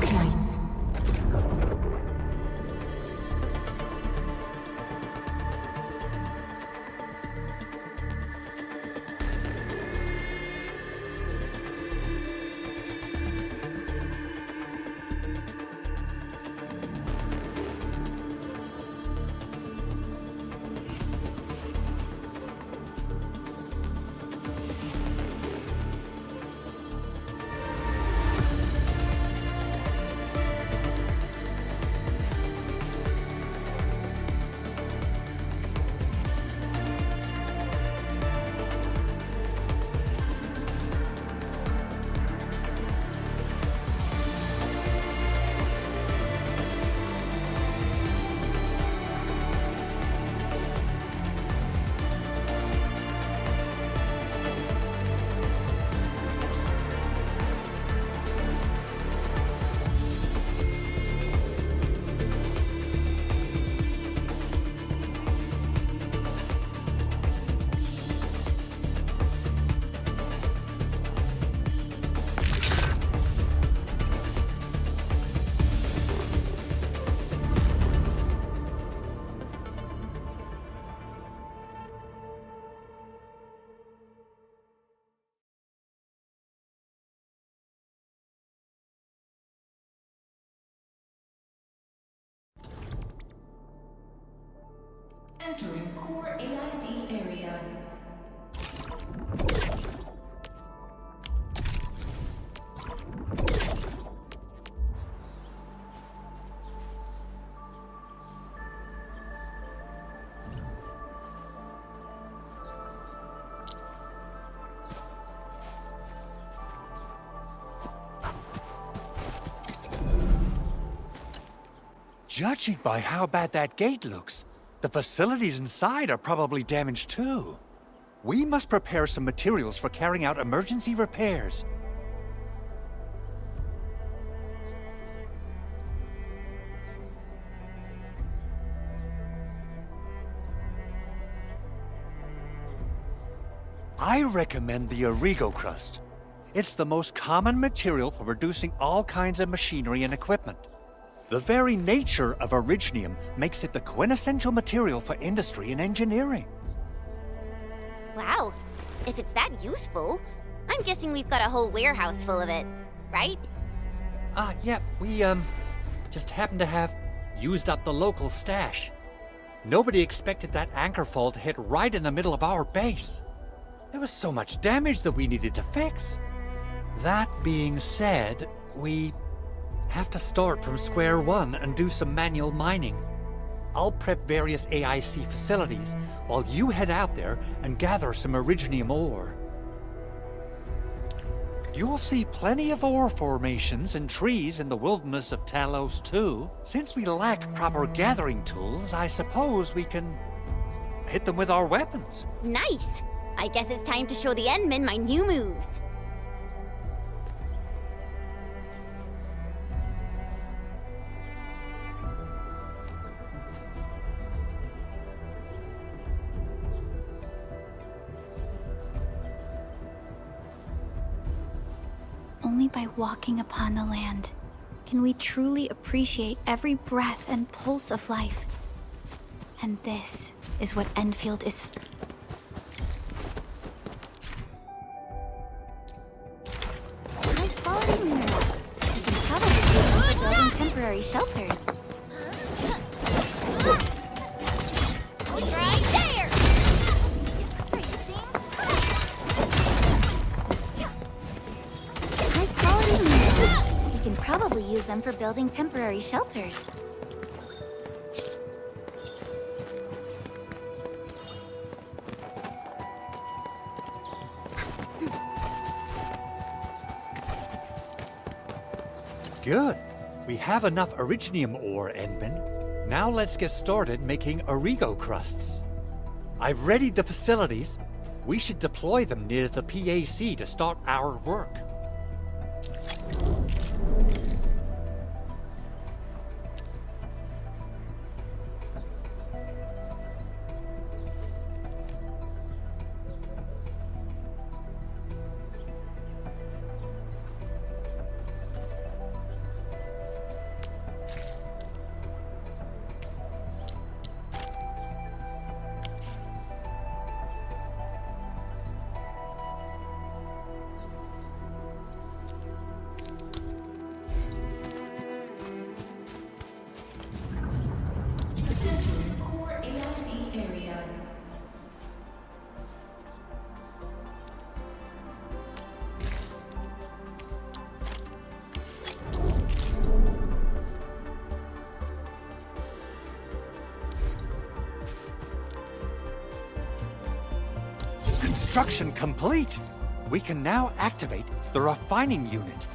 Arknights. Entering core AIC area. Judging by how bad that gate looks, the facilities inside are probably damaged too. We must prepare some materials for carrying out emergency repairs. I recommend the Origo crust. It's the most common material for producing all kinds of machinery and equipment. The very nature of originium makes it the quintessential material for industry and engineering. Wow, if it's that useful, I'm guessing we've got a whole warehouse full of it, right? Yeah, we, just happen to have used up the local stash. Nobody expected that anchor fall to hit right in the middle of our base. There was so much damage that we needed to fix. That being said, we have to start from square one and do some manual mining. I'll prep various AIC facilities while you head out there and gather some originium ore. You'll see plenty of ore formations and trees in the wilderness of Talos too. Since we lack proper gathering tools, I suppose we can hit them with our weapons. Nice! I guess it's time to show the Endmen my new moves. Only by walking upon the land can we truly appreciate every breath and pulse of life. And this is what Endfield is. High quality minerals. You can probably use them for building temporary shelters. Right there! High quality minerals. You can probably use them for building temporary shelters. Good. We have enough originium ore, Endman. Now let's get started making Origo crusts. I've readied the facilities. We should deploy them near the PAC to start our work. Construction complete! We can now activate the refining unit.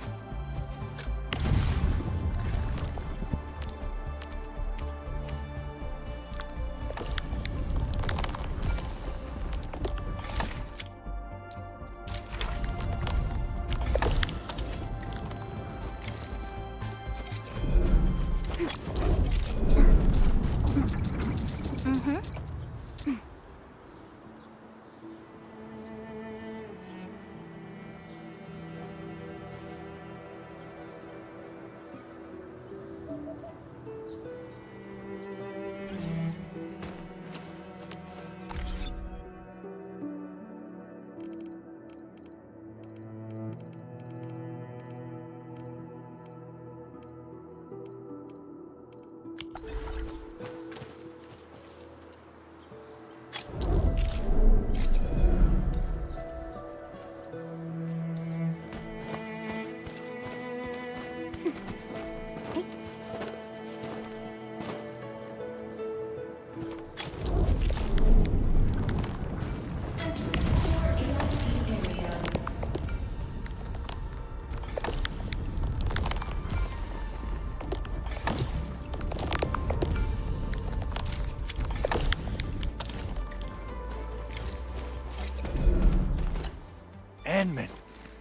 Enman,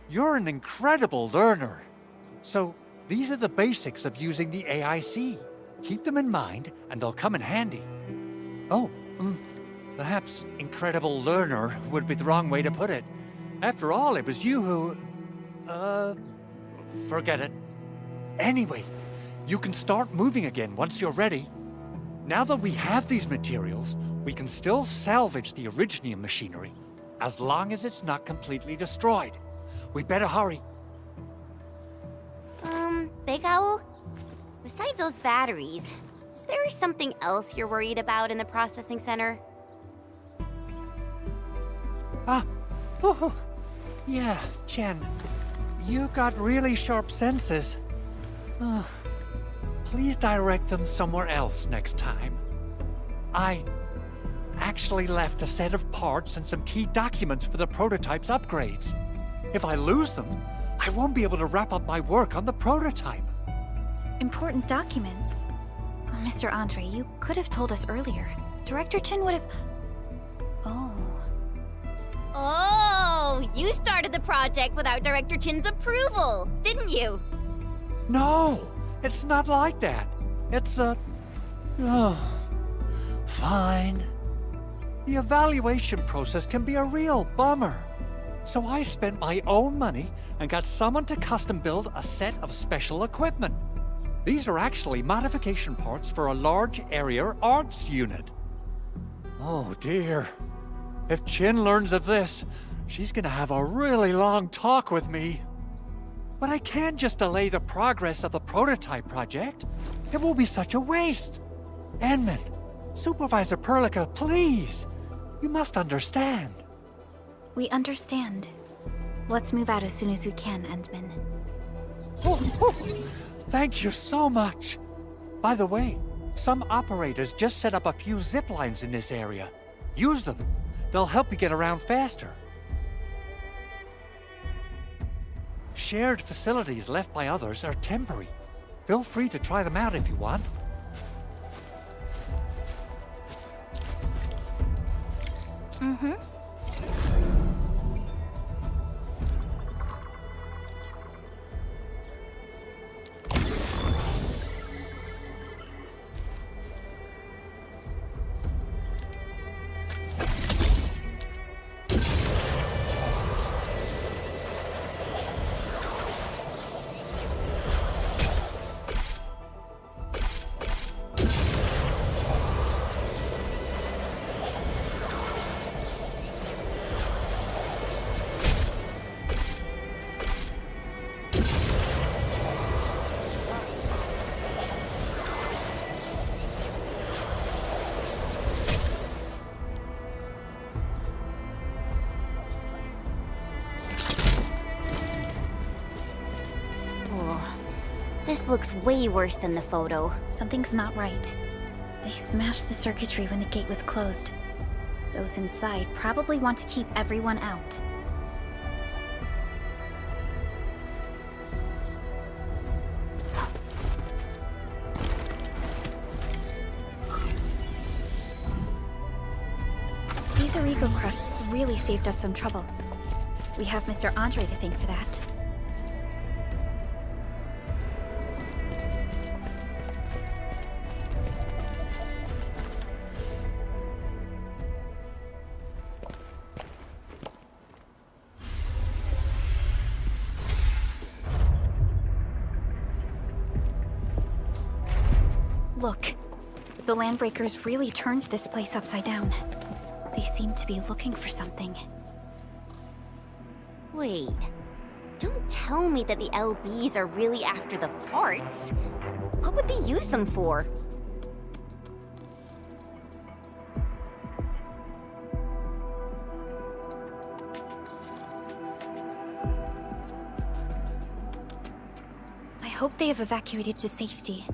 you're an incredible learner. So, these are the basics of using the AIC. Keep them in mind, and they'll come in handy. Oh, perhaps incredible learner would be the wrong way to put it. After all, it was you who... forget it. Anyway, you can start moving again once you're ready. Now that we have these materials, we can still salvage the Originium machinery, as long as it's not completely destroyed. We'd better hurry. Big Owl? Besides those batteries, is there something else you're worried about in the processing center? Yeah, Chen. You got really sharp senses. Please direct them somewhere else next time. I actually left a set of parts and some key documents for the prototype's upgrades. If I lose them, I won't be able to wrap up my work on the prototype. Important documents? Mr. Andre, you could have told us earlier. Director Chin would have... Oh, you started the project without Director Chin's approval, didn't you? No, it's not like that. It's fine. The evaluation process can be a real bummer. So I spent my own money and got someone to custom build a set of special equipment. These are actually modification parts for a large area arms unit. Oh dear. If Chin learns of this, she's gonna have a really long talk with me. But I can't just delay the progress of the prototype project. It will be such a waste. Enman, Supervisor Perlica, please. You must understand. We understand. Let's move out as soon as we can, Endman. Thank you so much. By the way, some operators just set up a few zip lines in this area. Use them. They'll help you get around faster. Shared facilities left by others are temporary. Feel free to try them out if you want. This looks way worse than the photo. Something's not right. They smashed the circuitry when the gate was closed. Those inside probably want to keep everyone out. These Origo crusts really saved us some trouble. We have Mr. Andre to thank for that. Look, the Landbreakers really turned this place upside down. They seem to be looking for something. Wait. Don't tell me that the LBs are really after the parts. What would they use them for? I hope they have evacuated to safety.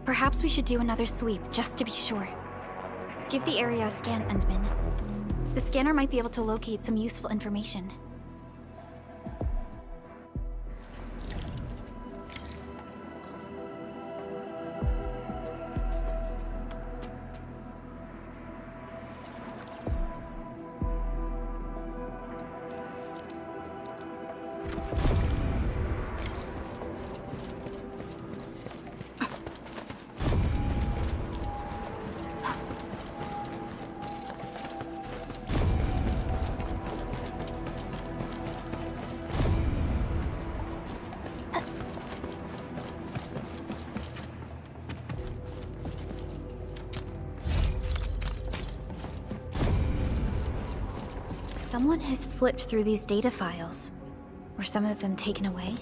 Perhaps we should do another sweep, just to be sure. Give the area a scan, Endman. The scanner might be able to locate some useful information. Someone has flipped through these data files. Were some of them taken away?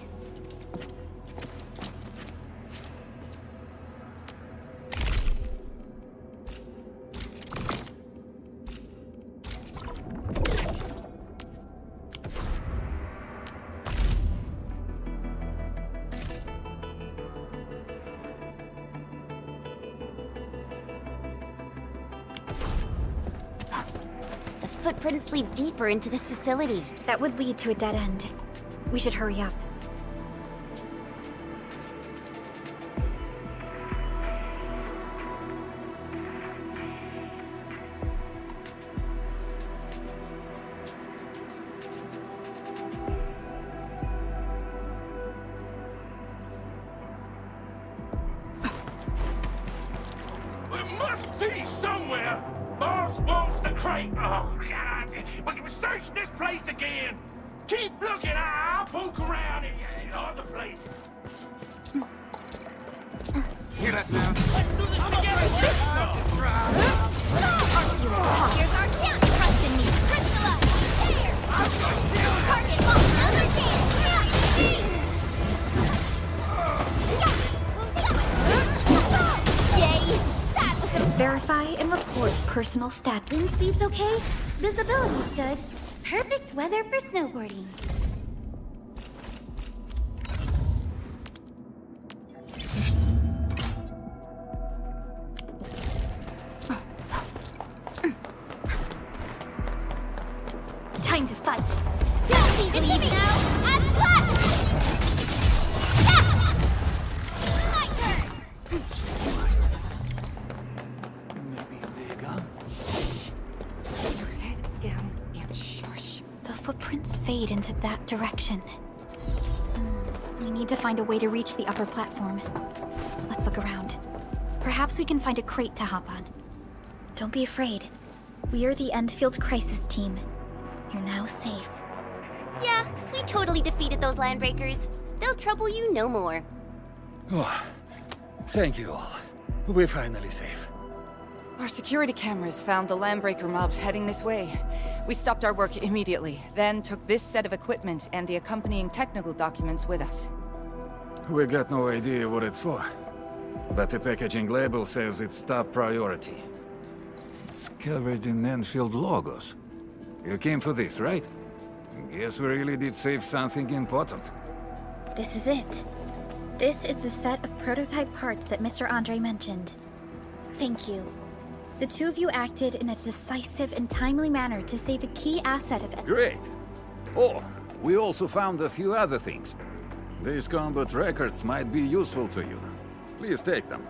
Footprints lead deeper into this facility. That would lead to a dead end. We should hurry up. There must be somewhere! Boss wants the crate! Oh, God! We can search this place again! Keep looking! I'll poke around in other places! Hear us now. Let's do this together! Here's our chance! Trust in me! Crystal up! There! Target locked! Understand! Yay! That was a... Verify and report personal stat. Wind speed's okay? Visibility's good. Perfect weather for snowboarding. Time to fight. Don't leave now! And flat! My turn! Maybe Vega? Head down and shush. The footprints fade into that direction. We need to find a way to reach the upper platform. Let's look around. Perhaps we can find a crate to hop on. Don't be afraid. We are the Endfield crisis team. You're now safe. Yeah, we totally defeated those Landbreakers. They'll trouble you no more. Oh, thank you all. We're finally safe. Our security cameras found the Landbreaker mobs heading this way. We stopped our work immediately, then took this set of equipment and the accompanying technical documents with us. We got no idea what it's for. But the packaging label says it's top priority. It's covered in Enfield logos. You came for this, right? Guess we really did save something important. This is it. This is the set of prototype parts that Mr. Andre mentioned. Thank you. The two of you acted in a decisive and timely manner to save a key asset of it. Great. Oh, we also found a few other things. These combat records might be useful to you. Please take them.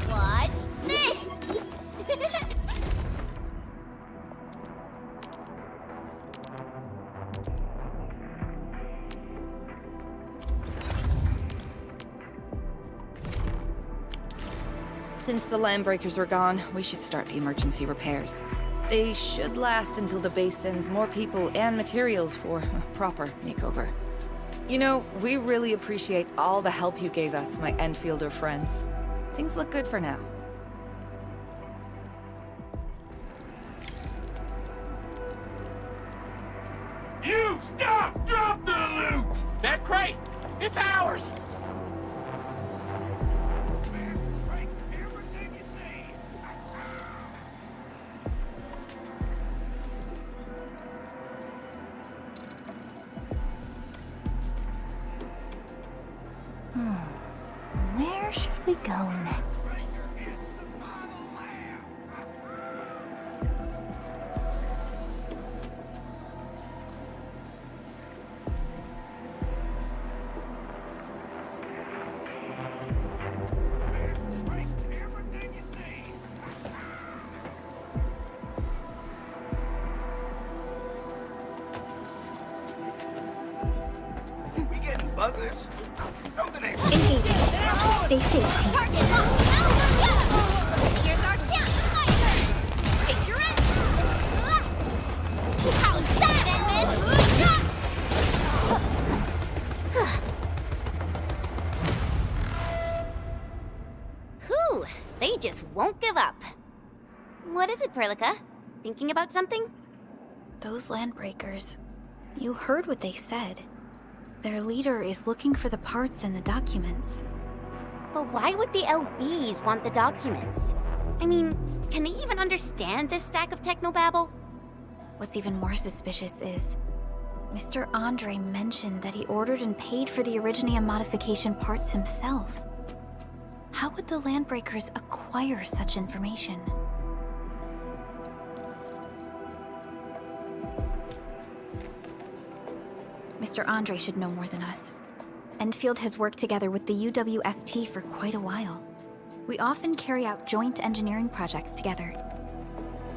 Watch this! Since the Landbreakers are gone, we should start the emergency repairs. They should last until the base sends more people and materials for a proper makeover. You know, we really appreciate all the help you gave us, my Endfielder friends. Things look good for now. You stop! Drop the loot! That crate! It's ours! Break everything you see! Where should we go next? Break everything you see! We getting buggers? Something ain't Engaging. Stay safe, team. Target locked! Here's our chance! Face your end! How's that, Edmund? Whew, they just won't give up. What is it, Perlica? Thinking about something? Those Landbreakers. You heard what they said. Their leader is looking for the parts and the documents. But why would the LBs want the documents? I mean, can they even understand this stack of technobabble? What's even more suspicious is Mr. Andre mentioned that he ordered and paid for the Originium modification parts himself. How would the Landbreakers acquire such information? Mr. Andre should know more than us. Endfield has worked together with the UWST for quite a while. We often carry out joint engineering projects together.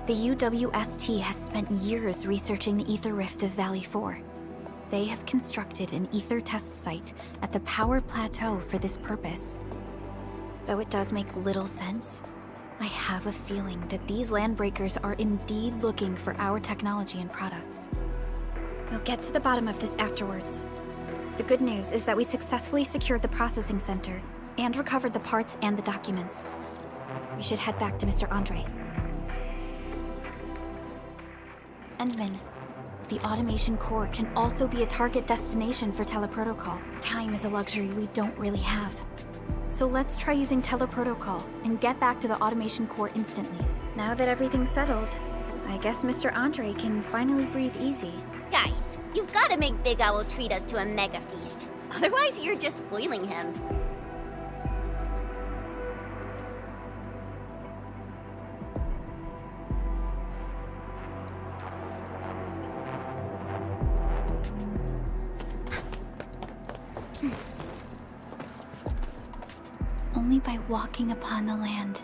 The UWST has spent years researching the ether rift of Valley 4. They have constructed an ether test site at the Power Plateau for this purpose. Though it does make little sense, I have a feeling that these Landbreakers are indeed looking for our technology and products. We'll get to the bottom of this afterwards. The good news is that we successfully secured the processing center and recovered the parts and the documents. We should head back to Mr. Andre. Endman, the automation core can also be a target destination for teleprotocol. Time is a luxury we don't really have. So let's try using teleprotocol and get back to the automation core instantly. Now that everything's settled, I guess Mr. Andre can finally breathe easy. Guys, you've got to make Big Owl treat us to a mega feast. Otherwise, you're just spoiling him. Only by walking upon the land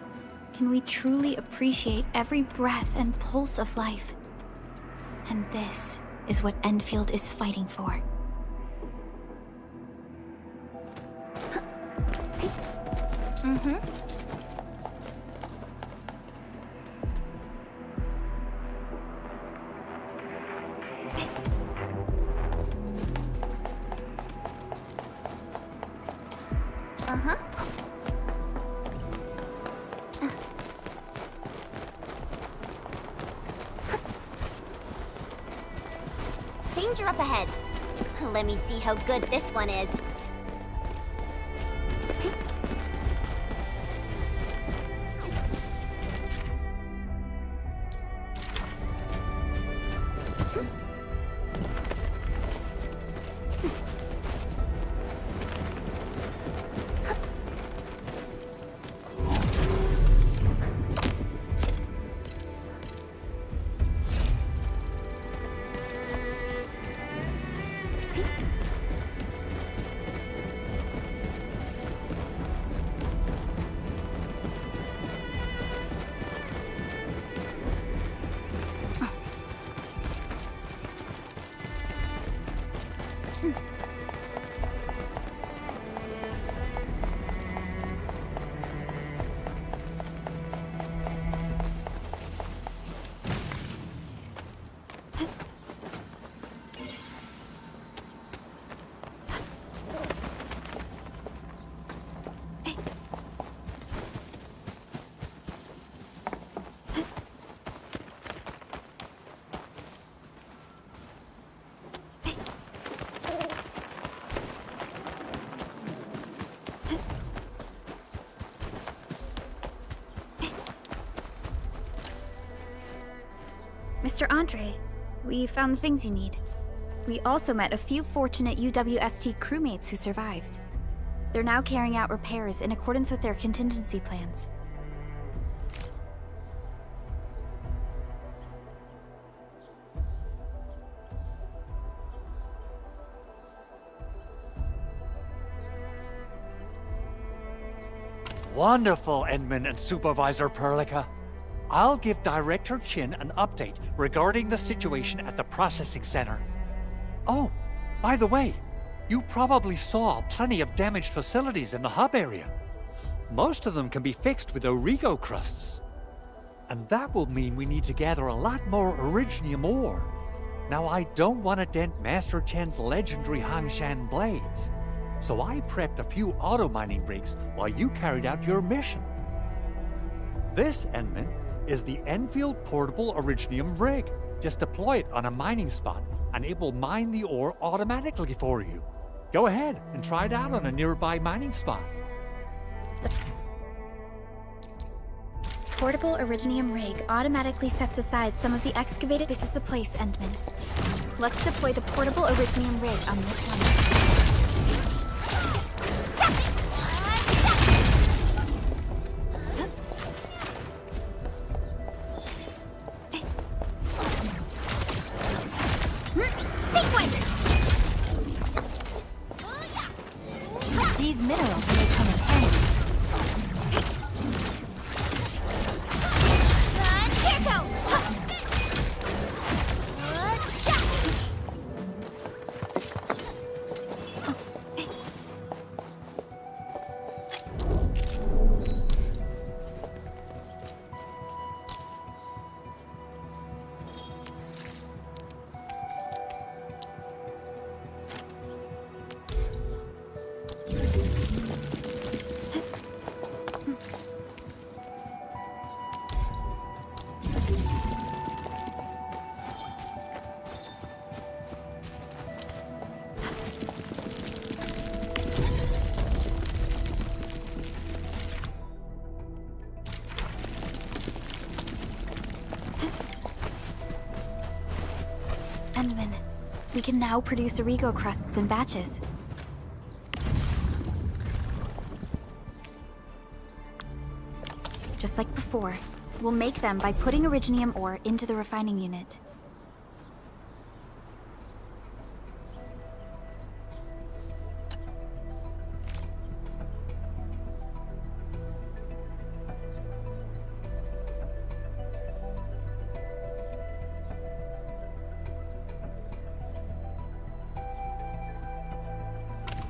can we truly appreciate every breath and pulse of life. And this is what Endfield is fighting for. Danger up ahead. Let me see how good this one is. Mr. Andre, we found the things you need. We also met a few fortunate UWST crewmates who survived. They're now carrying out repairs in accordance with their contingency plans. Wonderful, Edmund and Supervisor Perlica. I'll give Director Chin an update regarding the situation at the processing center. Oh, by the way, you probably saw plenty of damaged facilities in the hub area. Most of them can be fixed with Origo crusts. And that will mean we need to gather a lot more Originium ore. Now, I don't want to dent Master Chen's legendary Hangshan blades, so I prepped a few auto-mining rigs while you carried out your mission. This, Enman, is the Endfield portable Originium rig. Just deploy it on a mining spot, and it will mine the ore automatically for you. Go ahead and try it out on a nearby mining spot. Portable Originium rig automatically sets aside some of the excavated... This is the place, Endman. Let's deploy the portable Originium rig on this one. These minerals may come in handy. Endman, we can now produce Origo crusts in batches. Just like before, we'll make them by putting Originium ore into the refining unit.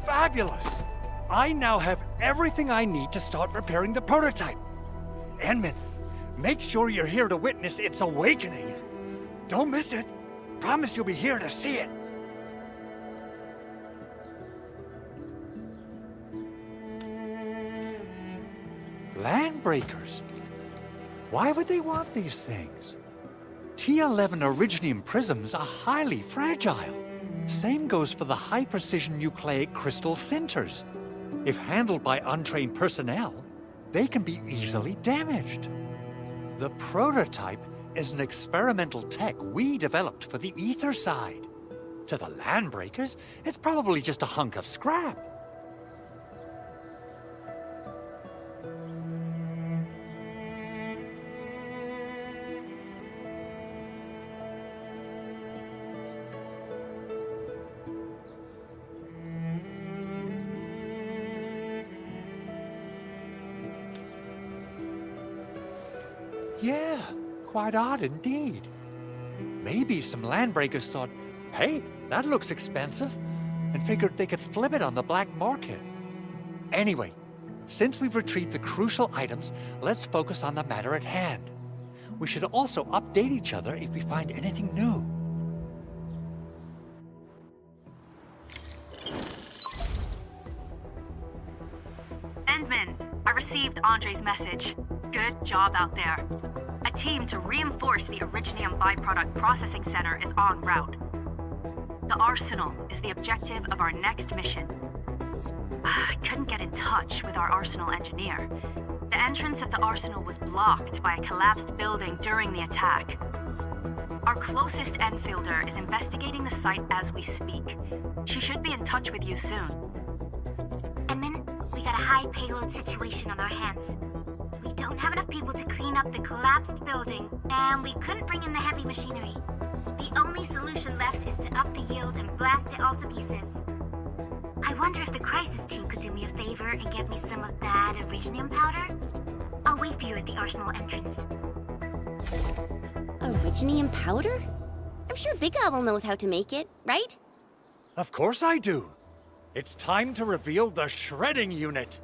Fabulous! I now have everything I need to start repairing the prototype. Enman, make sure you're here to witness its awakening. Don't miss it. Promise you'll be here to see it. Landbreakers? Why would they want these things? T11 Originium prisms are highly fragile. Same goes for the high-precision nucleic crystal sinters. If handled by untrained personnel, they can be easily damaged. The prototype is an experimental tech we developed for the ether side. To the Landbreakers, it's probably just a hunk of scrap. Yeah, quite odd indeed. Maybe some Landbreakers thought, hey, that looks expensive. and figured they could flip it on the black market. Anyway, since we've retrieved the crucial items, let's focus on the matter at hand. We should also update each other if we find anything new. Endman, I received Andre's message. Good job out there. A team to reinforce the Originium byproduct processing center is en route. The arsenal is the objective of our next mission. I couldn't get in touch with our arsenal engineer. The entrance of the arsenal was blocked by a collapsed building during the attack. Our closest Enfielder is investigating the site as we speak. She should be in touch with you soon. Edmund, we got a high payload situation on our hands. We don't have enough people to clean up the collapsed building, and we couldn't bring in the heavy machinery. The only solution left is to up the yield and blast it all to pieces. I wonder if the crisis team could do me a favor and get me some of that Originium powder? I'll wait for you at the arsenal entrance. Originium powder? I'm sure Big Owl knows how to make it, right? Of course I do. It's time to reveal the shredding unit.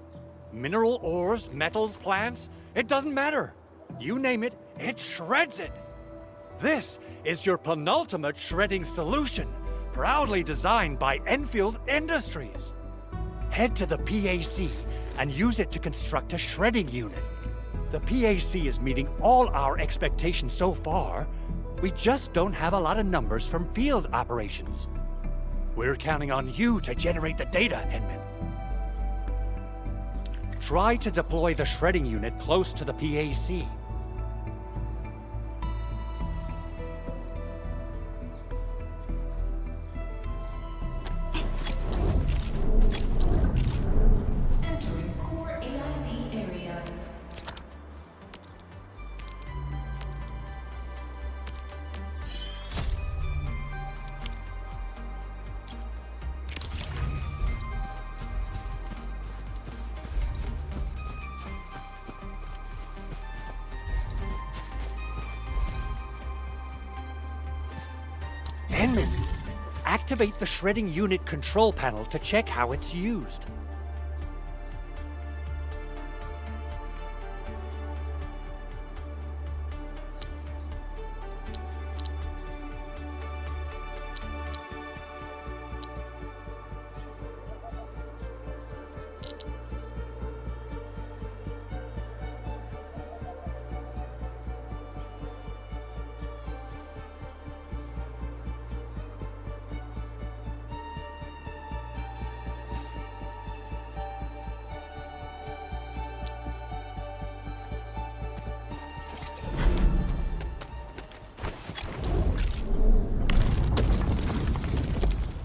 Mineral ores, metals, plants, it doesn't matter. You name it, it shreds it. This is your penultimate shredding solution, proudly designed by Enfield Industries. Head to the PAC and use it to construct a shredding unit. The PAC is meeting all our expectations so far. We just don't have a lot of numbers from field operations. We're counting on you to generate the data, Edmund. Try to deploy the shredding unit close to the PAC. Entering core AIC area. Edmund, activate the shredding unit control panel to check how it's used.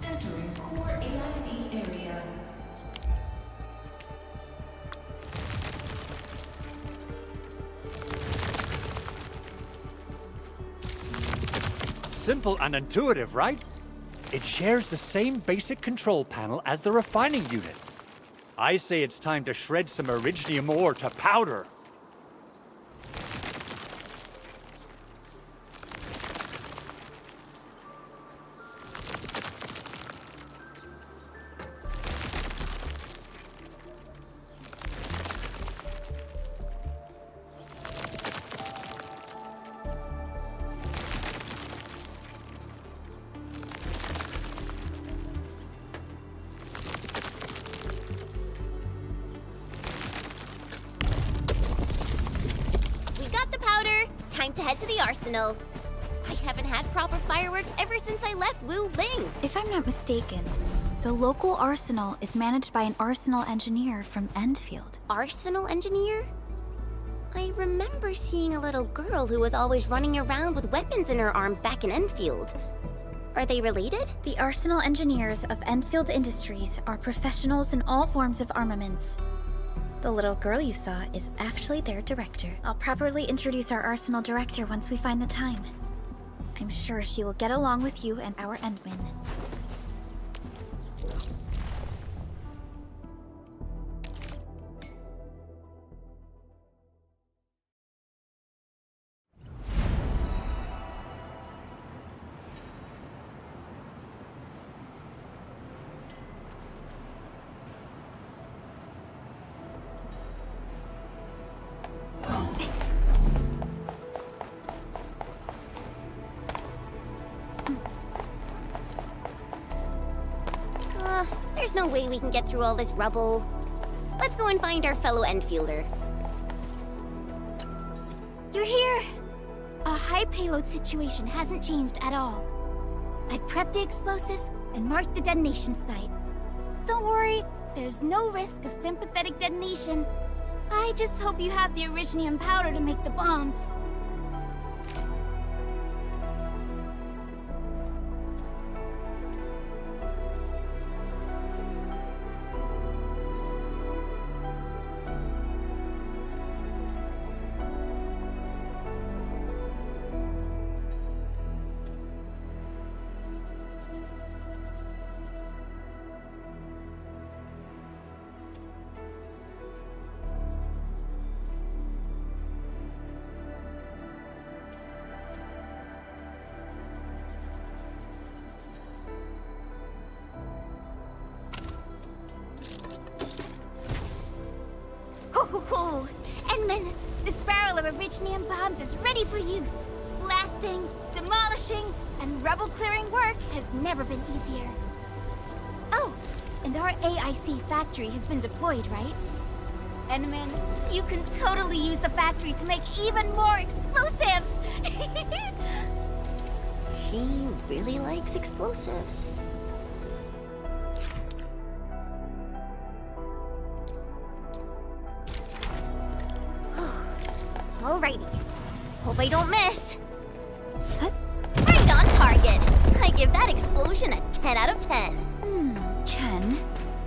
Entering core AIC area. Simple and intuitive, right? It shares the same basic control panel as the refining unit. I say it's time to shred some Originium ore to powder. We got the powder! Time to head to the arsenal. I haven't had proper fireworks ever since I left Wu Ling. If I'm not mistaken, the local arsenal is managed by an arsenal engineer from Endfield. Arsenal engineer? I remember seeing a little girl who was always running around with weapons in her arms back in Enfield. Are they related? The arsenal engineers of Enfield Industries are professionals in all forms of armaments. The little girl you saw is actually their director. I'll properly introduce our arsenal director once we find the time. I'm sure she will get along with you and our Endman. There's no way we can get through all this rubble. Let's go and find our fellow Endfielder. You're here! Our high payload situation hasn't changed at all. I've prepped the explosives and marked the detonation site. Don't worry, there's no risk of sympathetic detonation. I just hope you have the Originium powder to make the bombs. Ho! Endman, this barrel of Originium bombs is ready for use. Blasting, demolishing, and rubble-clearing work has never been easier. Oh, and our AIC factory has been deployed, right? Endman, you can totally use the factory to make even more explosives! She really likes explosives. Alrighty. Hope I don't miss. Right on target. I give that explosion a 10 out of 10. Chen,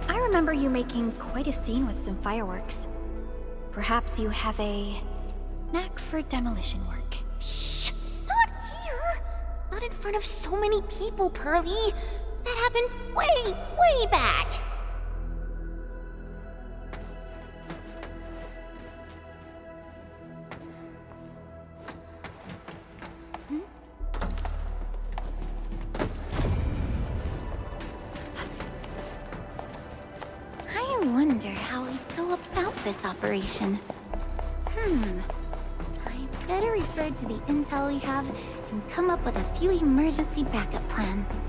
I remember you making quite a scene with some fireworks. Perhaps you have a knack for demolition work. Shh! Not here! Not in front of so many people, Pearly. That happened way back. I wonder how we go about this operation. I better refer to the intel we have and come up with a few emergency backup plans.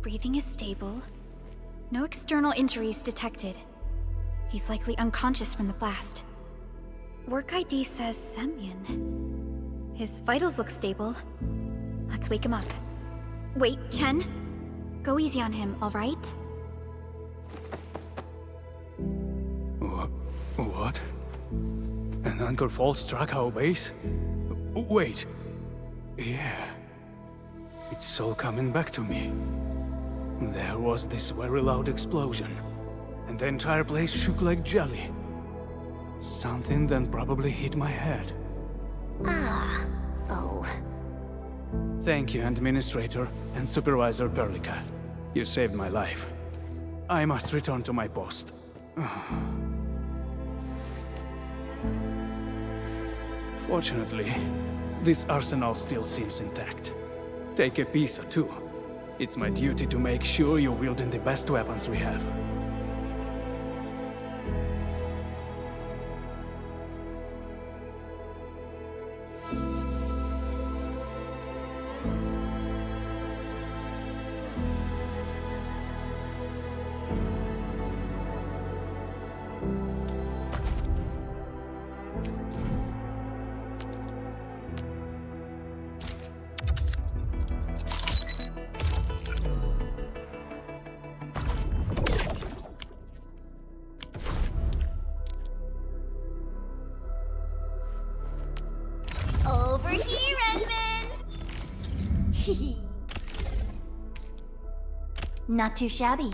Breathing is stable. No external injuries detected. He's likely unconscious from the blast. Work ID says Semyon. His vitals look stable. Let's wake him up. Wait, Chen. Go easy on him, all right? What? An anchor fault struck our base? Wait. Yeah. It's all coming back to me. There was this very loud explosion, and the entire place shook like jelly. Something then probably hit my head. Oh. Thank you, Administrator and Supervisor Perlica. You saved my life. I must return to my post. Fortunately, this arsenal still seems intact. Take a piece or two. It's my duty to make sure you're wielding the best weapons we have. Over here, Edmund! Not too shabby.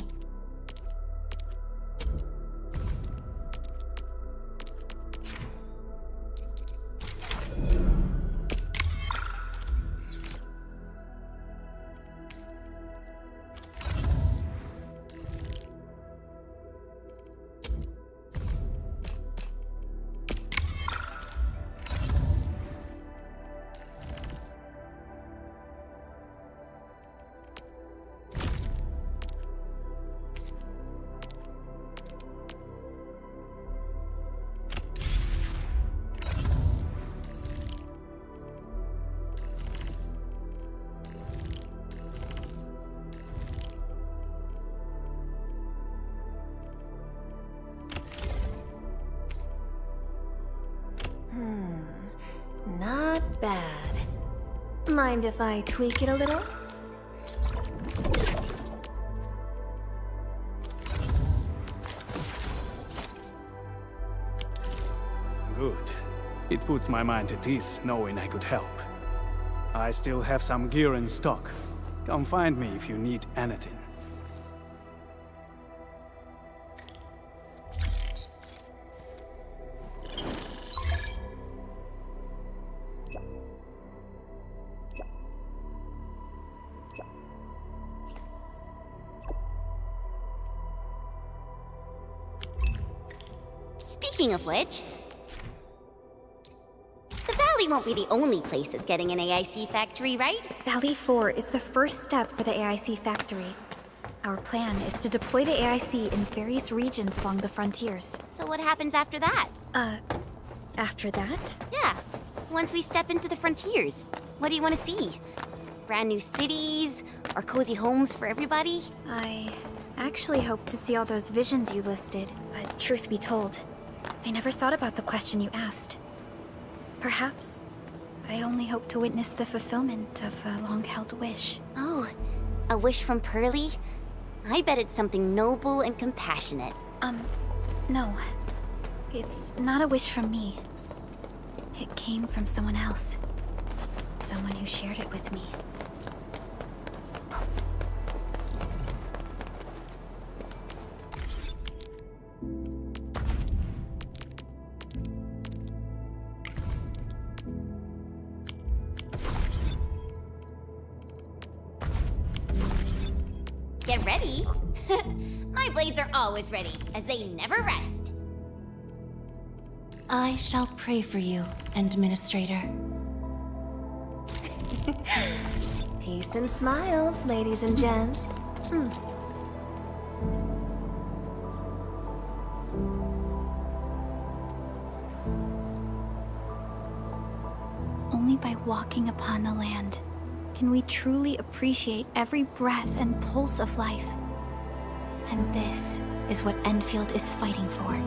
Not bad. Mind if I tweak it a little? Good. It puts my mind at ease knowing I could help. I still have some gear in stock. Come find me if you need anything. Speaking of which, the Valley won't be the only place that's getting an AIC factory, right? Valley 4 is the first step for the AIC factory. Our plan is to deploy the AIC in various regions along the frontiers. So what happens after that? After that? Yeah, once we step into the frontiers. What do you want to see? Brand new cities? Or cozy homes for everybody? I actually hope to see all those visions you listed, but truth be told, I never thought about the question you asked. Perhaps I only hope to witness the fulfillment of a long-held wish. Oh, a wish from Pearly? I bet it's something noble and compassionate. No. It's not a wish from me. It came from someone else. Someone who shared it with me. Get ready. My blades are always ready, as they never rest. I shall pray for you, Administrator. Peace and smiles, ladies and gents. Only by walking upon the land can we truly appreciate every breath and pulse of life. And this is what Endfield is fighting for.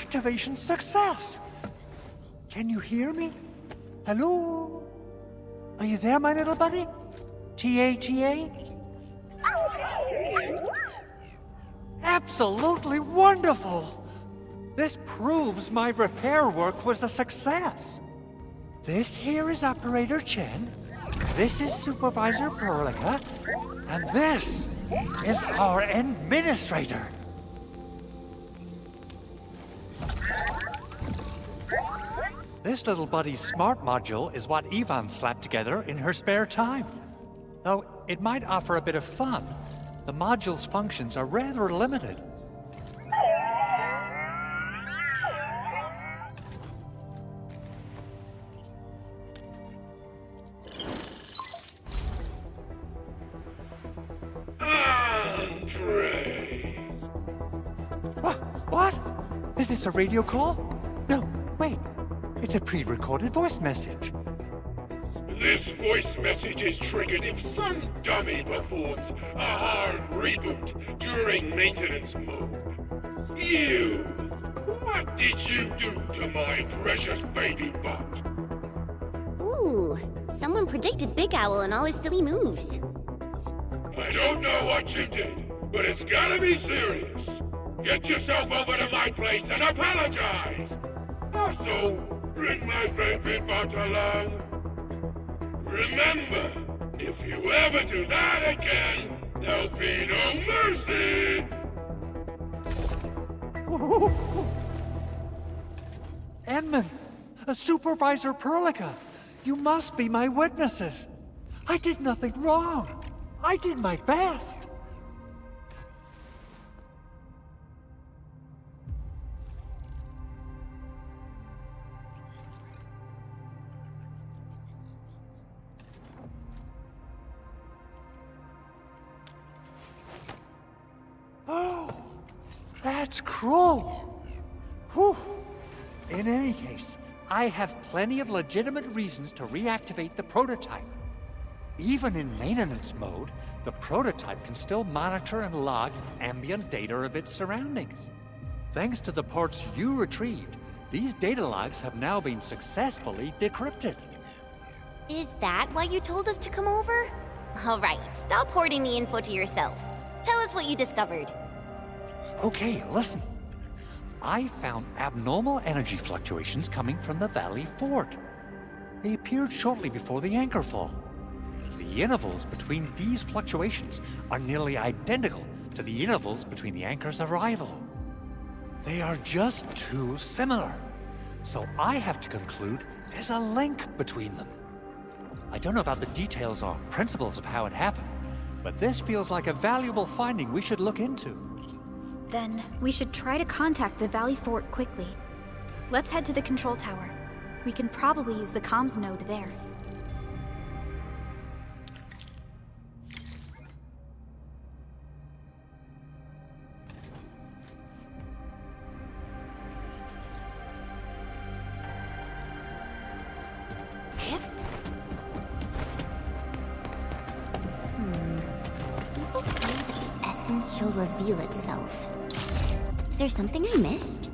Activation success! Can you hear me? Hello? Are you there, my little buddy? T-A-T-A? Absolutely wonderful! This proves my repair work was a success. This here is Operator Chen, this is Supervisor Perlica, and this is our Administrator. This little buddy's smart module is what Yvonne slapped together in her spare time. Though it might offer a bit of fun, the module's functions are rather limited. Andre! What? Is this a radio call? No, wait. It's a pre-recorded voice message. This voice message is triggered if some dummy performs a hard reboot during maintenance mode. You! What did you do to my precious baby bot? Ooh, someone predicted Big Owl and all his silly moves. I don't know what you did, but it's gotta be serious. Get yourself over to my place and apologize! Also, bring my baby bot along. Remember, if you ever do that again, there'll be no mercy! Edmund, Supervisor Perlica, you must be my witnesses. I did nothing wrong. I did my best. Oh, that's cruel. Whew. In any case, I have plenty of legitimate reasons to reactivate the prototype. Even in maintenance mode, the prototype can still monitor and log ambient data of its surroundings. Thanks to the ports you retrieved, these data logs have now been successfully decrypted. Is that why you told us to come over? All right, stop hoarding the info to yourself. Tell us what you discovered. Okay, listen. I found abnormal energy fluctuations coming from the Valley Fort. They appeared shortly before the anchor fall. The intervals between these fluctuations are nearly identical to the intervals between the anchor's arrival. They are just too similar. So I have to conclude there's a link between them. I don't know about the details or principles of how it happened, but this feels like a valuable finding we should look into. Then we should try to contact the Valley Fort quickly. Let's head to the control tower. We can probably use the comms node there. People say that the essence shall reveal itself. Is there something I missed?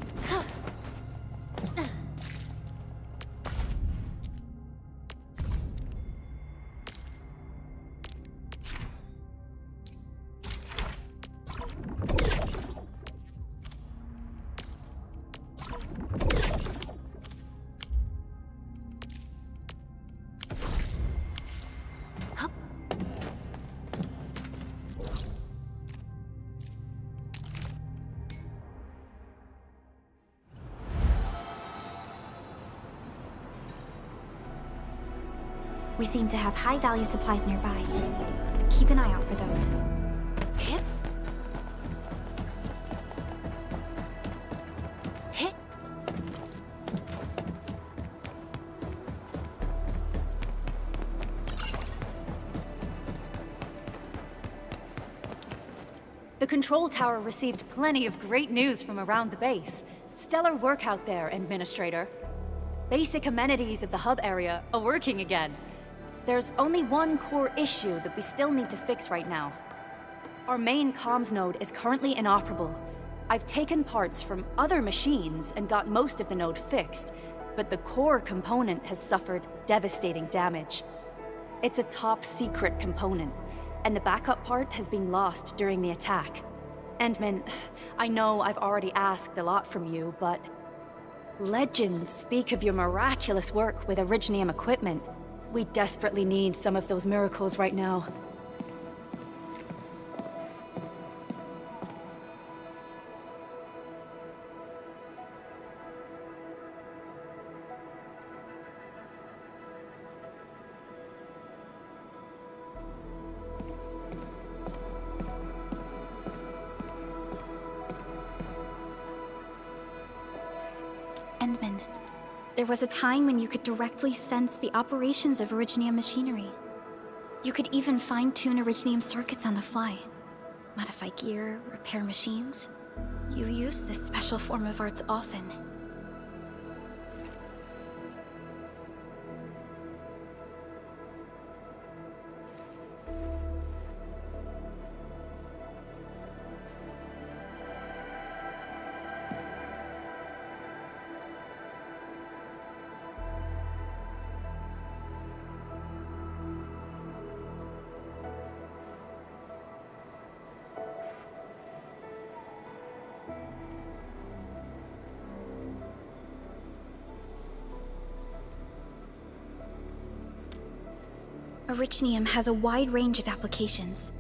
We seem to have high-value supplies nearby. Keep an eye out for those. The control tower received plenty of great news from around the base. Stellar work out there, Administrator. Basic amenities of the hub area are working again. There's only one core issue that we still need to fix right now. Our main comms node is currently inoperable. I've taken parts from other machines and got most of the node fixed, but the core component has suffered devastating damage. It's a top-secret component, and the backup part has been lost during the attack. Endman, I know I've already asked a lot from you, but legends speak of your miraculous work with Originium equipment. We desperately need some of those miracles right now. Endman, there was a time when you could directly sense the operations of Originium machinery. You could even fine-tune Originium circuits on the fly. Modify gear, repair machines. You use this special form of arts often. Originium has a wide range of applications.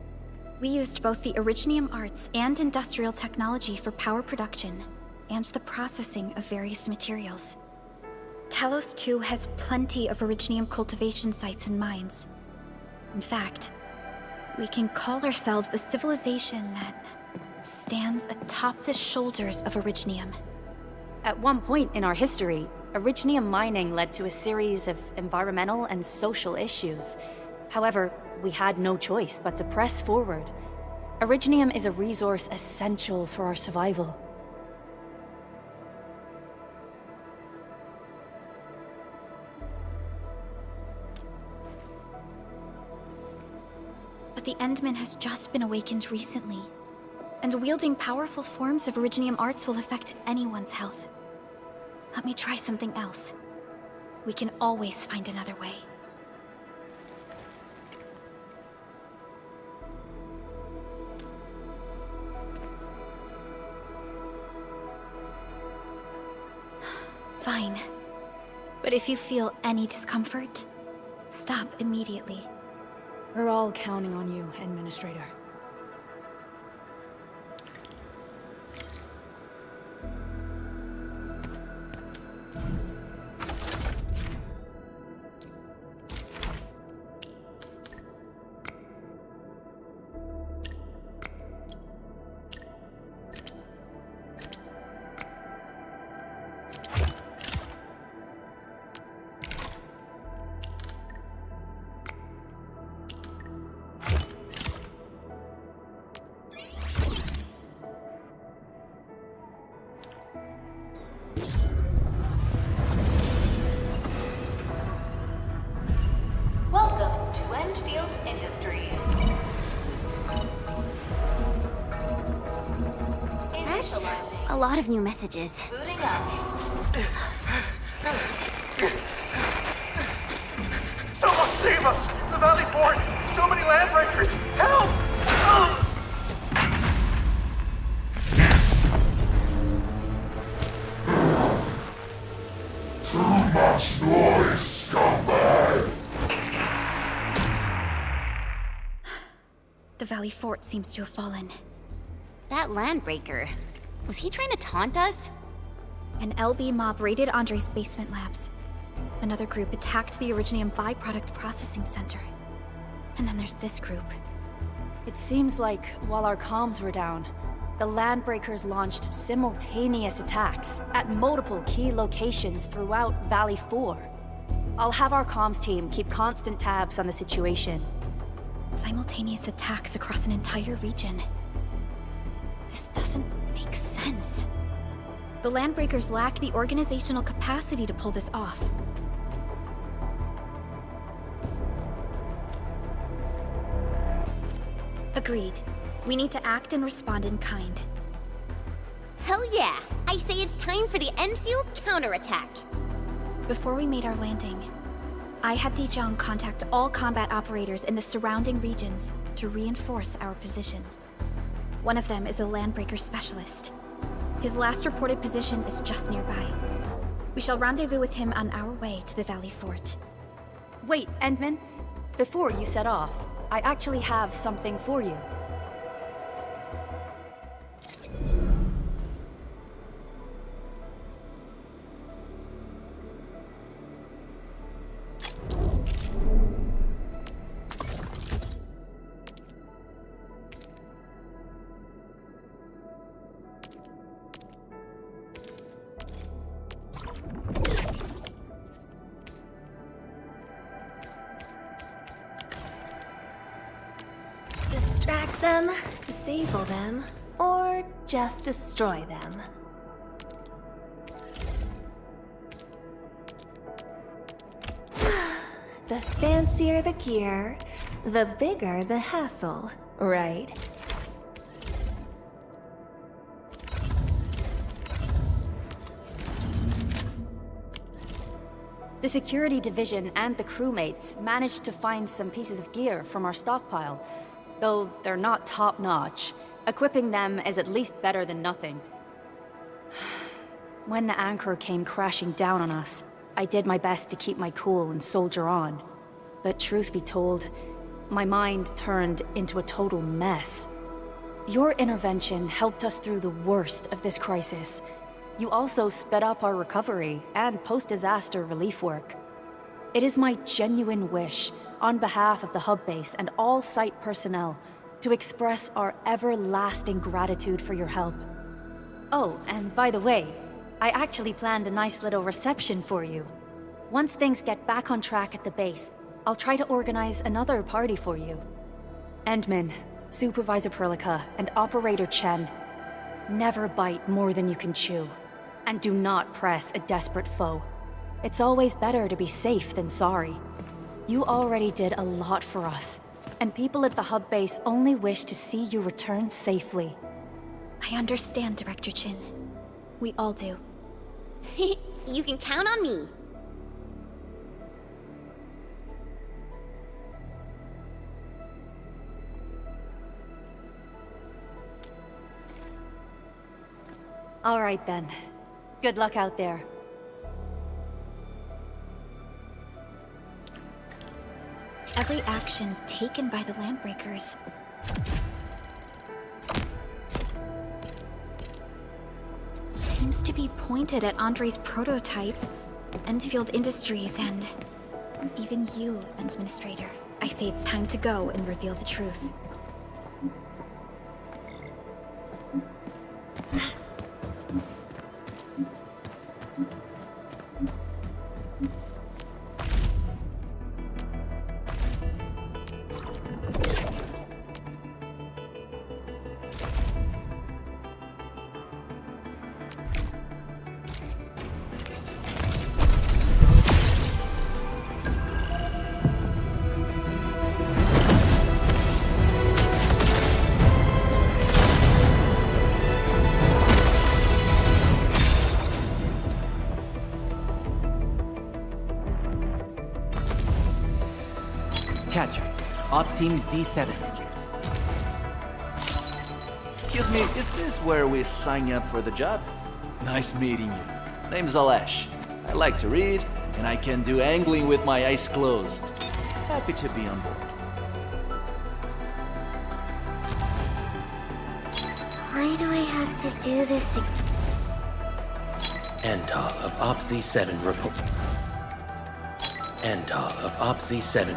We used both the Originium arts and industrial technology for power production, and the processing of various materials. Talos 2 has plenty of Originium cultivation sites and mines. In fact, we can call ourselves a civilization that stands atop the shoulders of Originium. At one point in our history, Originium mining led to a series of environmental and social issues. However, we had no choice but to press forward. Originium is a resource essential for our survival. But the Endman has just been awakened recently, and wielding powerful forms of Originium arts will affect anyone's health. Let me try something else. We can always find another way. Fine. But if you feel any discomfort, stop immediately. We're all counting on you, Administrator. Welcome to Endfield Industries. That's a lot of new messages. Booting up. Someone save us! The Valley Fort! So many landbreakers! Help! Too much noise, scumbag! The Valley Fort seems to have fallen. That landbreaker, was he trying to taunt us? An LB mob raided Andre's basement labs. Another group attacked the Originium byproduct processing center. And then there's this group. It seems like while our comms were down, the Landbreakers launched simultaneous attacks at multiple key locations throughout Valley 4. I'll have our comms team keep constant tabs on the situation. Simultaneous attacks across an entire region. This doesn't make sense. The Landbreakers lack the organizational capacity to pull this off. Agreed. We need to act and respond in kind. Hell yeah! I say it's time for the Endfield counterattack. Before we made our landing, I had Dijong contact all combat operators in the surrounding regions to reinforce our position. One of them is a landbreaker specialist. His last reported position is just nearby. We shall rendezvous with him on our way to the Valley Fort. Wait, Endman. Before you set off, I actually have something for you. Distract them, disable them, or just destroy them. The fancier the gear, the bigger the hassle, right? The security division and the crewmates managed to find some pieces of gear from our stockpile. Though they're not top-notch, equipping them is at least better than nothing. When the anchor came crashing down on us, I did my best to keep my cool and soldier on. But truth be told, my mind turned into a total mess. Your intervention helped us through the worst of this crisis. You also sped up our recovery and post-disaster relief work. It is my genuine wish, on behalf of the hub base and all site personnel, to express our everlasting gratitude for your help. Oh, and by the way, I actually planned a nice little reception for you. Once things get back on track at the base, I'll try to organize another party for you. Endman, Supervisor Perlica, and Operator Chen, never bite more than you can chew. And do not press a desperate foe. It's always better to be safe than sorry. You already did a lot for us, and people at the hub base only wish to see you return safely. I understand, Director Chin. We all do. You can count on me. All right then. Good luck out there. Every action taken by the Landbreakers seems to be pointed at Andre's prototype, Endfield Industries, and even you, Administrator. I say it's time to go and reveal the truth. Catcher, Op Team Z7. Excuse me, is this where we sign up for the job? Nice meeting you. Name's Alash. I like to read, and I can do angling with my eyes closed. Happy to be on board. Why do I have to do this again? Antal of Op Z7 report. Antal of Op Z7.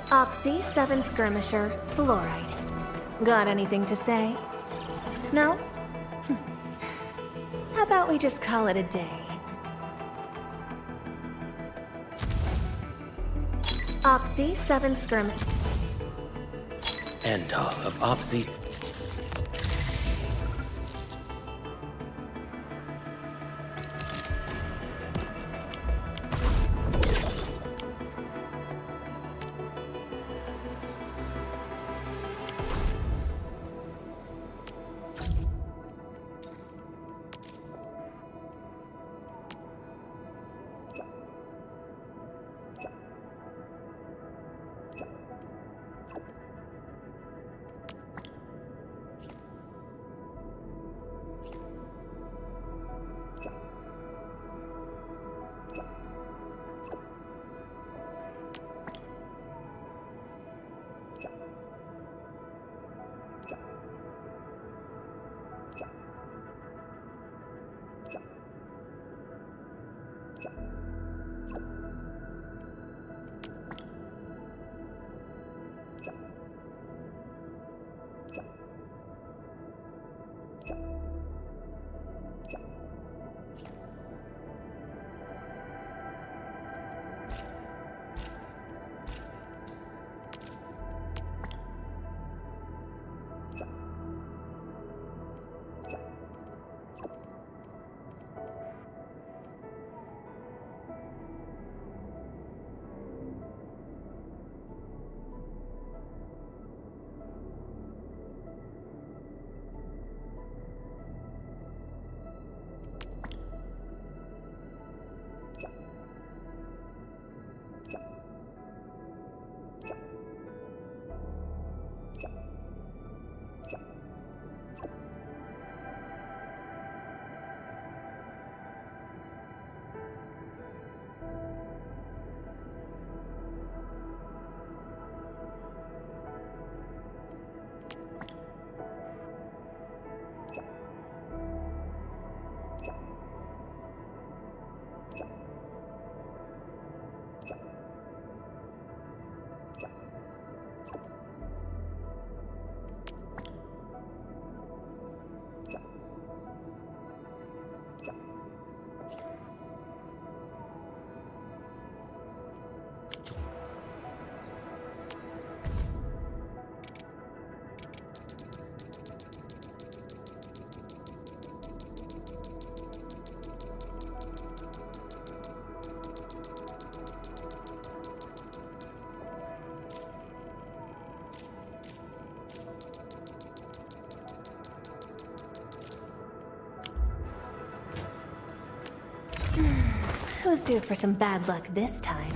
Op Z7 Skirmisher, Fluoride. Got anything to say? No? How about we just call it a day? Op Z7 Skirmish. Antal of Op Z. Who's due for some bad luck this time?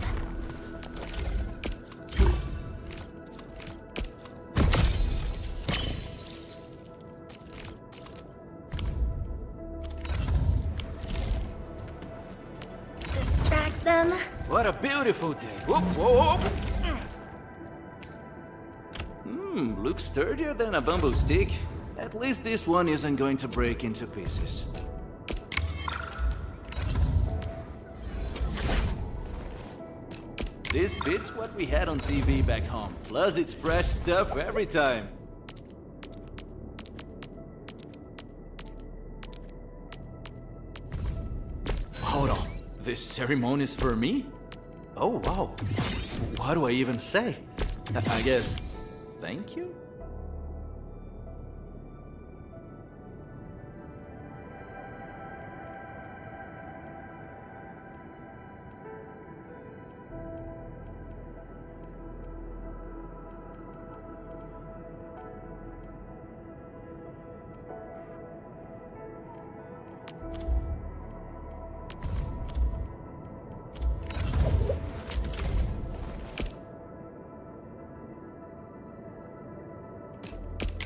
Distract them. What a beautiful day. Whoop, whoa, whoop. Looks sturdier than a bamboo stick. At least this one isn't going to break into pieces. This beats what we had on TV back home. Plus, it's fresh stuff every time. Hold on. This ceremony is for me? Oh, wow. What do I even say? I guess, thank you?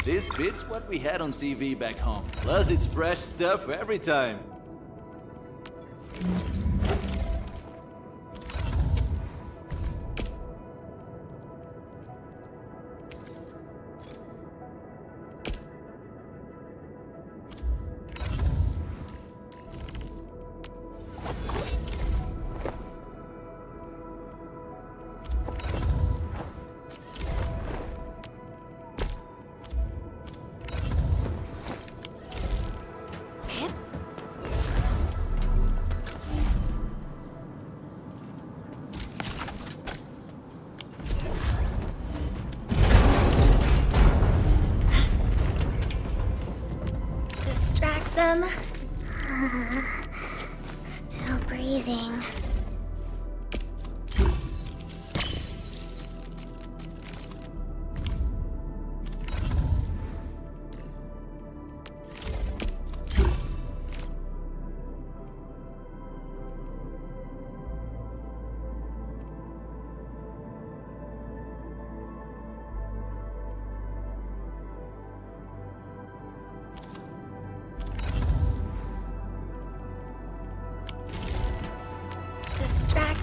This beats what we had on TV back home. Plus, it's fresh stuff every time. Them. Still breathing.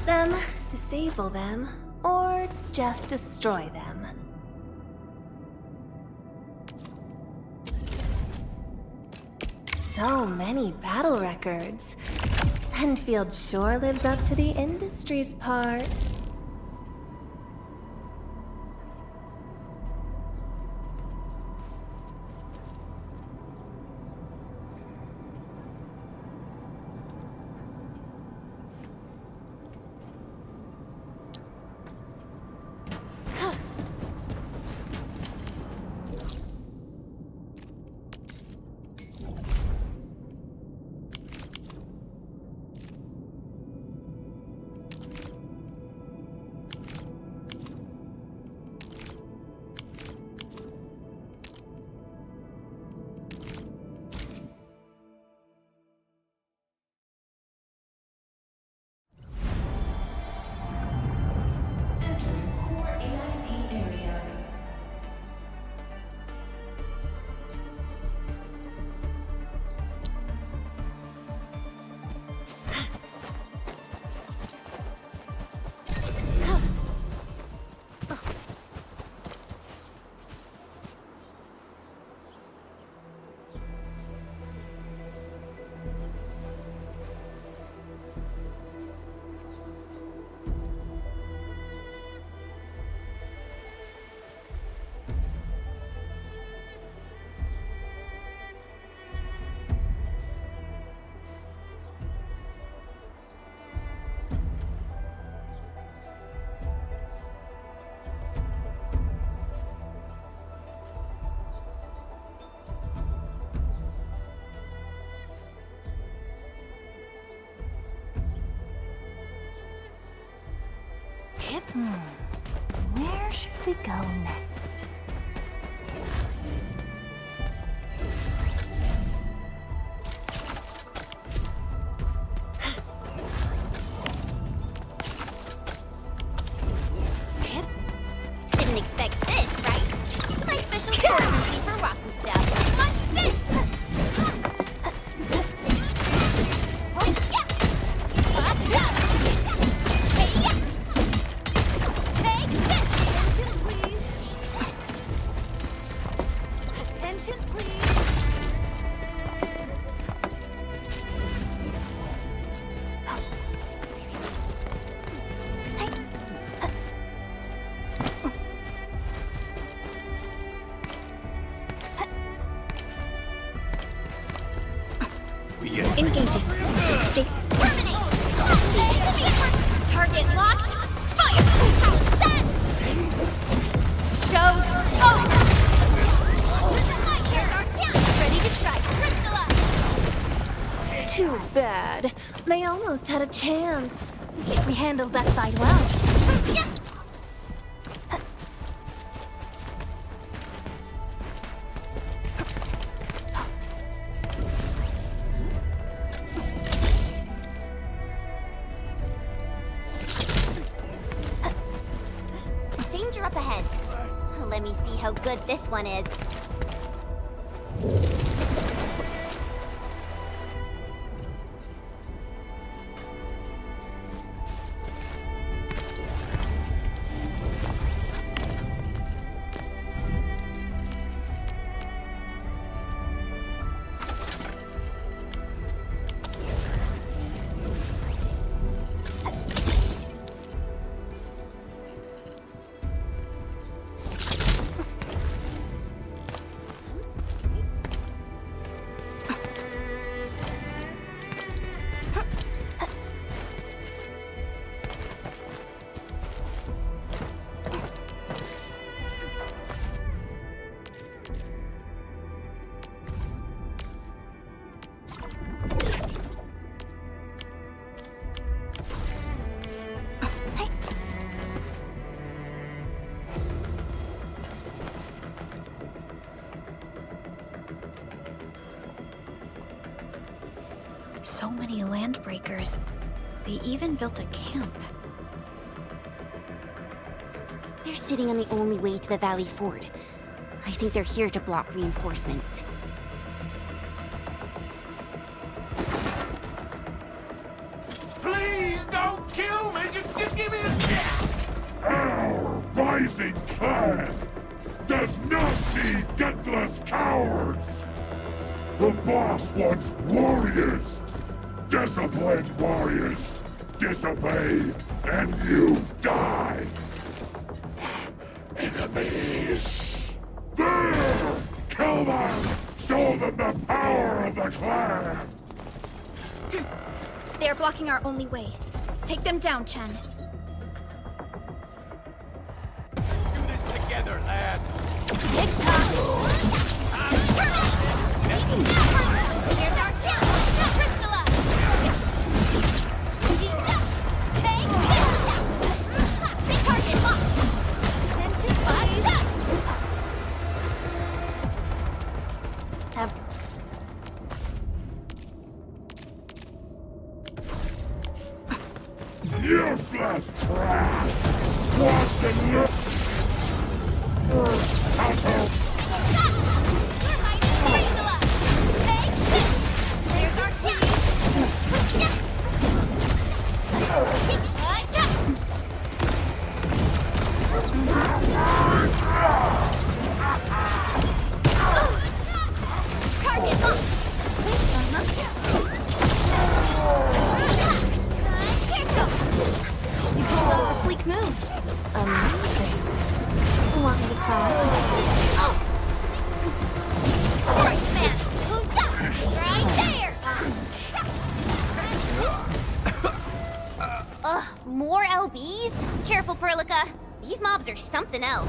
Them, disable them, or just destroy them. So many battle records. Endfield sure lives up to the industry's part. Where should we go next? Didn't expect this, right? My special currency for Raku stuff. Watch this! Engaging. Stay. Terminate! Target locked! Fire! Set! Show. Oh! Ready to strike! Crystallize! Too bad. They almost had a chance. We handled that side well. Yeah. Danger up ahead. Let me see how good this one is. So many land breakers. They even built a camp. They're sitting on the only way to the Valley Ford. I think they're here to block reinforcements. Please don't kill me! Just give me a chance! Our rising clan does not need gutless cowards! The boss wants warriors! Disciplined warriors disobey, and you die. Enemies! There! Kill them! Show them the power of the clan! They are blocking our only way. Take them down, Chen. Do this together, lads. Tick-tock! Here's our kill! Crystalla! Take this! Big target locked! Attention, body up! Useless trash! Watch and look! Out! We're fighting Crystalla! Take this! Here's our team! Target locked! You pulled off a sleek move. Amazing. Want me to clap? Oh! Right, man! Right there! Ugh, more LBs? Careful, Perlica. These mobs are something else.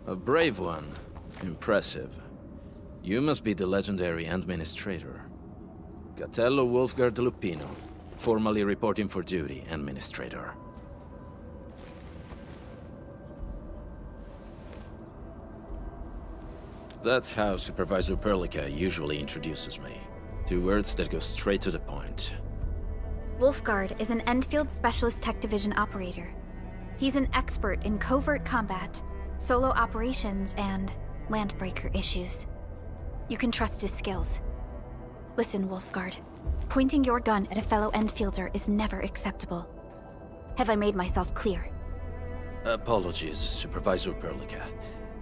A brave one. Impressive. You must be the legendary administrator. Catello Wolfgard Lupino, formally reporting for duty, administrator. That's how Supervisor Perlica usually introduces me. 2 words that go straight to the point. Wolfgard is an Endfield Specialist Tech Division operator. He's an expert in covert combat, solo operations, and landbreaker issues. You can trust his skills. Listen, Wolfgard. Pointing your gun at a fellow Endfielder is never acceptable. Have I made myself clear? Apologies, Supervisor Perlica.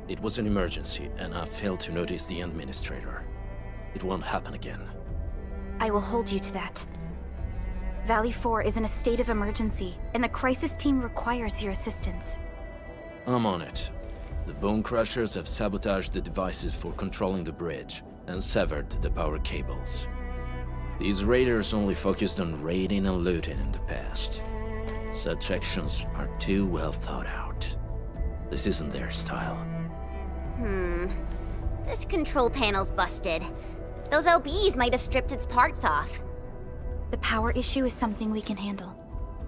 It was an emergency, and I failed to notice the administrator. It won't happen again. I will hold you to that. Valley 4 is in a state of emergency, and the crisis team requires your assistance. I'm on it. The Bone Crushers have sabotaged the devices for controlling the bridge, and severed the power cables. These raiders only focused on raiding and looting in the past. Such actions are too well thought out. This isn't their style. This control panel's busted. Those LBs might have stripped its parts off. The power issue is something we can handle.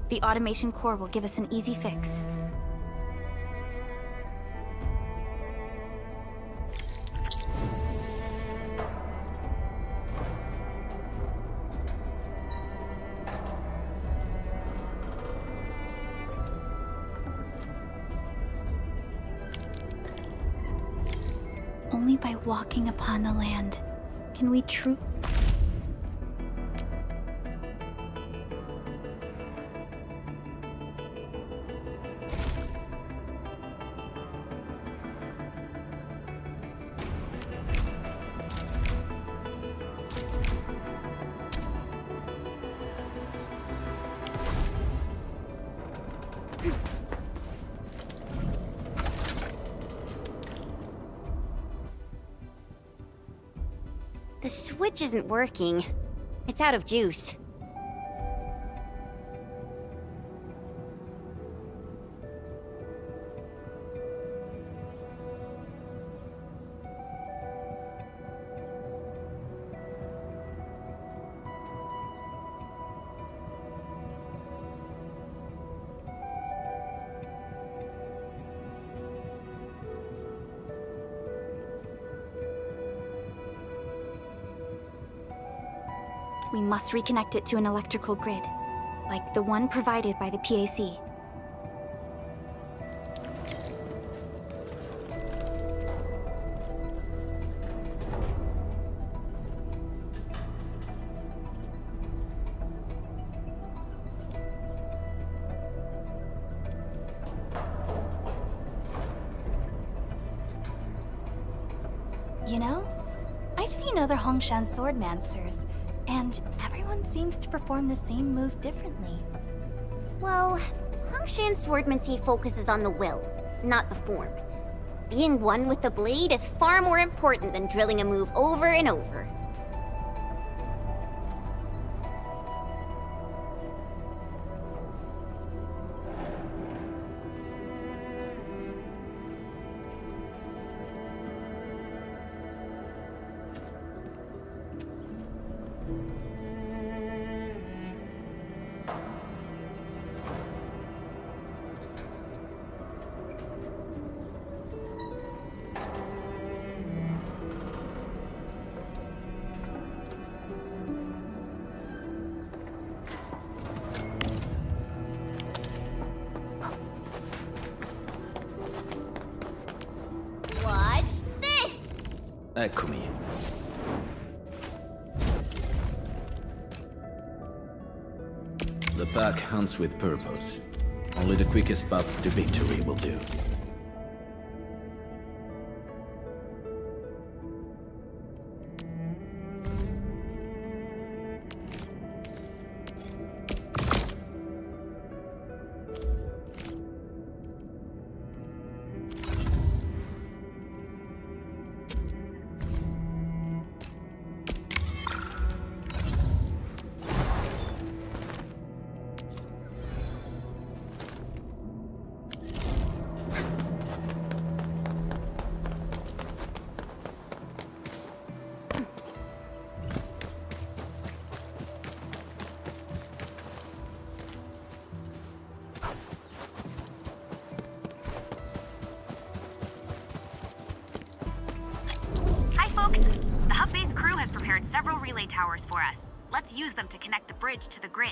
The automation core will give us an easy fix. Only by walking upon the land can we truly... The switch isn't working. It's out of juice. We must reconnect it to an electrical grid, like the one provided by the PAC. You know, I've seen other Hongshan swordmancers, and everyone seems to perform the same move differently. Well, Hongshan swordmancy focuses on the will, not the form. Being one with the blade is far more important than drilling a move over and over. Eccomi. The pack hunts with purpose. Only the quickest path to victory will do. The hub base crew has prepared several relay towers for us. Let's use them to connect the bridge to the grid.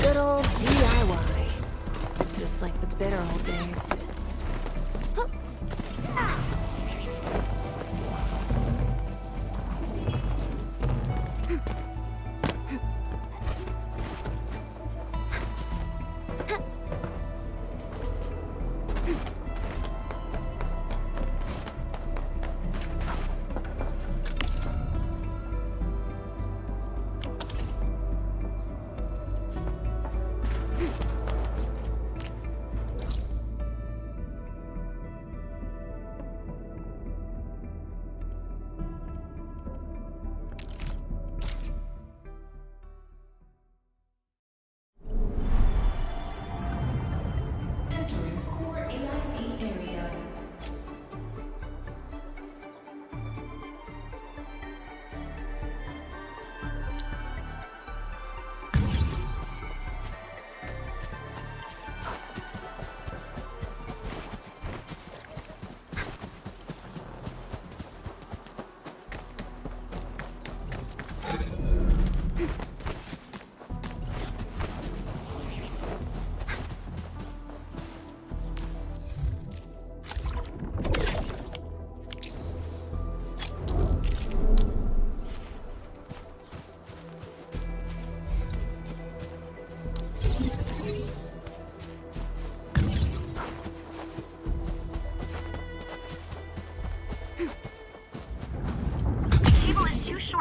Good old DIY. Just like the bitter old days.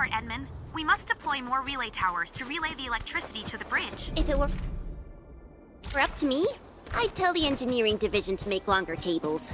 power, Edmund. We must deploy more relay towers to relay the electricity to the bridge. If it were up to me, I'd tell the engineering division to make longer cables.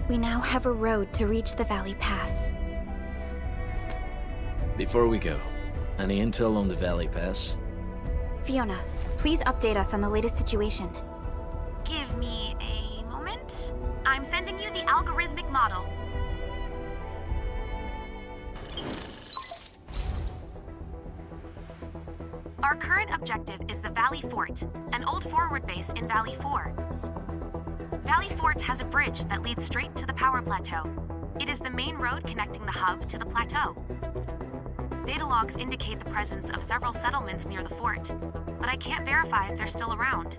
We now have a road to reach the Valley Pass. Before we go, any intel on the Valley Pass? Fiona, please update us on the latest situation. Give me a moment. I'm sending you the algorithmic model. Our current objective is the Valley Fort, an old forward base in Valley 4. Valley Fort has a bridge that leads straight to the power plateau. It is the main road connecting the hub to the plateau. Data logs indicate the presence of several settlements near the fort, but I can't verify if they're still around.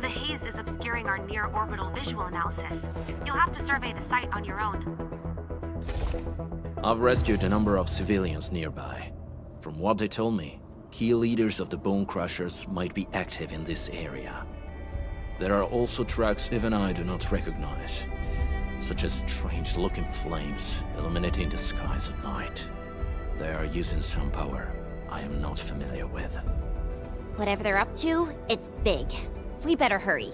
The haze is obscuring our near-orbital visual analysis. You'll have to survey the site on your own. I've rescued a number of civilians nearby. From what they told me, key leaders of the Bone Crushers might be active in this area. There are also tracks even I do not recognize, such as strange-looking flames illuminating the skies at night. They are using some power I am not familiar with. Whatever they're up to, it's big. We better hurry.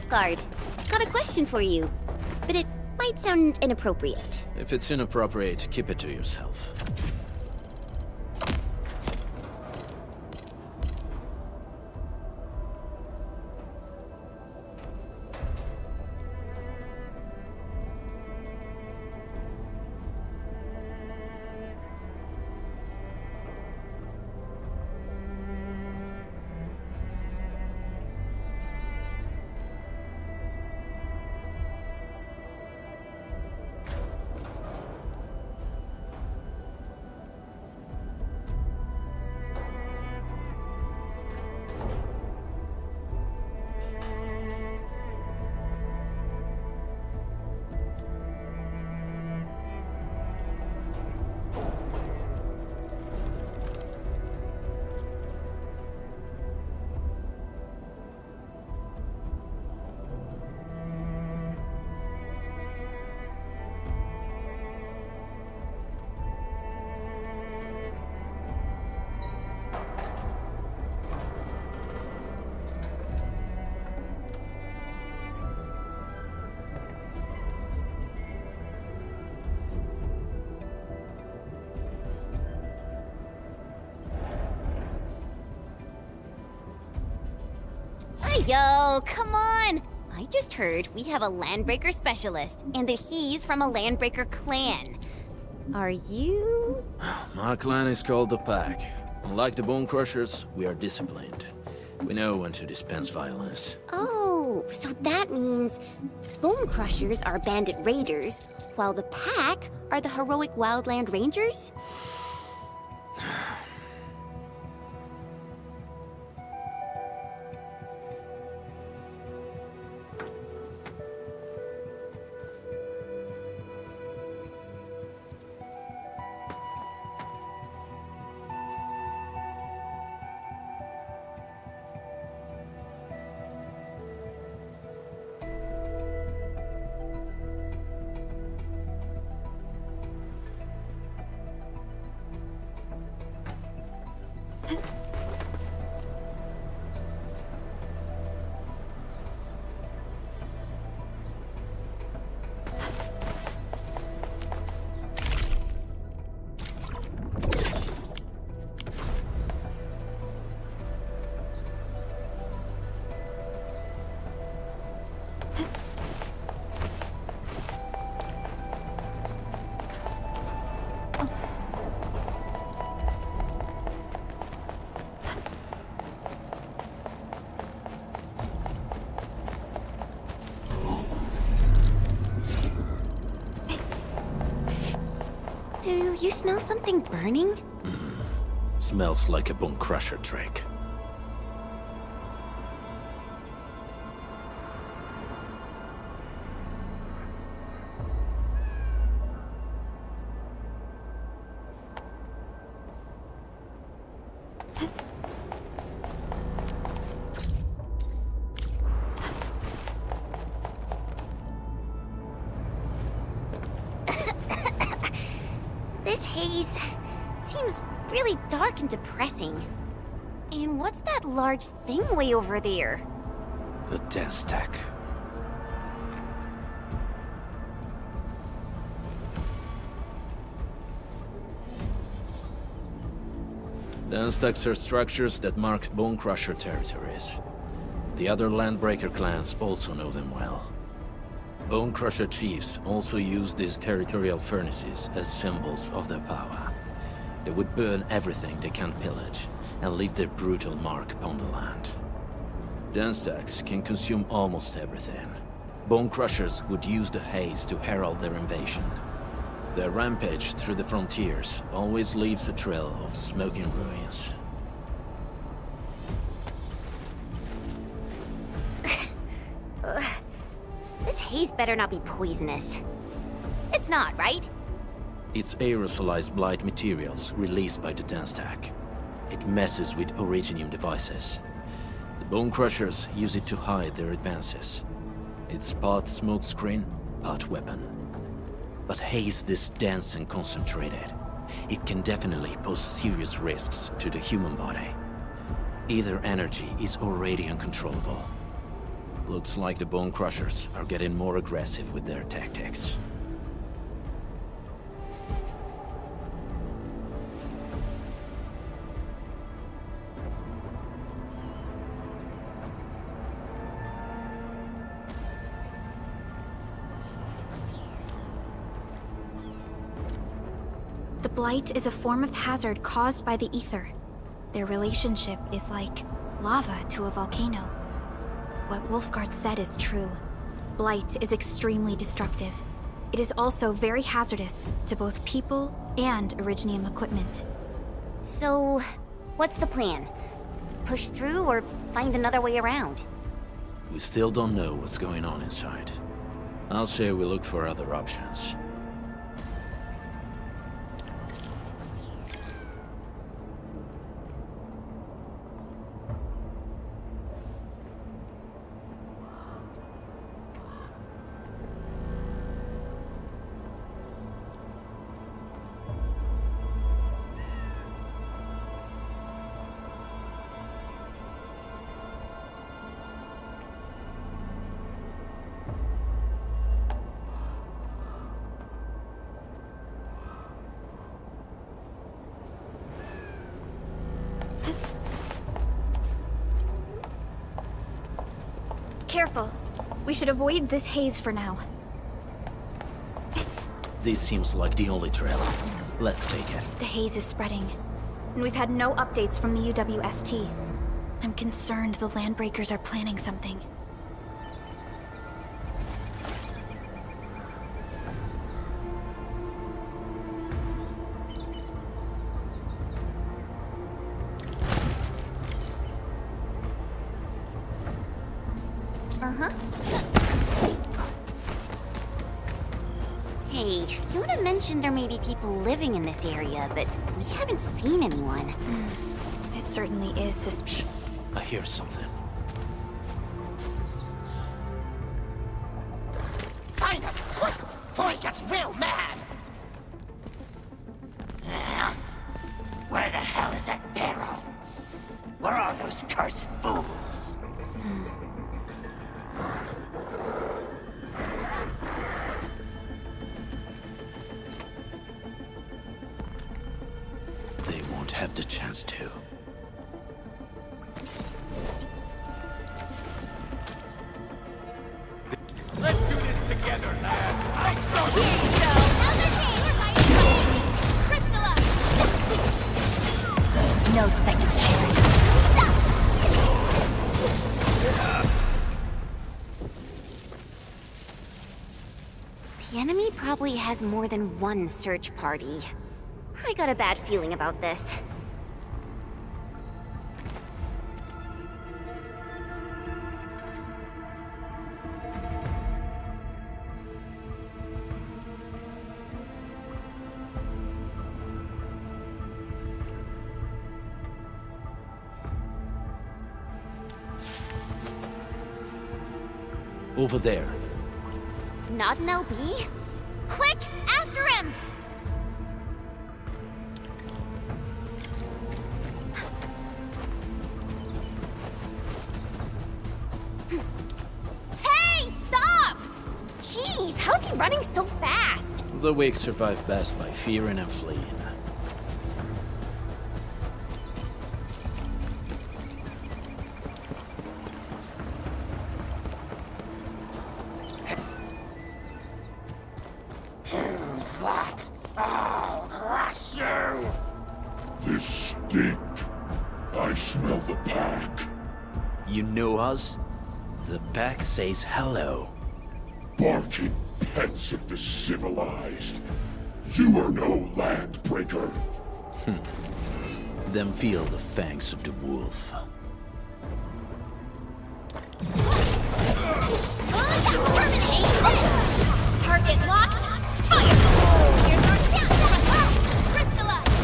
Guard, got a question for you, but it might sound inappropriate. If it's inappropriate, keep it to yourself. Yo, come on! I just heard we have a Landbreaker specialist, and that he's from a Landbreaker clan. Are you? My clan is called the Pack. Unlike the Bone Crushers, we are disciplined. We know when to dispense violence. Oh, so that means Bone Crushers are bandit raiders, while the Pack are the heroic Wildland Rangers? Do you smell something burning? Smells like a Bone Crusher trick. This haze seems really dark and depressing. And what's that large thing way over there? A dense tech. Dense techs are structures that mark Bone Crusher territories. The other Landbreaker clans also know them well. Bone Crusher chiefs also use these territorial furnaces as symbols of their power. They would burn everything they can pillage, and leave their brutal mark upon the land. Dense techs can consume almost everything. Bone Crushers would use the haze to herald their invasion. Their rampage through the frontiers always leaves a trail of smoking ruins. This haze better not be poisonous. It's not, right? It's aerosolized blight materials released by the dense tech. It messes with Originium devices. The Bone Crushers use it to hide their advances. It's part smokescreen, part weapon. But haze this dense and concentrated. It can definitely pose serious risks to the human body. Either energy is already uncontrollable. Looks like the Bone Crushers are getting more aggressive with their tactics. The Blight is a form of hazard caused by the ether. Their relationship is like lava to a volcano. What Wolfguard said is true. Blight is extremely destructive. It is also very hazardous to both people and Originium equipment. So, what's the plan? Push through or find another way around? We still don't know what's going on inside. I'll say we look for other options. Careful. We should avoid this haze for now. This seems like the only trail. Let's take it. The haze is spreading, and we've had no updates from the UWST. I'm concerned the Landbreakers are planning something. Uh-huh. Hey, Fiona mentioned there may be people living in this area, but we haven't seen anyone. It certainly is suspicious. I hear something. Find it, quick, before he gets real mad! Where the hell is that barrel? Where are those cursed fools? They won't have the chance to. Let's do this together, lads! I start No second chance. The enemy probably has more than one search party. I got a bad feeling about this. Over there. Not an LB? Quick, after him! Hey, stop! Jeez, how's he running so fast? The weak survive best by fearing and fleeing. Who's that? I'll crush you! This stink. I smell the pack. You know us? The pack says hello. Barking pets of the civilized. You are no landbreaker. Then feel the fangs of the wolf. Target locked. Fire! Here's our countdown. Crystallize.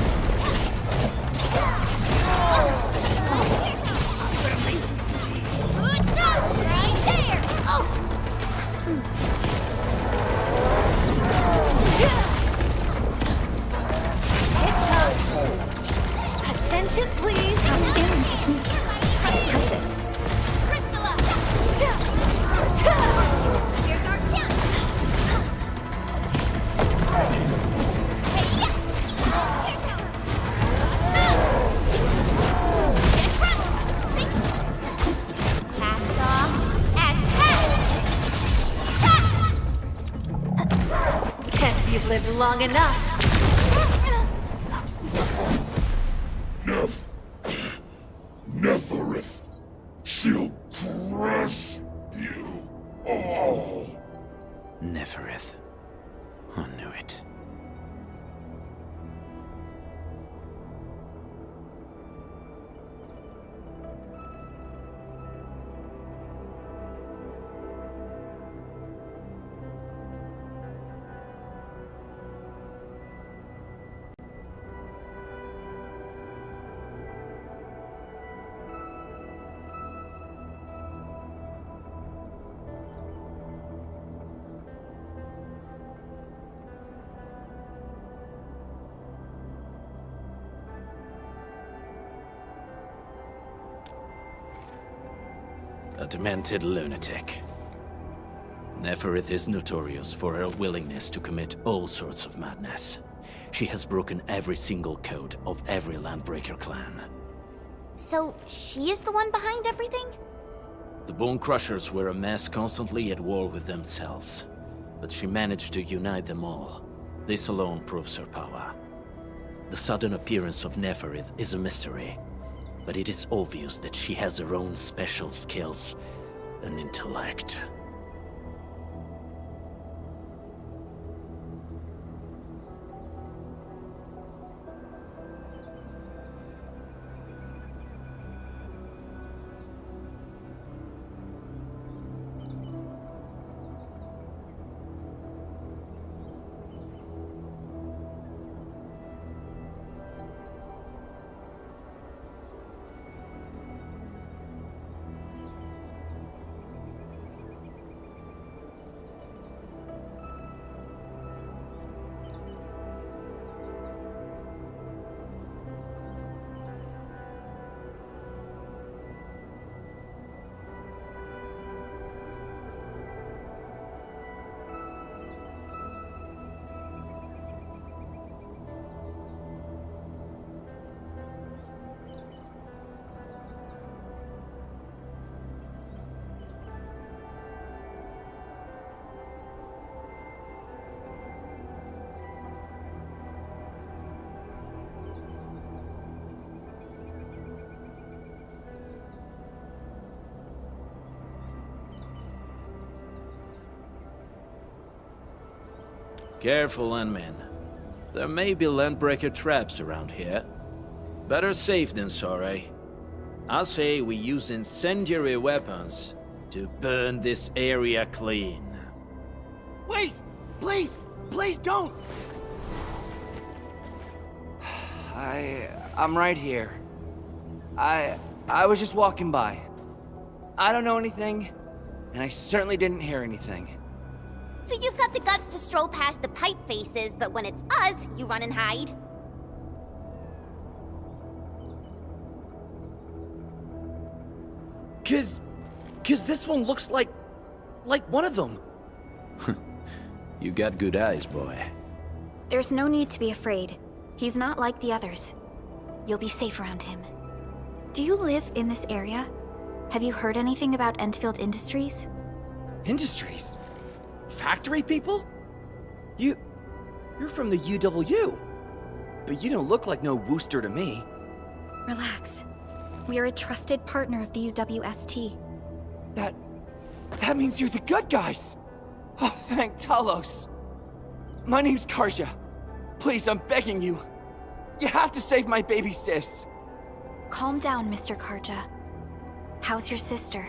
Good job, right there. Oh. Attention, please. Here's our chance. Cast off as cast. Guess you've lived long enough. Neferith. She'll crush you all. Neferith. I knew it. A demented lunatic. Neferith is notorious for her willingness to commit all sorts of madness. She has broken every single code of every Landbreaker clan. So, she is the one behind everything? The Bone Crushers were a mess constantly at war with themselves. But she managed to unite them all. This alone proves her power. The sudden appearance of Neferith is a mystery, but it is obvious that she has her own special skills and intellect. Careful, Landman. There may be landbreaker traps around here. Better safe than sorry. I say we use incendiary weapons to burn this area clean. Wait! Please! Please don't! I'm right here. I was just walking by. I don't know anything, and I certainly didn't hear anything. So you've got the guts to stroll past the pipe faces, but when it's us, you run and hide? Cause this one looks like one of them. You got good eyes, boy. There's no need to be afraid. He's not like the others. You'll be safe around him. Do you live in this area? Have you heard anything about Endfield Industries? Industries? Factory people? You're from the UW. But you don't look like no Wooster to me. Relax. We are a trusted partner of the UWST. That means you're the good guys! Oh, thank Talos. My name's Karja. Please, I'm begging you. You have to save my baby sis. Calm down, Mr. Karja. How's your sister?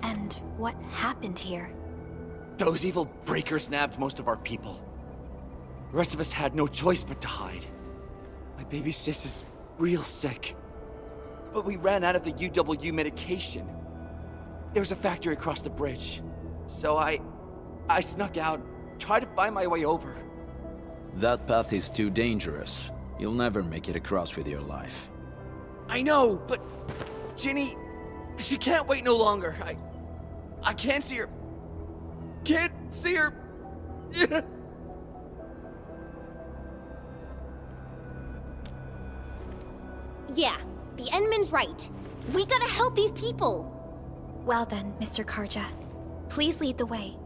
And what happened here? Those evil breakers nabbed most of our people. The rest of us had no choice but to hide. My baby sis is real sick. But we ran out of the UW medication. There's a factory across the bridge. So I snuck out, tried to find my way over. That path is too dangerous. You'll never make it across with your life. I know, but Ginny, she can't wait no longer. I can't see her. Can't see her. Yeah, the Endman's right. We gotta help these people. Well then, Mr. Karja. Please lead the way.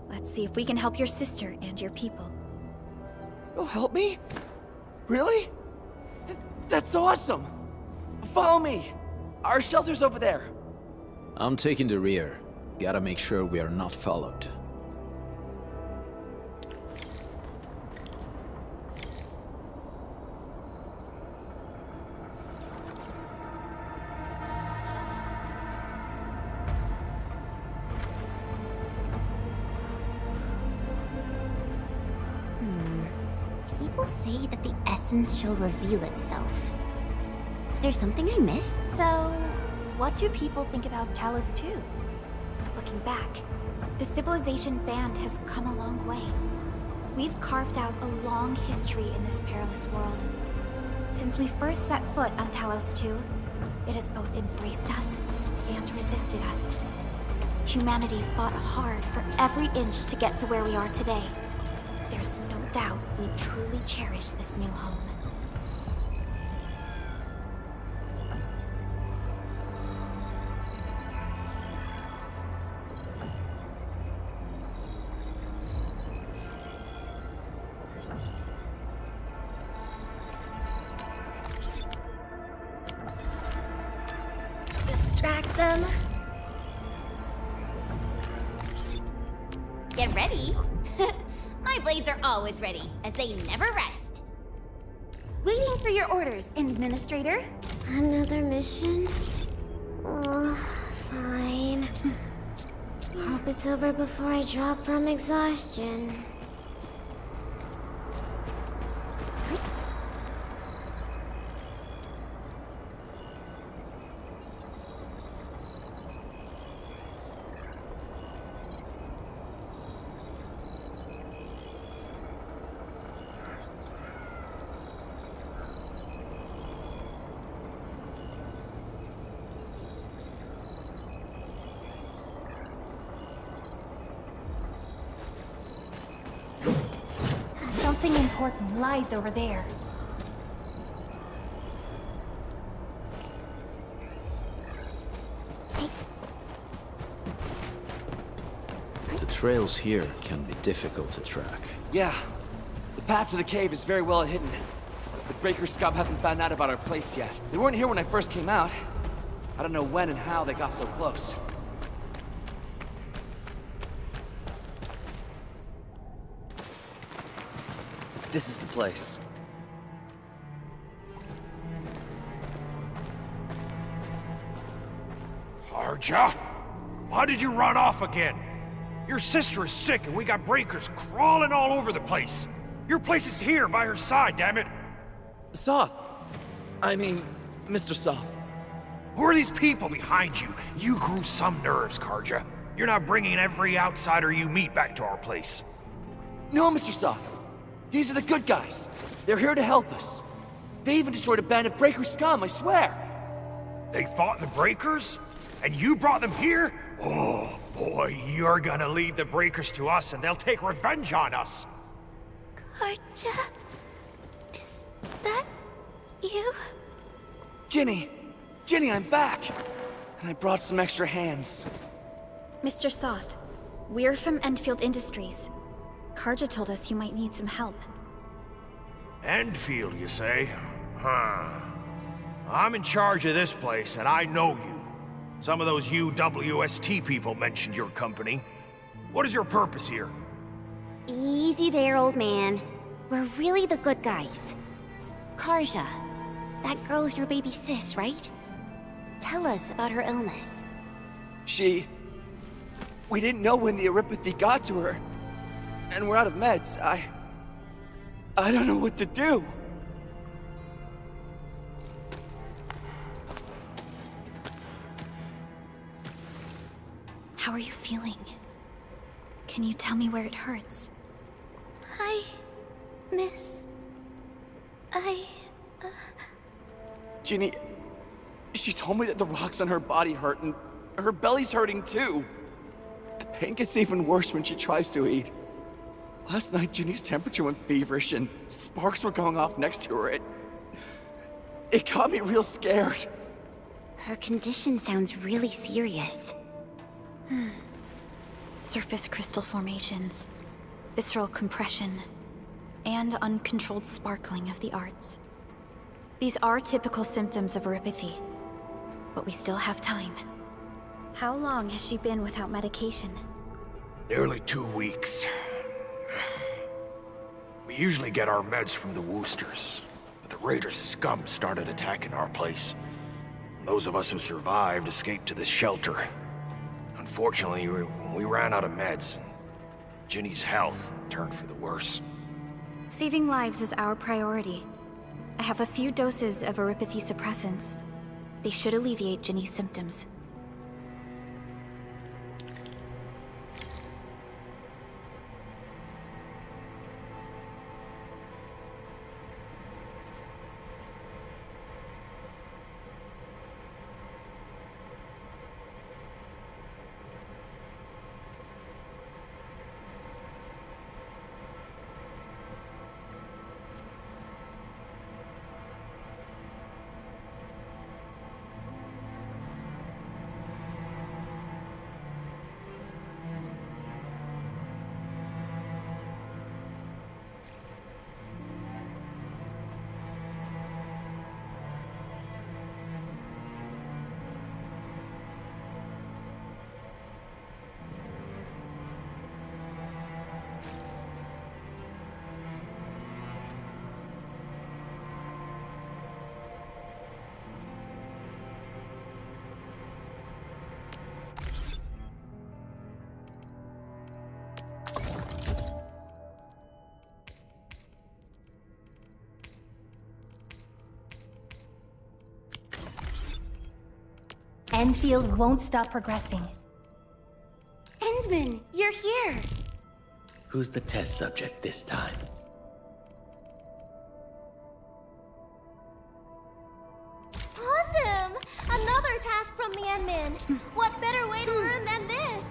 Let's see if we can help your sister and your people. You'll help me? Really? That's awesome! Follow me! Our shelter's over there. I'm taking the rear. Gotta make sure we are not followed. People say that the essence shall reveal itself. Is there something I missed? So, what do people think about Talos 2? Looking back, the civilization band has come a long way. We've carved out a long history in this perilous world. Since we first set foot on Talos 2, it has both embraced us and resisted us. Humanity fought hard for every inch to get to where we are today. There's no doubt we truly cherish this new home. Get ready. My blades are always ready, as they never rest. Waiting for your orders, Administrator. Another mission? Oh, fine. Hope it's over before I drop from exhaustion. Something important lies over there. The trails here can be difficult to track. Yeah. The path to the cave is very well hidden. The Breaker scum haven't found out about our place yet. They weren't here when I first came out. I don't know when and how they got so close. This is the place. Karja? Why did you run off again? Your sister is sick and we got breakers crawling all over the place. Your place is here by her side, damn it. Soth. I mean, Mr. Soth. Who are these people behind you? You grew some nerves, Karja. You're not bringing every outsider you meet back to our place. No, Mr. Soth. These are the good guys. They're here to help us. They even destroyed a band of Breaker scum, I swear. They fought the Breakers? And you brought them here? Oh, boy, you're gonna lead the Breakers to us and they'll take revenge on us. Karja? Is that you? Ginny! Ginny, I'm back! And I brought some extra hands. Mr. Soth, we're from Endfield Industries. Karja told us you might need some help. Endfield, you say? Huh. I'm in charge of this place, and I know you. Some of those UWST people mentioned your company. What is your purpose here? Easy there, old man. We're really the good guys. Karja, that girl's your baby sis, right? Tell us about her illness. We didn't know when the Eurypathy got to her. And we're out of meds. I don't know what to do. How are you feeling? Can you tell me where it hurts? Ginny, she told me that the rocks on her body hurt and her belly's hurting too. The pain gets even worse when she tries to eat. Last night, Ginny's temperature went feverish and sparks were going off next to her. It got me real scared. Her condition sounds really serious. Surface crystal formations, visceral compression, and uncontrolled sparkling of the arts. These are typical symptoms of eurypathy, but we still have time. How long has she been without medication? Nearly 2 weeks. We usually get our meds from the Woosters, but the Raiders' scum started attacking our place. Those of us who survived escaped to this shelter. Unfortunately, we ran out of meds. Ginny's health turned for the worse. Saving lives is our priority. I have a few doses of eurypathy suppressants. They should alleviate Ginny's symptoms. Endfield won't stop progressing. Endman, you're here! Who's the test subject this time? Awesome! Another task from the Endman! What better way to learn than this?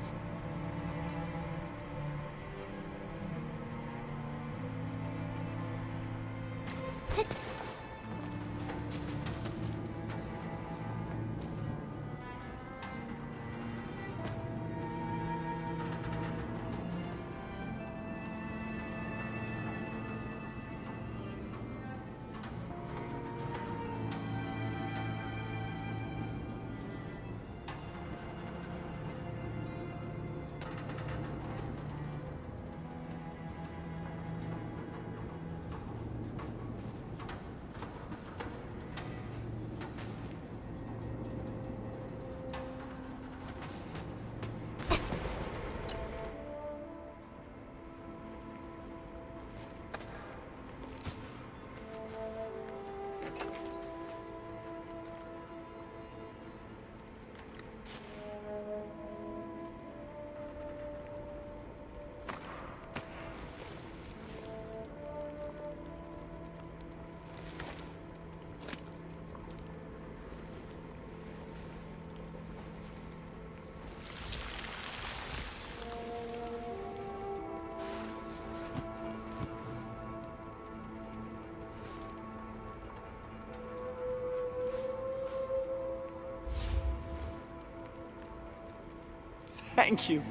Thank you.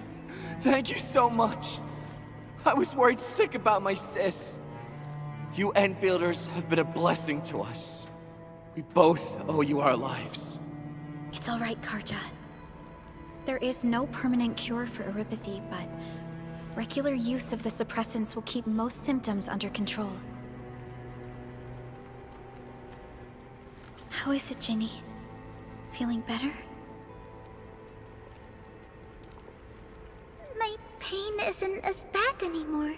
Thank you so much. I was worried sick about my sis. You Enfielders have been a blessing to us. We both owe you our lives. It's all right, Karja. There is no permanent cure for erypathy, but regular use of the suppressants will keep most symptoms under control. How is it, Ginny? Feeling better? My pain isn't as bad anymore.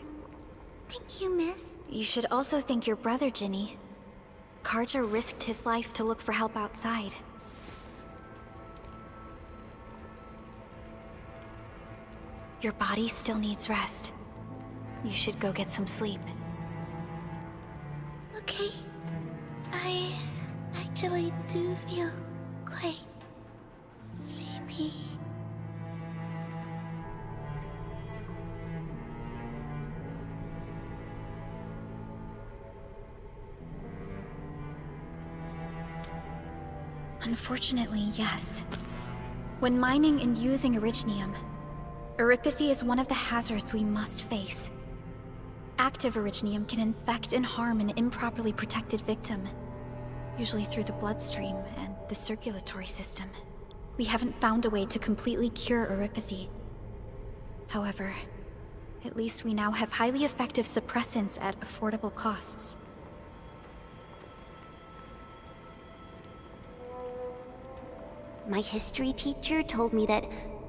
Thank you, miss. You should also thank your brother, Ginny. Karja risked his life to look for help outside. Your body still needs rest. You should go get some sleep. Okay. I actually do feel quite sleepy. Unfortunately, yes. When mining and using Originium, erypathy is one of the hazards we must face. Active Originium can infect and harm an improperly protected victim, usually through the bloodstream and the circulatory system. We haven't found a way to completely cure erypathy. However, at least we now have highly effective suppressants at affordable costs. My history teacher told me that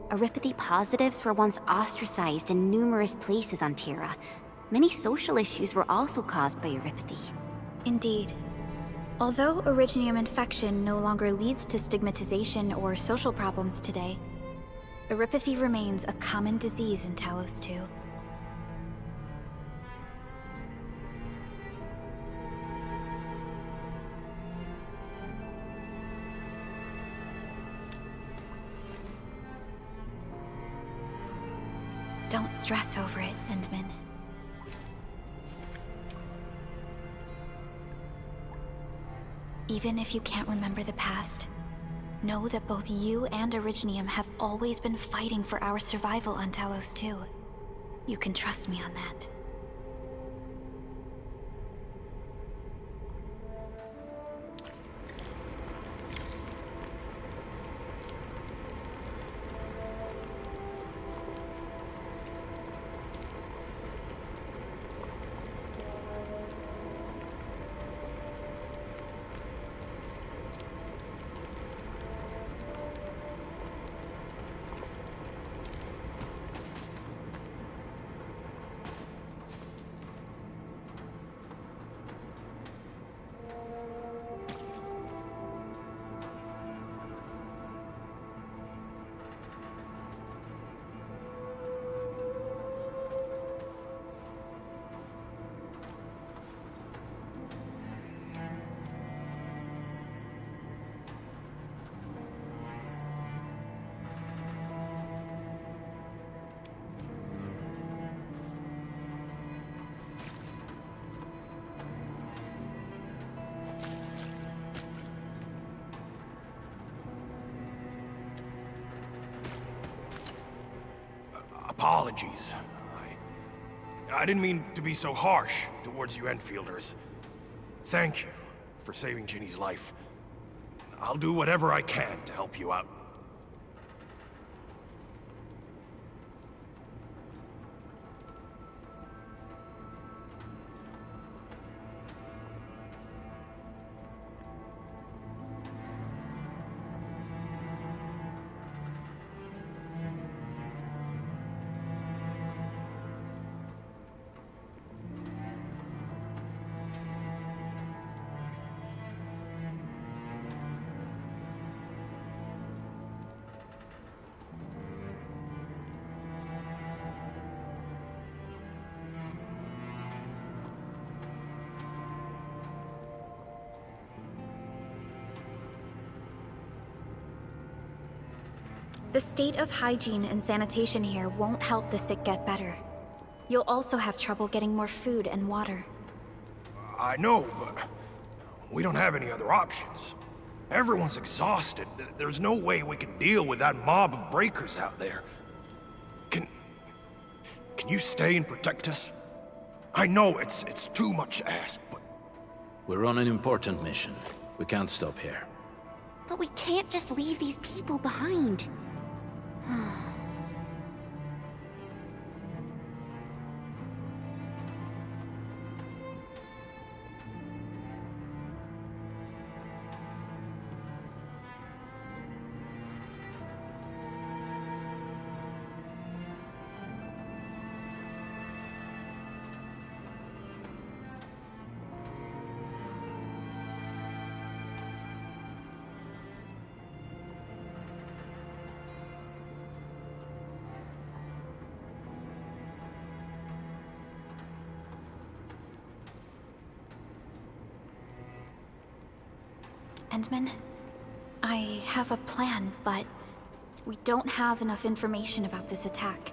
erypathy positives were once ostracized in numerous places on Terra. Many social issues were also caused by erypathy. Indeed. Although Originium infection no longer leads to stigmatization or social problems today, erypathy remains a common disease in Talos 2. Don't stress over it, Endman. Even if you can't remember the past, know that both you and Originium have always been fighting for our survival on Talos 2. You can trust me on that. apologies. I didn't mean to be so harsh towards you Enfielders. Thank you for saving Ginny's life. I'll do whatever I can to help you out. The state of hygiene and sanitation here won't help the sick get better. You'll also have trouble getting more food and water. I know, but we don't have any other options. Everyone's exhausted. There's no way we can deal with that mob of breakers out there. Can you stay and protect us? I know it's too much to ask, but... We're on an important mission. We can't stop here. But we can't just leave these people behind. Endman, I have a plan, but we don't have enough information about this attack.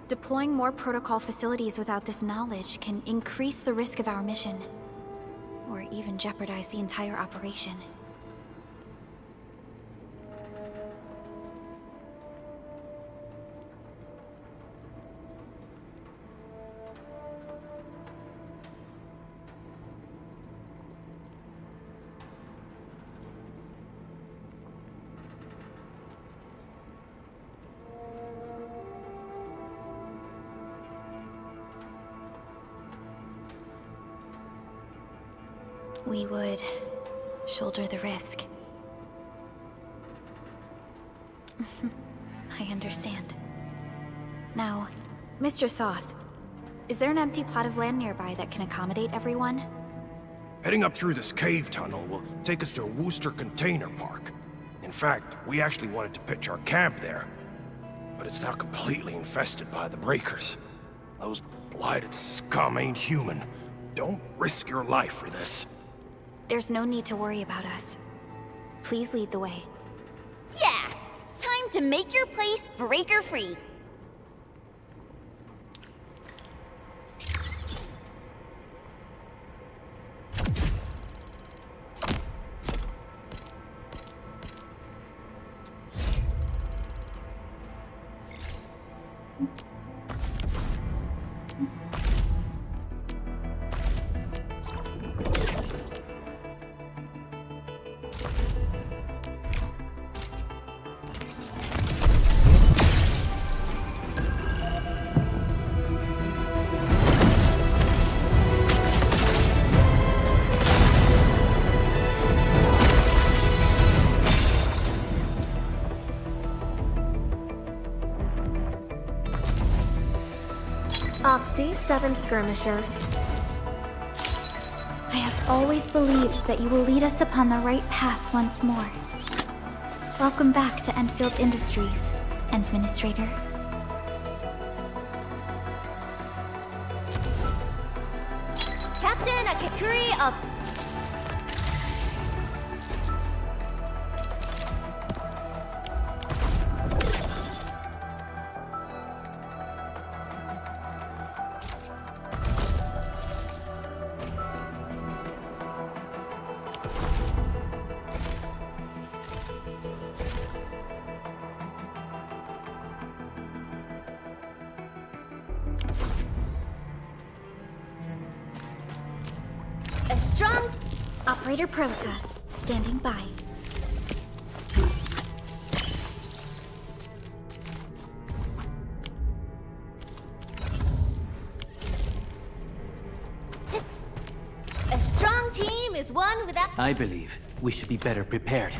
Deploying more protocol facilities without this knowledge can increase the risk of our mission, or even jeopardize the entire operation. We would shoulder the risk. I understand. Now, Mr. Soth, is there an empty plot of land nearby that can accommodate everyone? Heading up through this cave tunnel will take us to a Wooster container park. In fact, we actually wanted to pitch our camp there. But it's now completely infested by the breakers. Those blighted scum ain't human. Don't risk your life for this. There's no need to worry about us. Please lead the way. Yeah! Time to make your place breaker-free. Opsy, 7th Skirmisher. I have always believed that you will lead us upon the right path once more. Welcome back to Endfield Industries, Administrator. Captain Akakuri of... Strong. Operator Prolica, standing by. A strong team is one without. I believe we should be better prepared.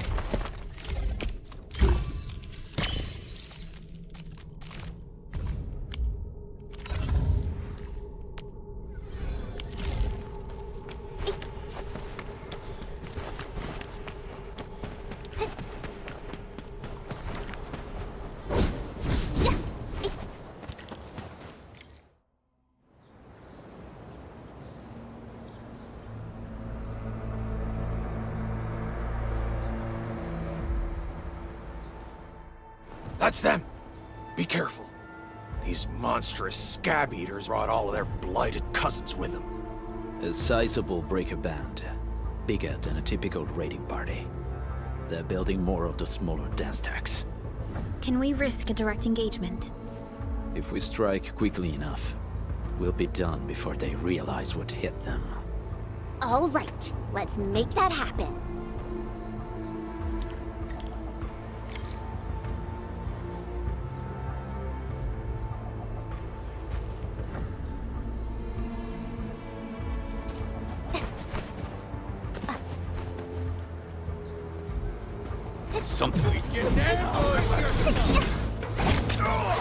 That's them! Be careful. These monstrous scab eaters brought all of their blighted cousins with them. A sizable breaker band, bigger than a typical raiding party. They're building more of the smaller dance tags. Can we risk a direct engagement? If we strike quickly enough, we'll be done before they realize what hit them. All right, let's make that happen. Something's getting dead.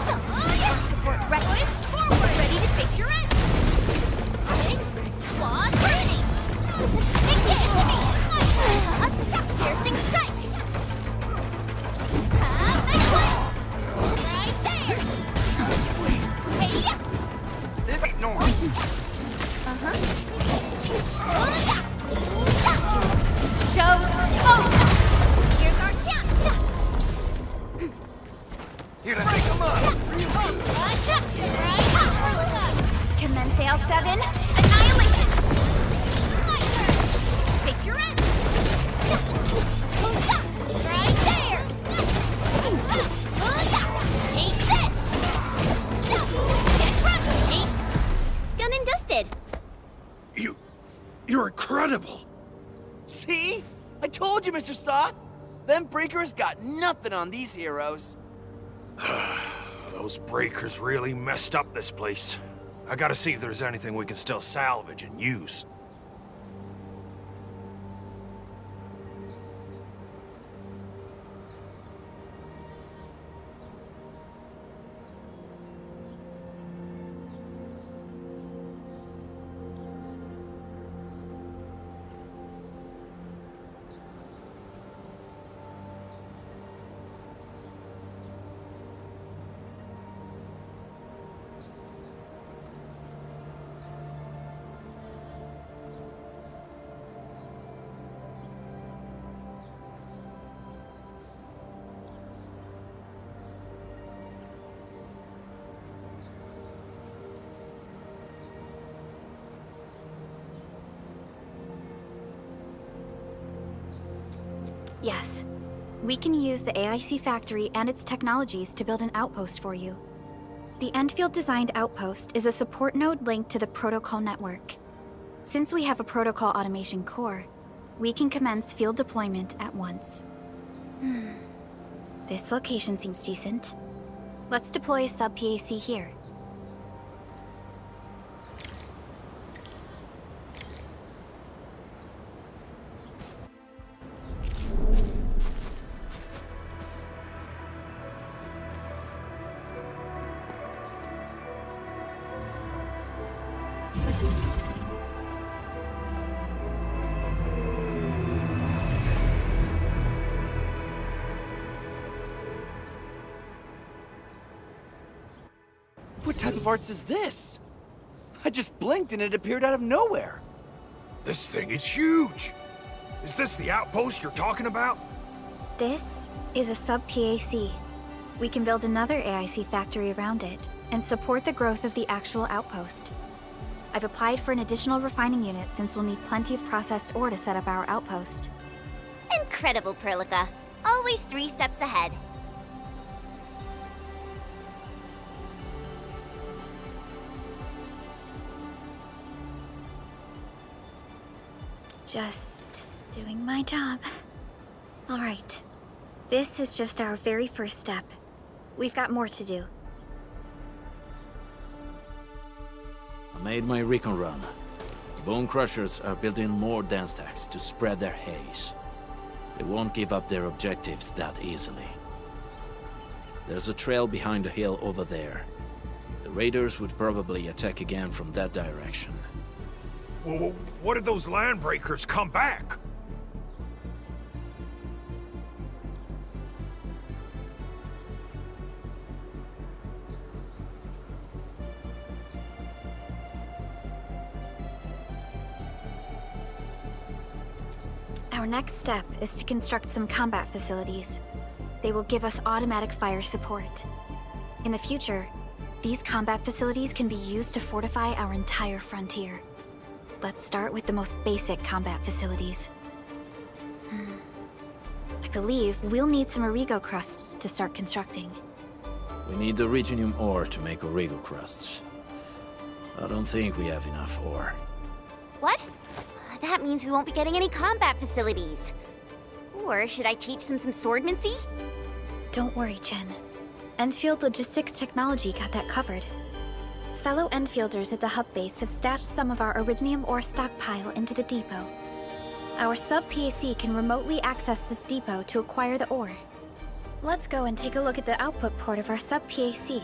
Support ready. Forward. Ready to face your end. Squad ready. Piercing strike. Make way. Right there. Hey, yeah. This ain't normal. Show. Oh. Here's our chance. Here to take them up. Commence AL7. Annihilation. Take your end. Right there. Take this. Get front, Chief. Done and dusted. You're incredible. See? I told you, Mr. Sock. Them breakers got nothing on these heroes. Those breakers really messed up this place. I gotta see if there's anything we can still salvage and use. Yes. We can use the AIC factory and its technologies to build an outpost for you. The Endfield designed outpost is a support node linked to the protocol network. Since we have a protocol automation core, we can commence field deployment at once. This location seems decent. Let's deploy a sub-PAC here. What type of arts is this? I just blinked and it appeared out of nowhere. This thing is huge. Is this the outpost you're talking about? This is a sub-PAC. We can build another AIC factory around it and support the growth of the actual outpost. I've applied for an additional refining unit since we'll need plenty of processed ore to set up our outpost. Incredible, Prolica. Always 3 steps ahead. Just doing my job. Alright. This is just our very first step. We've got more to do. I made my recon run. The Bone Crushers are building more dance stacks to spread their haze. They won't give up their objectives that easily. There's a trail behind the hill over there. The raiders would probably attack again from that direction. Well, what if those landbreakers come back? Our next step is to construct some combat facilities. They will give us automatic fire support. In the future, these combat facilities can be used to fortify our entire frontier. Let's start with the most basic combat facilities. I believe we'll need some Origo crusts to start constructing. We need the Originium ore to make Origo crusts. I don't think we have enough ore. What? That means we won't be getting any combat facilities. Or should I teach them some swordmancy? Don't worry, Jen. Endfield Logistics Technology got that covered. Fellow Enfielders at the hub base have stashed some of our Originium ore stockpile into the depot. Our sub-PAC can remotely access this depot to acquire the ore. Let's go and take a look at the output port of our sub-PAC.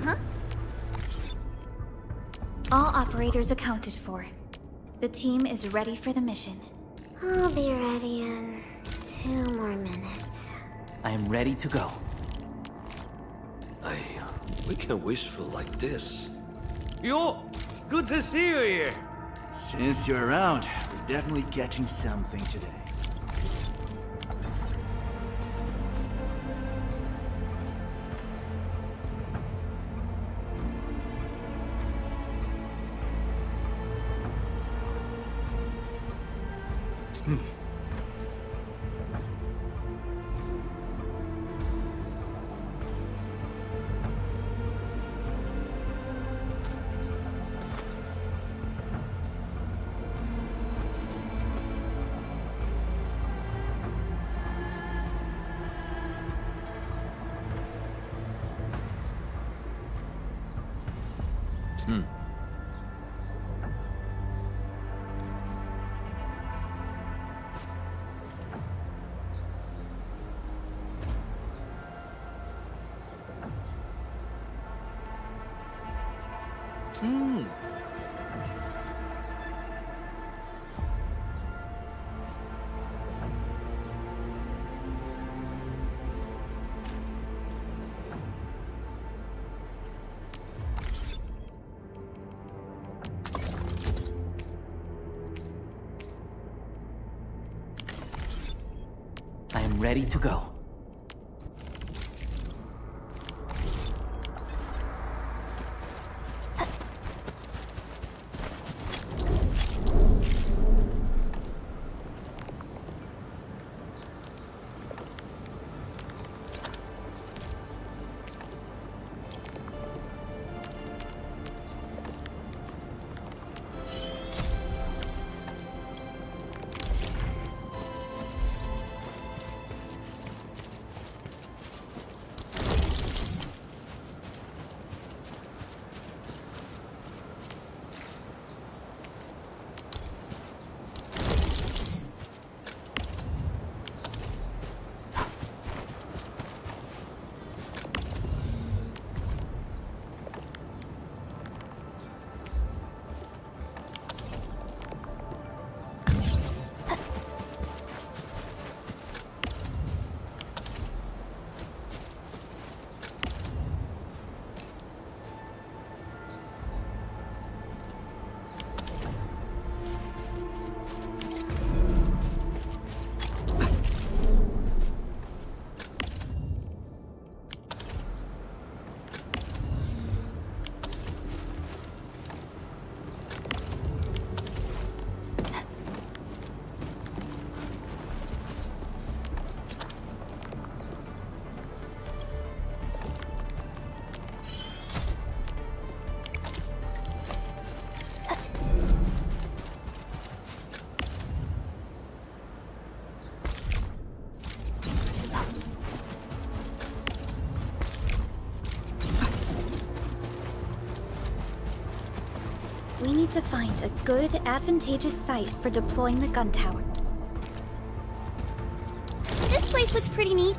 Uh-huh. All operators accounted for. The team is ready for the mission. I'll be ready in 2 more minutes. I am ready to go. We can wishful like this. Yo, good to see you here. Since you're around, we're definitely catching something today. I am ready to go. We need to find a good, advantageous site for deploying the gun tower. This place looks pretty neat.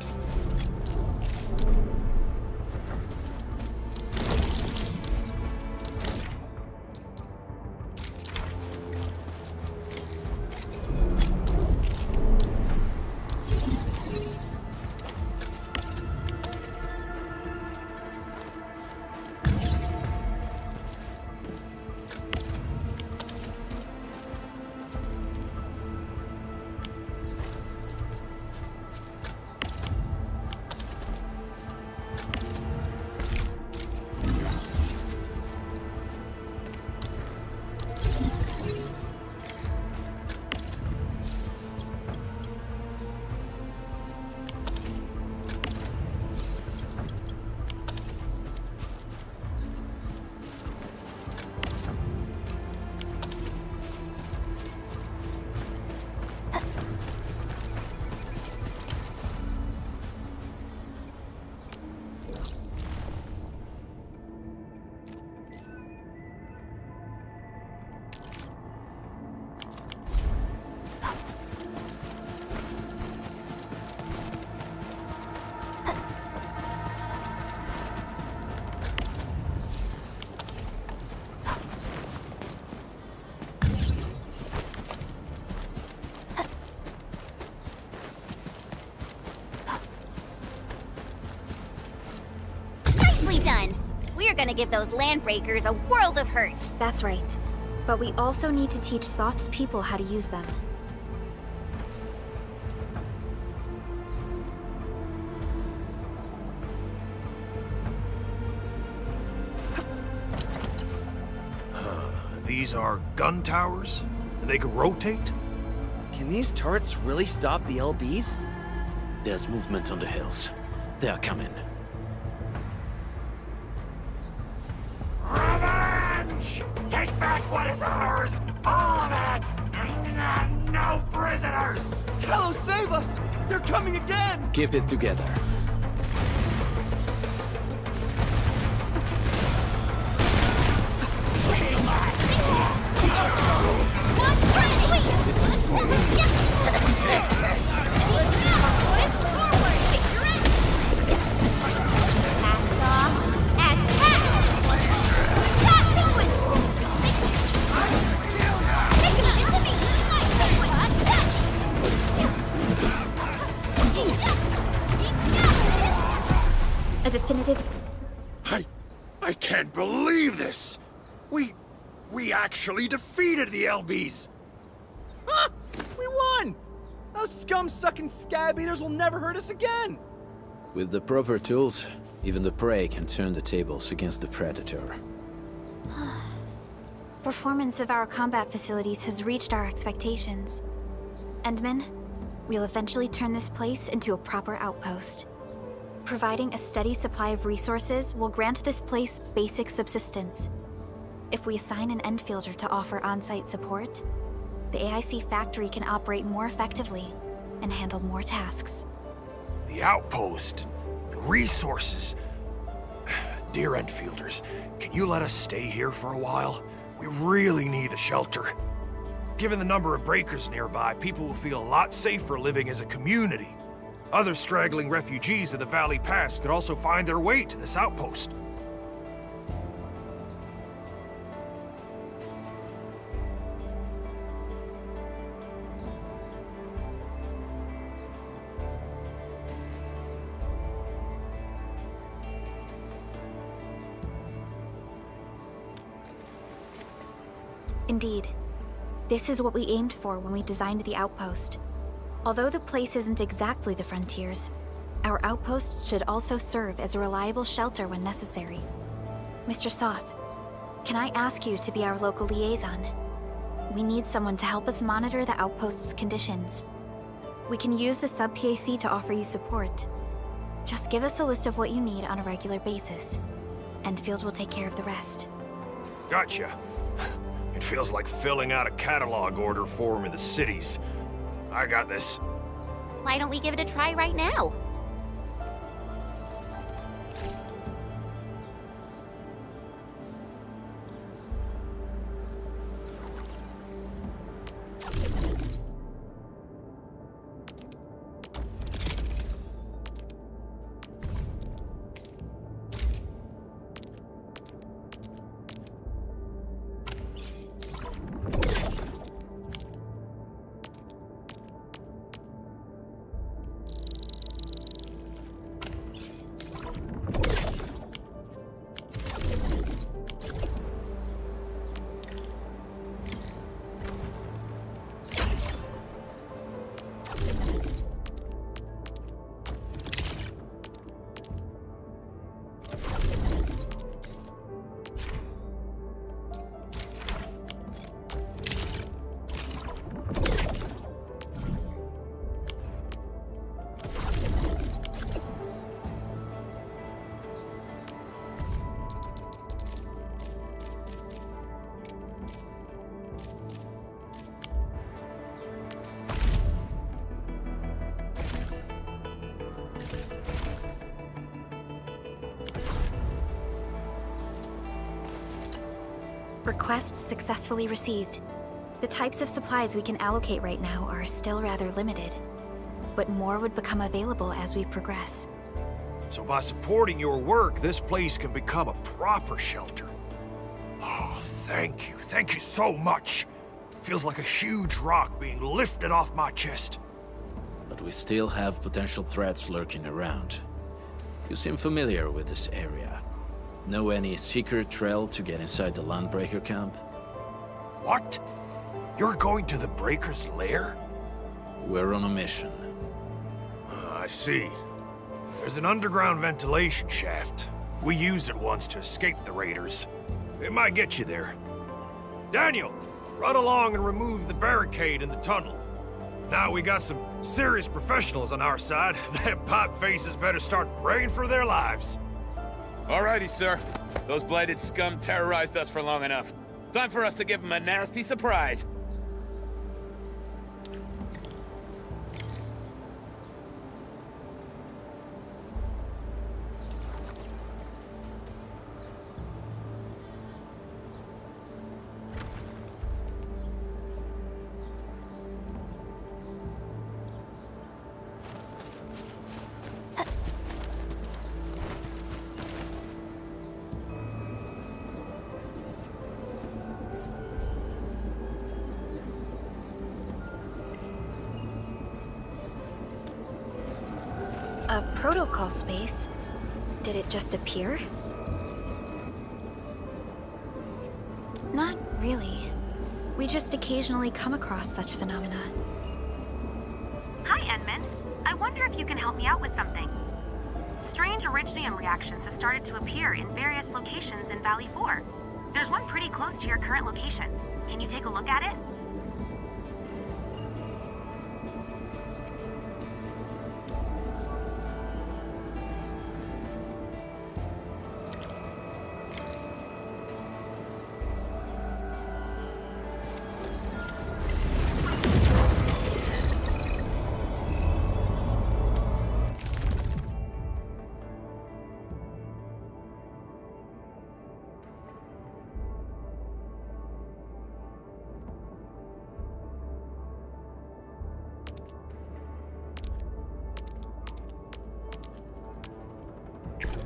done. We're gonna give those landbreakers a world of hurt. That's right. But we also need to teach Soth's people how to use them. These are gun towers? They could rotate? Can these turrets really stop the LBs? There's movement on the hills. They're coming. Revenge! Take back what is ours! All of it! And no prisoners! Talos, save us! They're coming again! Keep it together. A definitive... I can't believe this! We actually defeated the LBs! Ha! We won! Those scum-sucking scab eaters will never hurt us again! With the proper tools, even the prey can turn the tables against the predator. Performance of our combat facilities has reached our expectations. Endman, we'll eventually turn this place into a proper outpost. Providing a steady supply of resources will grant this place basic subsistence. If we assign an Endfielder to offer on-site support, the AIC factory can operate more effectively and handle more tasks. The outpost and resources. Dear Endfielders, can you let us stay here for a while? We really need a shelter. Given the number of breakers nearby, people will feel a lot safer living as a community. Other straggling refugees of the Valley Pass could also find their way to this outpost. Indeed. This is what we aimed for when we designed the outpost. Although the place isn't exactly the frontiers, our outposts should also serve as a reliable shelter when necessary. Mr. Soth, can I ask you to be our local liaison? We need someone to help us monitor the outpost's conditions. We can use the sub-PAC to offer you support. Just give us a list of what you need on a regular basis. Endfield will take care of the rest. Gotcha. It feels like filling out a catalog order form in the cities. I got this. Why don't we give it a try right now? Request successfully received. The types of supplies we can allocate right now are still rather limited, but more would become available as we progress. So by supporting your work, this place can become a proper shelter. Oh, thank you. Thank you so much. Feels like a huge rock being lifted off my chest. But we still have potential threats lurking around. You seem familiar with this area. Know any secret trail to get inside the Landbreaker camp? What? You're going to the Breaker's lair? We're on a mission. I see. There's an underground ventilation shaft. We used it once to escape the raiders. It might get you there. Daniel, run along and remove the barricade in the tunnel. Now we got some serious professionals on our side. Them pipe faces better start praying for their lives. Alrighty, sir. Those blighted scum terrorized us for long enough. Time for us to give them a nasty surprise. A protocol space? Did it just appear? Not really. We just occasionally come across such phenomena. Hi, Edmund. I wonder if you can help me out with something. Strange originium reactions have started to appear in various locations in Valley 4. There's one pretty close to your current location. Can you take a look at it?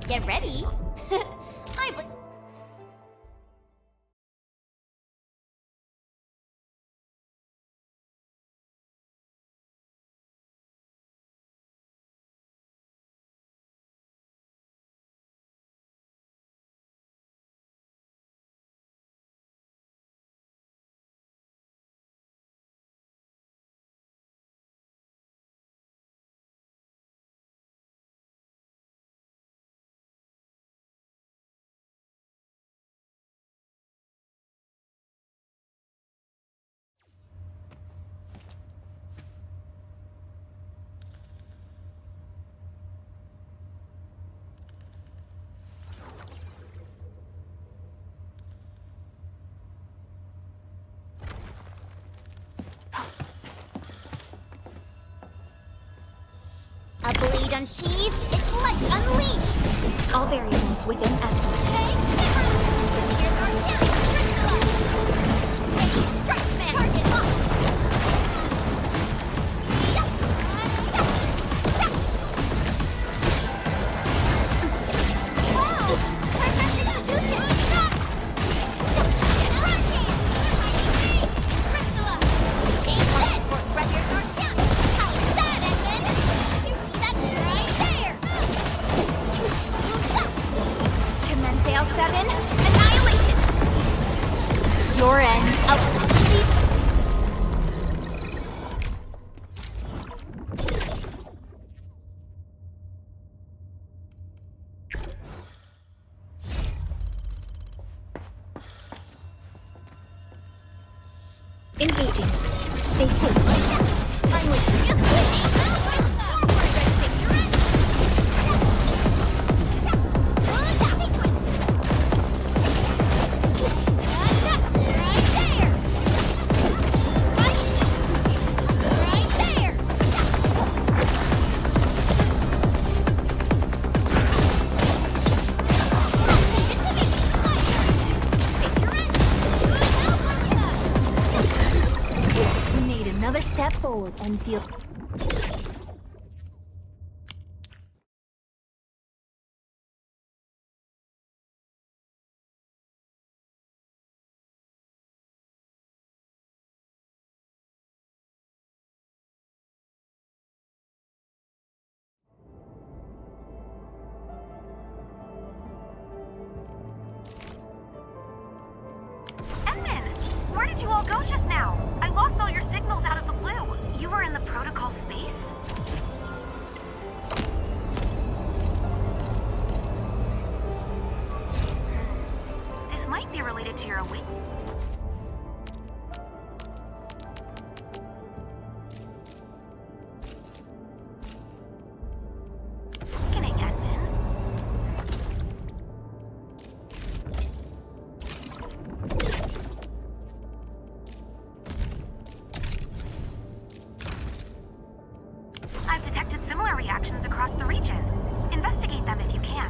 Get ready. A blade unsheathed, its light unleashed! All variables within estimate. Your end. Engaging. Stay safe. I'm with you. Step forward, Endfield. all go just now? I lost all your signals out of the blue. You were in the protocol space? This might be related to your awakening. I've detected similar reactions across the region. Investigate them if you can.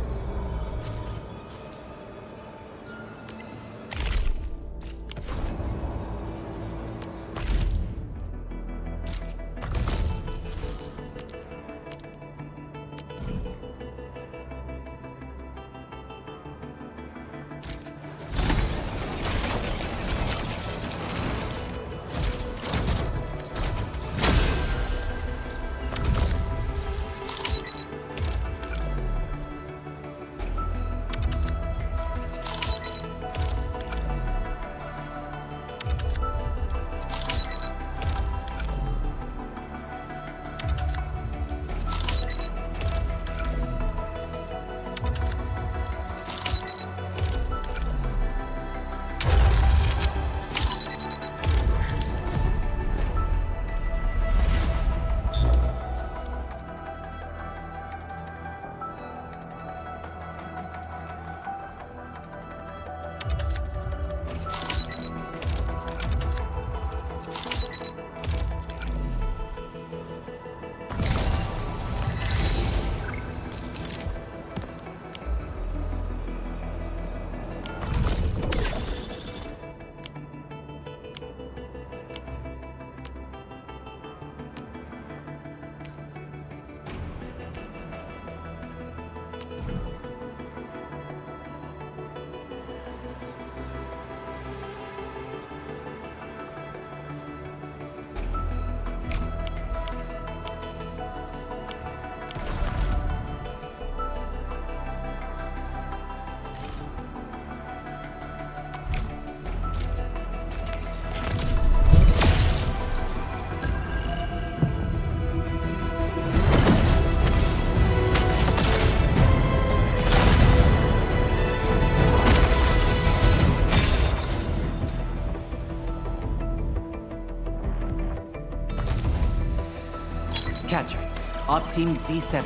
Catcher, Op Team Z7.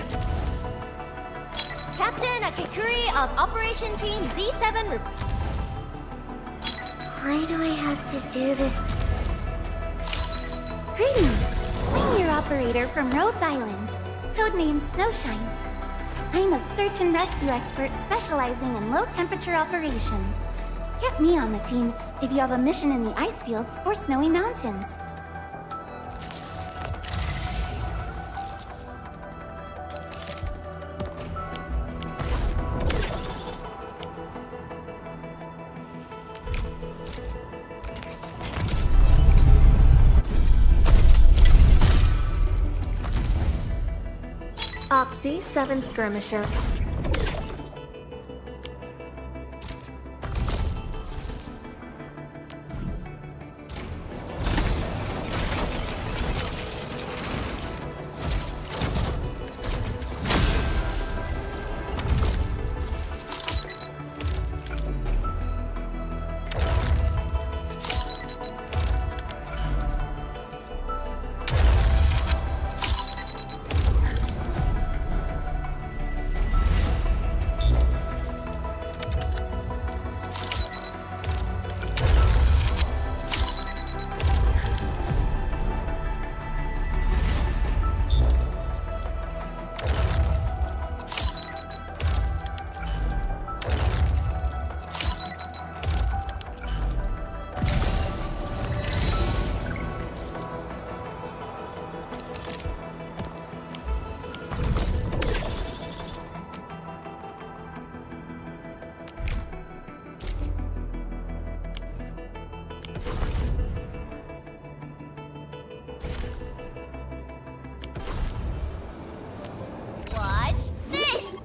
Captain Akikuri of Operation Team Z7 Why do I have to do this? Greetings! I'm your operator from Rhodes Island, codenamed Snowshine. I'm a search and rescue expert specializing in low-temperature operations. Get me on the team if you have a mission in the ice fields or snowy mountains. Oxy 7 Skirmisher.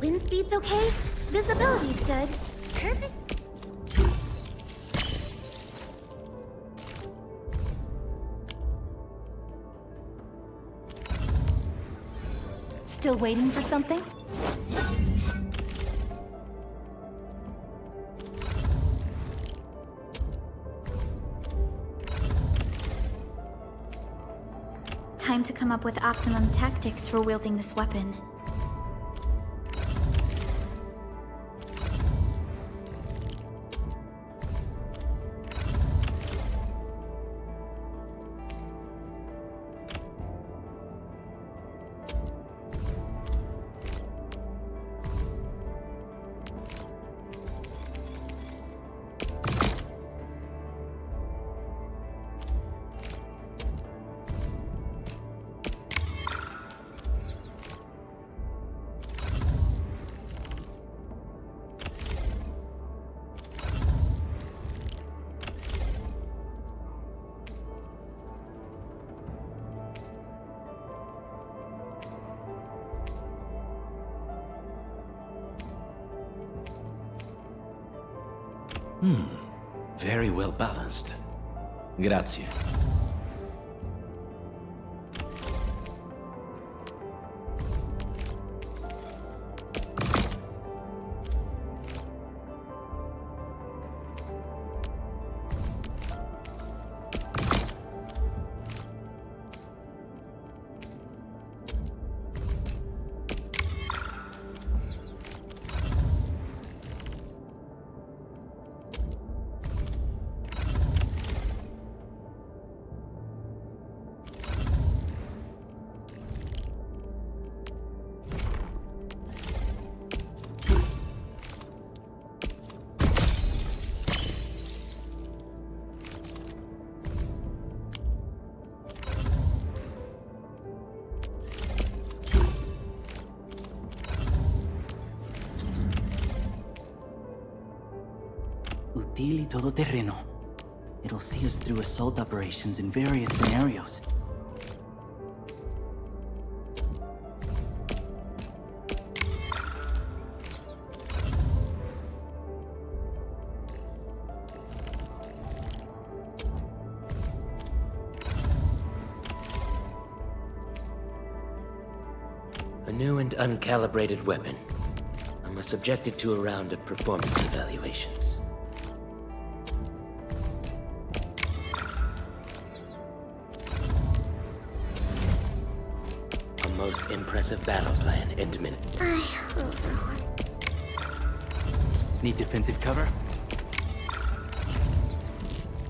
Wind speed's okay. Visibility's good. Perfect. Still waiting for something? Time to come up with optimum tactics for wielding this weapon. Very well balanced. Grazie. Utili todoterreno. It'll see us through assault operations in various scenarios. A new and uncalibrated weapon. I must subject it to a round of performance evaluations. A most impressive battle plan, Endman. Need defensive cover?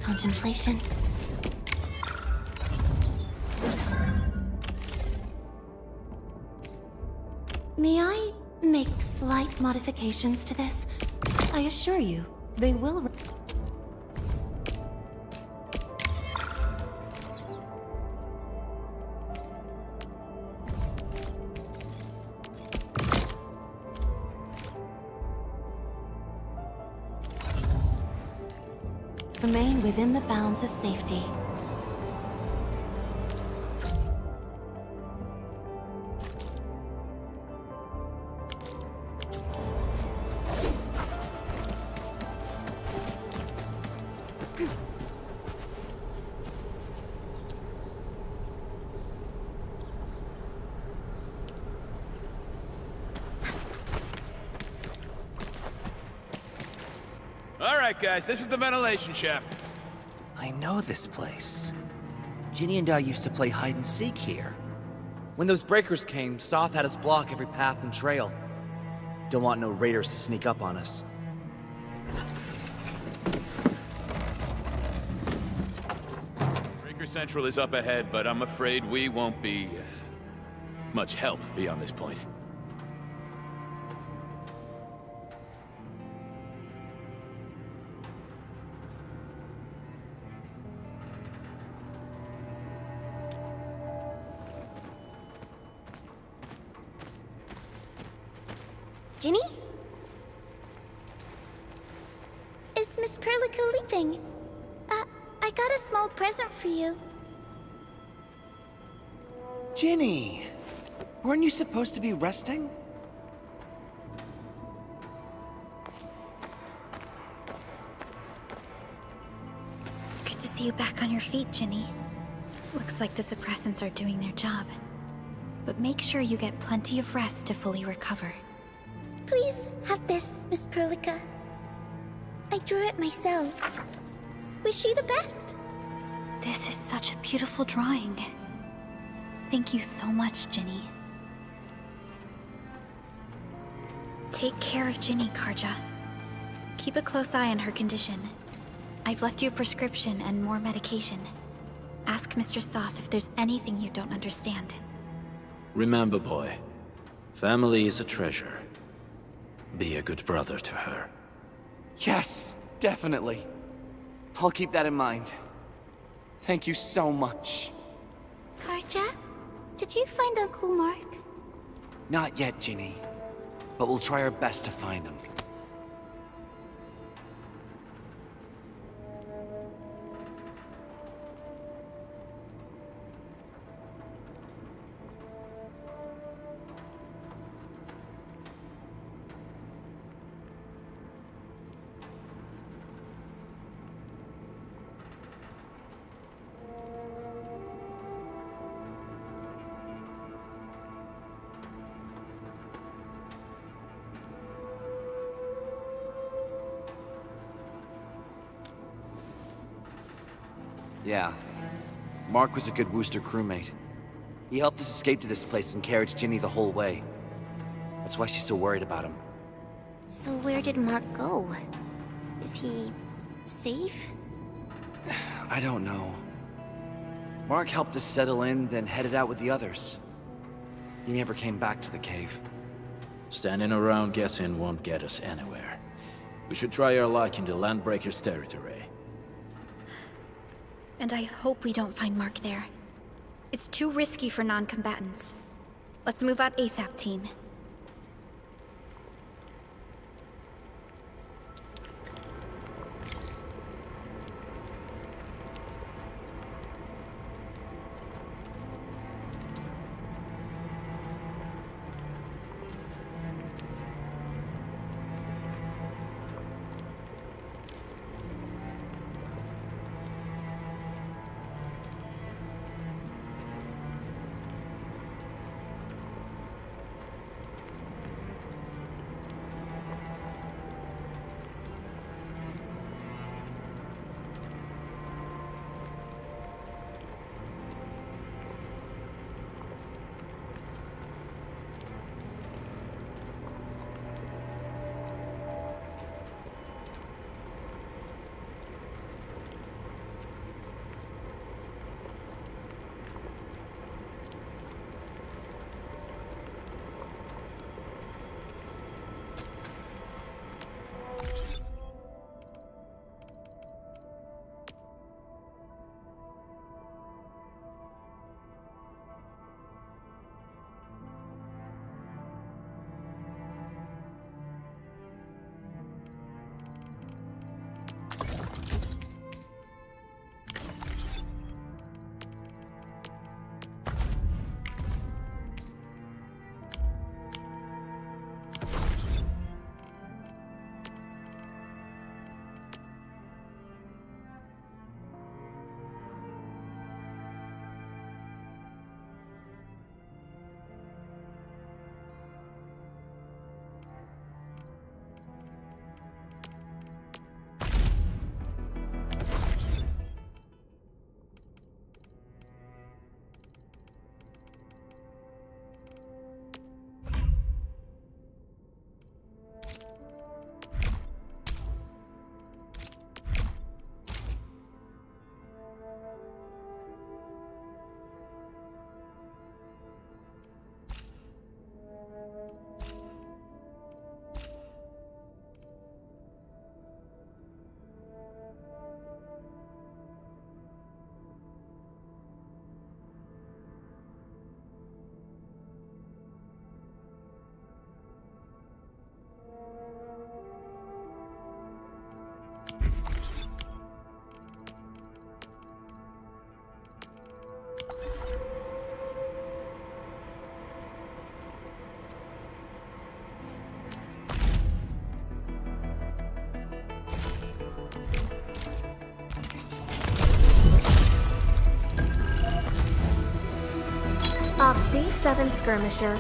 Contemplation. May I make slight modifications to this? I assure you, they will... remain within the bounds of safety. Alright guys, this is the ventilation shaft. I know this place. Ginny and I used to play hide and seek here. When those breakers came, Soth had us block every path and trail. Don't want no raiders to sneak up on us. Breaker Central is up ahead, but I'm afraid we won't be much help beyond this point. Ginny? Is Miss Perlica leaving? I got a small present for you. Ginny! Weren't you supposed to be resting? Good to see you back on your feet, Ginny. Looks like the suppressants are doing their job. But make sure you get plenty of rest to fully recover. Please have this, Miss Perlica. I drew it myself. Wish you the best. This is such a beautiful drawing. Thank you so much, Ginny. Take care of Ginny, Karja. Keep a close eye on her condition. I've left you a prescription and more medication. Ask Mr. Soth if there's anything you don't understand. Remember, boy, family is a treasure. Be a good brother to her. Yes, definitely. I'll keep that in mind. Thank you so much. Karja, did you find Uncle Mark? Not yet, Ginny. But we'll try our best to find him. Yeah. Mark was a good Wooster crewmate. He helped us escape to this place and carried Ginny the whole way. That's why she's so worried about him. So where did Mark go? Is he... safe? I don't know. Mark helped us settle in, then headed out with the others. He never came back to the cave. Standing around guessing won't get us anywhere. We should try our luck in the Landbreakers' territory. And I hope we don't find Mark there. It's too risky for non-combatants. Let's move out ASAP, team. Op C7 Skirmisher.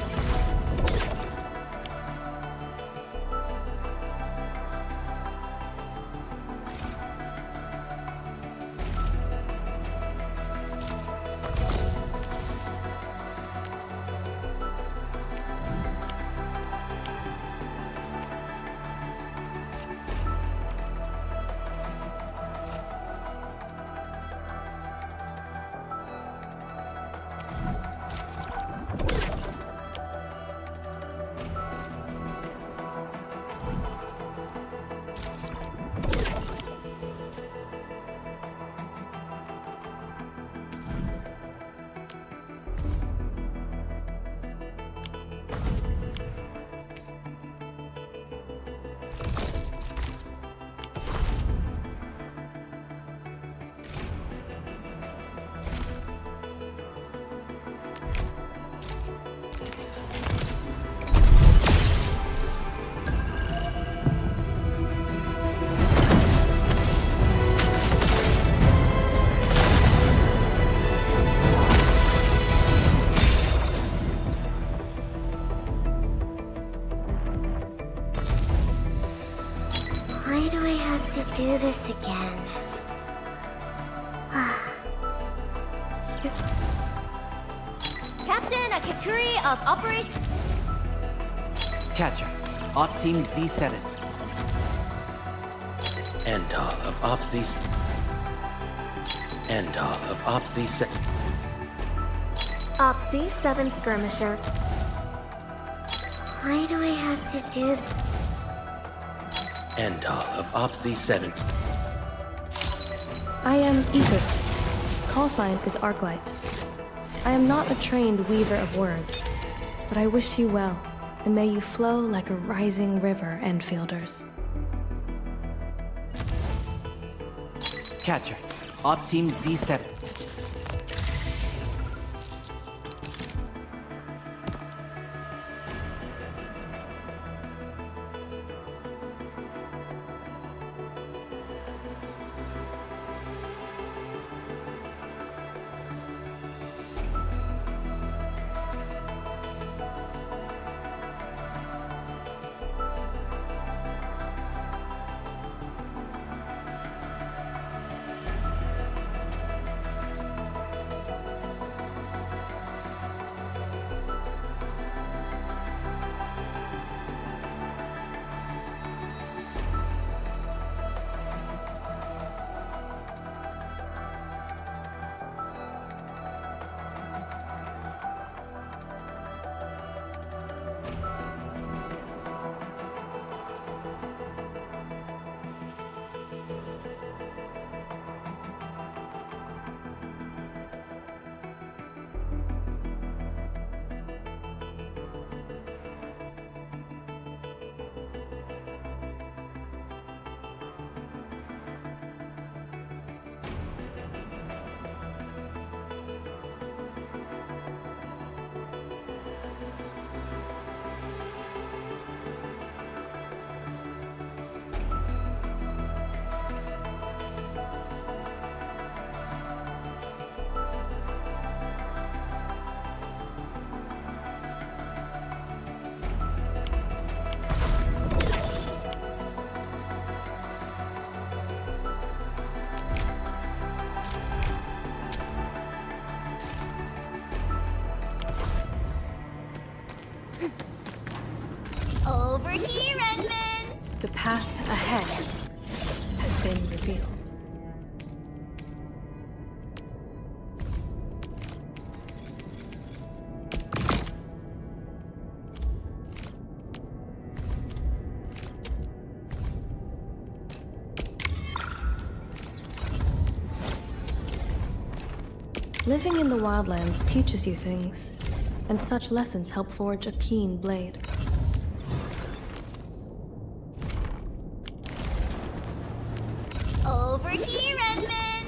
Why do I have to do this again? Captain Akakuri of Operation... Catcher. Op Team Z7. Endal of Op Z... Endal of Op Z7. Op C7 Skirmisher. Why do I have to do this? Endal of Op Z7. I am Egypt. Call sign is Arklight. I am not a trained weaver of words, but I wish you well, and may you flow like a rising river, Enfielders. Catcher. Op Team Z7. Over here, Redman! The path ahead has been revealed. Living in the wildlands teaches you things, and such lessons help forge a keen blade. Over here, Redman!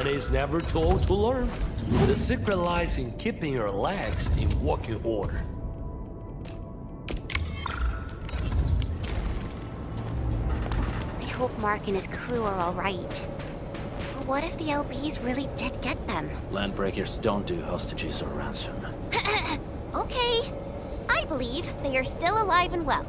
is never told to learn. The secret lies in keeping your legs in working order. I hope Mark and his crew are alright. But what if the LBs really did get them? Landbreakers don't do hostages or ransom. Okay. I believe they are still alive and well.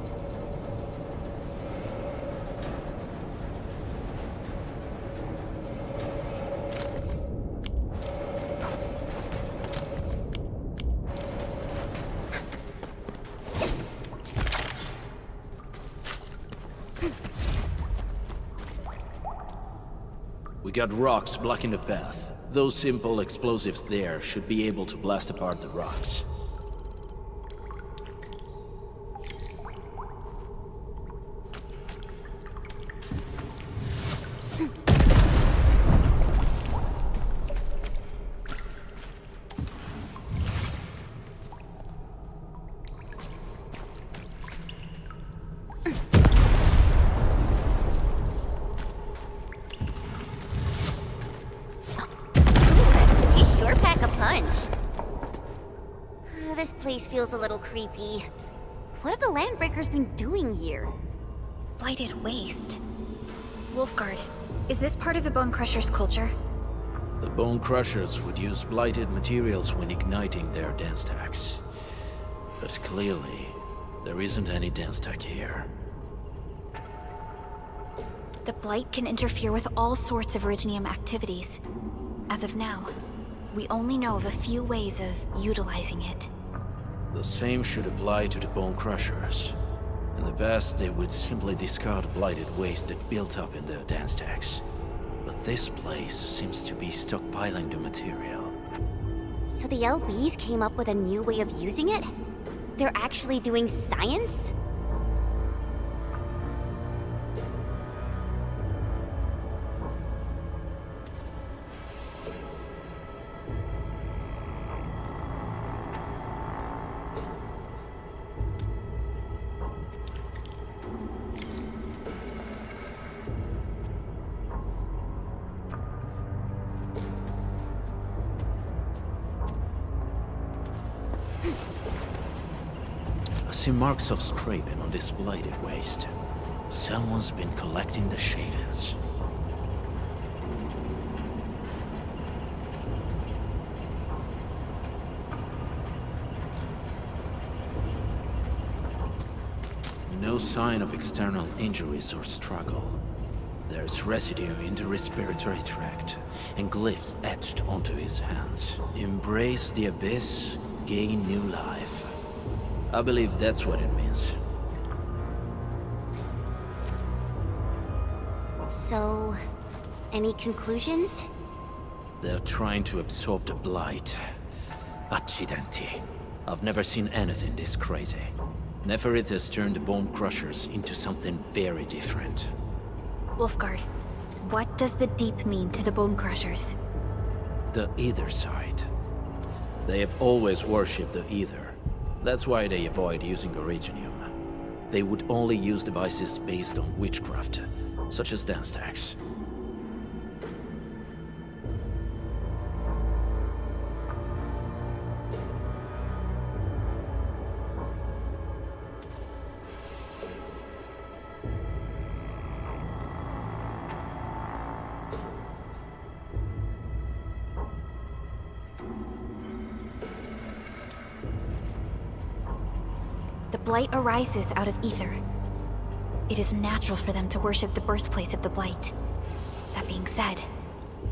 We got rocks blocking the path. Those simple explosives there should be able to blast apart the rocks. This place feels a little creepy. What have the Landbreakers been doing here? Blighted waste. Wolfguard, is this part of the Bone Crusher's culture? The Bone Crushers would use blighted materials when igniting their dance stacks. But clearly, there isn't any dance stack here. The Blight can interfere with all sorts of Originium activities. As of now, we only know of a few ways of utilizing it. The same should apply to the Bone Crushers. In the past, they would simply discard blighted waste that built up in their dance stacks. But this place seems to be stockpiling the material. So the LBs came up with a new way of using it? They're actually doing science? I see marks of scraping on this blighted waste. Someone's been collecting the shavings. No sign of external injuries or struggle. There's residue in the respiratory tract, and glyphs etched onto his hands. Embrace the abyss, gain new life. I believe that's what it means. So, any conclusions? They're trying to absorb the blight. Accidenti. I've never seen anything this crazy. Neferith has turned the Bone Crushers into something very different. Wolfguard, what does the Deep mean to the Bone Crushers? The Ether side. They have always worshipped the Ether. That's why they avoid using Originium. They would only use devices based on witchcraft, such as dance stacks. The Blight arises out of Ether. It is natural for them to worship the birthplace of the Blight. That being said,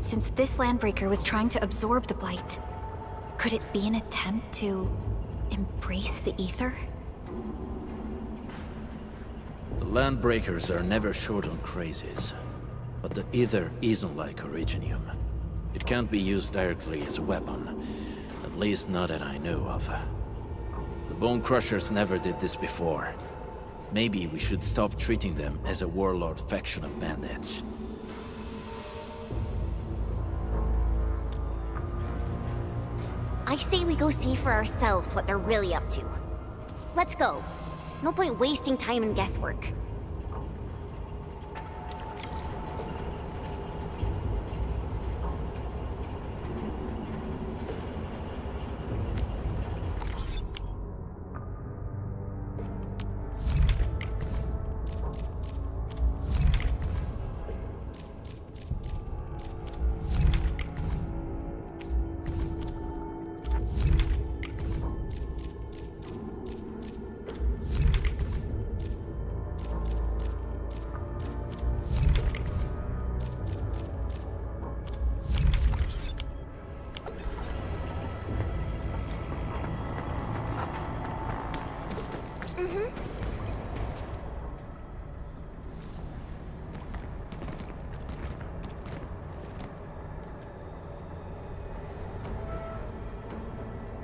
since this Landbreaker was trying to absorb the Blight, could it be an attempt to embrace the Ether? The Landbreakers are never short on crazes, but the Ether isn't like Originium. It can't be used directly as a weapon, at least not that I know of. The Bone Crushers never did this before. Maybe we should stop treating them as a warlord faction of bandits. I say we go see for ourselves what they're really up to. Let's go. No point wasting time in guesswork.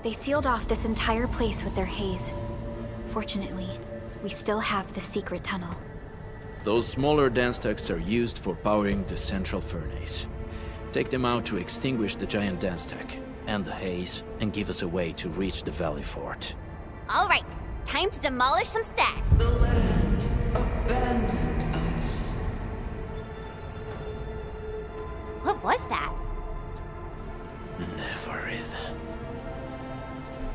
They sealed off this entire place with their haze. Fortunately, we still have the secret tunnel. Those smaller dance techs are used for powering the central furnace. Take them out to extinguish the giant dance tech and the haze, and give us a way to reach the valley fort. All right, time to demolish some stack. The land abandoned us. What was that? Neverith.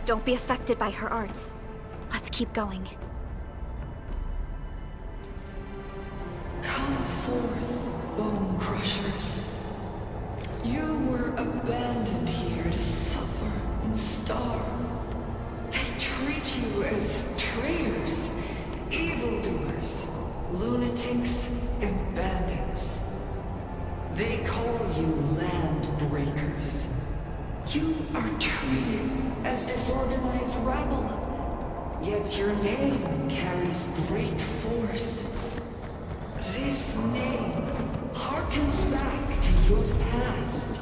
Don't be affected by her arts. Let's keep going. Come forth, bone crushers. You were abandoned here to suffer and starve. They treat you as traitors, evildoers, lunatics, and bandits. They call you land breakers. You are treated as disorganized rabble, yet your name carries great force. This name harkens back to your past.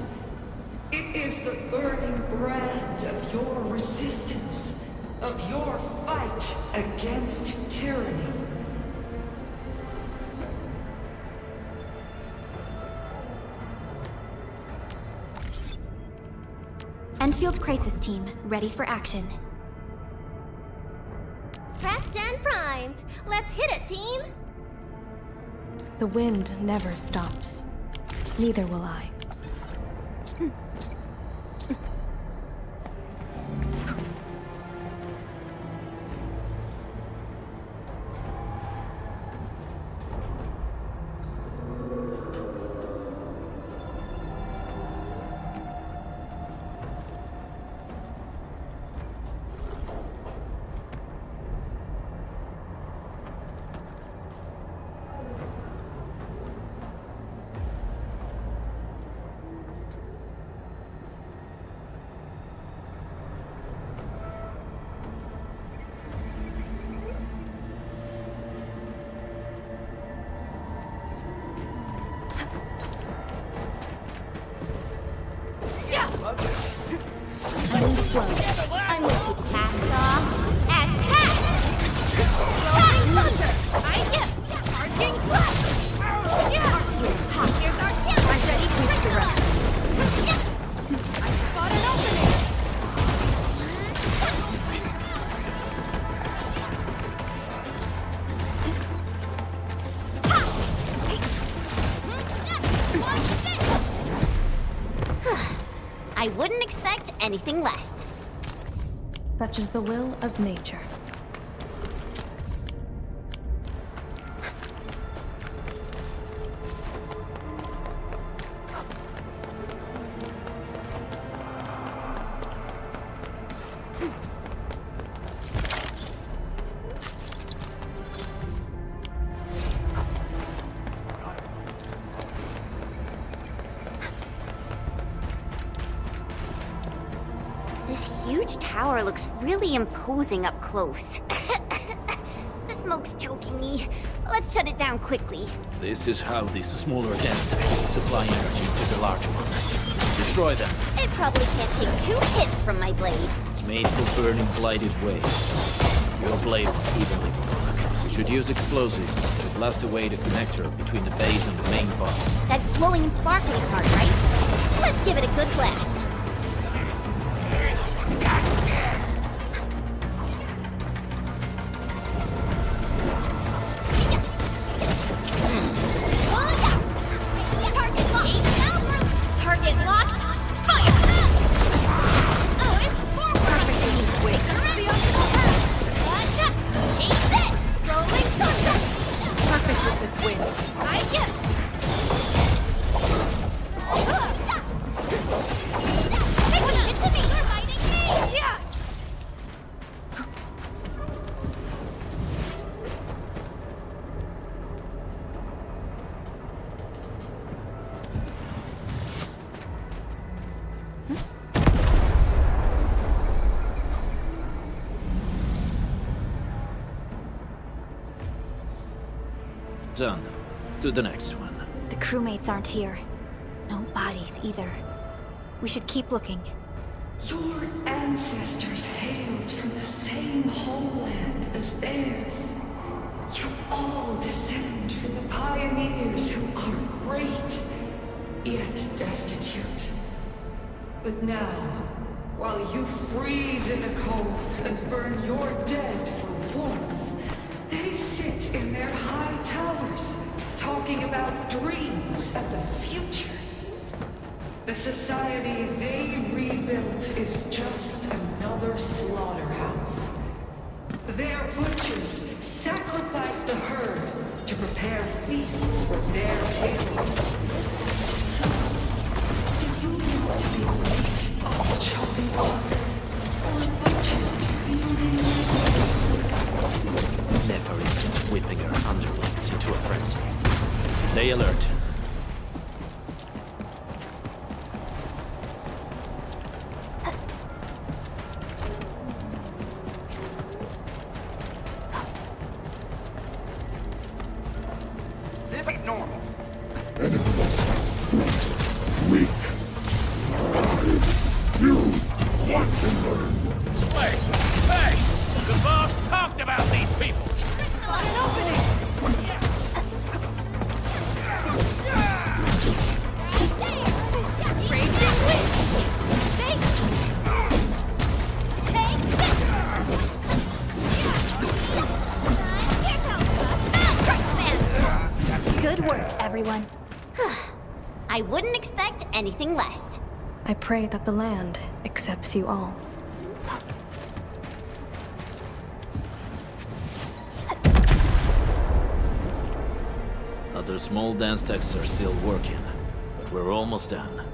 It is the burning brand of your resistance, of your fight against tyranny. Endfield Crisis Team, ready for action. Prepped and primed. Let's hit it, team! The wind never stops. Neither will I. I'm with you, cast off. As cast! Rolling thunder! I get charging flash! Here's our chance! I'm ready to make the rest. I spot an opening! I wouldn't expect anything less. Such is the will of nature. This huge tower looks really imposing up close. The smoke's choking me. Let's shut it down quickly. This is how these smaller dance techs supply energy to the large one. Destroy them. It probably can't take 2 hits from my blade. It's made for burning blighted waste. Your blade will evenly work. We should use explosives to blast away the connector between the base and the main boss. That glowing and sparkling part, right? Let's give it a good blast. Target locked. Fire! Oh, it's forward! Gotcha! Take this! Rolling thunder! Perfect with this wind. I get Done. To the next one. The crewmates aren't here. No bodies either. We should keep looking. Your ancestors hailed from the same homeland as theirs. You all descend from the pioneers who are great, yet destitute. But now, while you freeze in the cold and burn your dead for warmth, they sit in their high towers, talking about dreams and the future. The society they rebuilt is just another slaughterhouse. Their butchers sacrifice the herd to prepare feasts for their table. Do you want to be meat of chopping blood, or butchered Never is whipping her underlings into a frenzy. Stay alert. This ain't normal. Weak. You want to learn. Hey! Hey! The boss talked about these people! Got an opening! Raging wind! Take this! Here comes the man! Good work, everyone. I wouldn't expect anything less. I pray that the land accepts you all. Other small dance techs are still working, but we're almost done.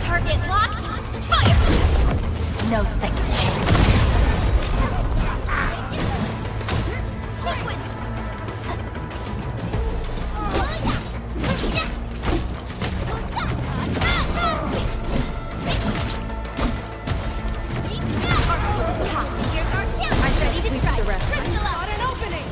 Target locked! Fire! No second chance. Here's our chance! I'm ready to strike! Crystal out an opening!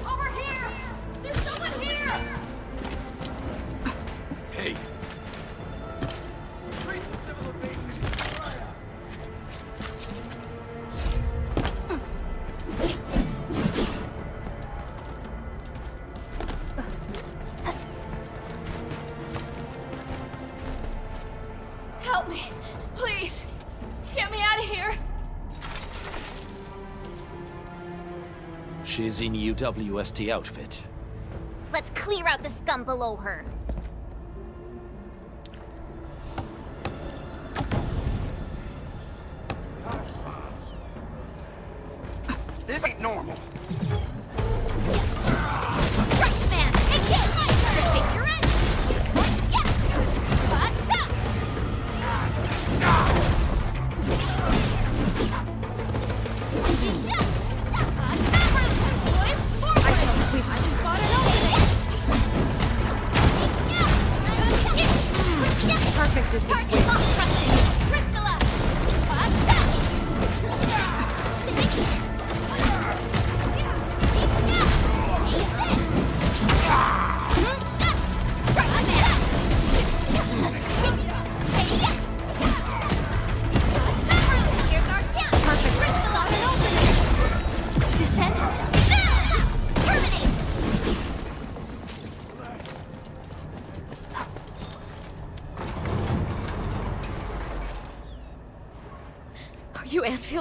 Over here! There's someone here! Hey! Help me! Please! Get me out of here! She's in UWST outfit. Let's clear out the scum below her. This ain't normal. Right, man! Take it! Take your end! Yeah! I shall sweep. I spot an opening! Perfect is this way. Crystalla! Terminate!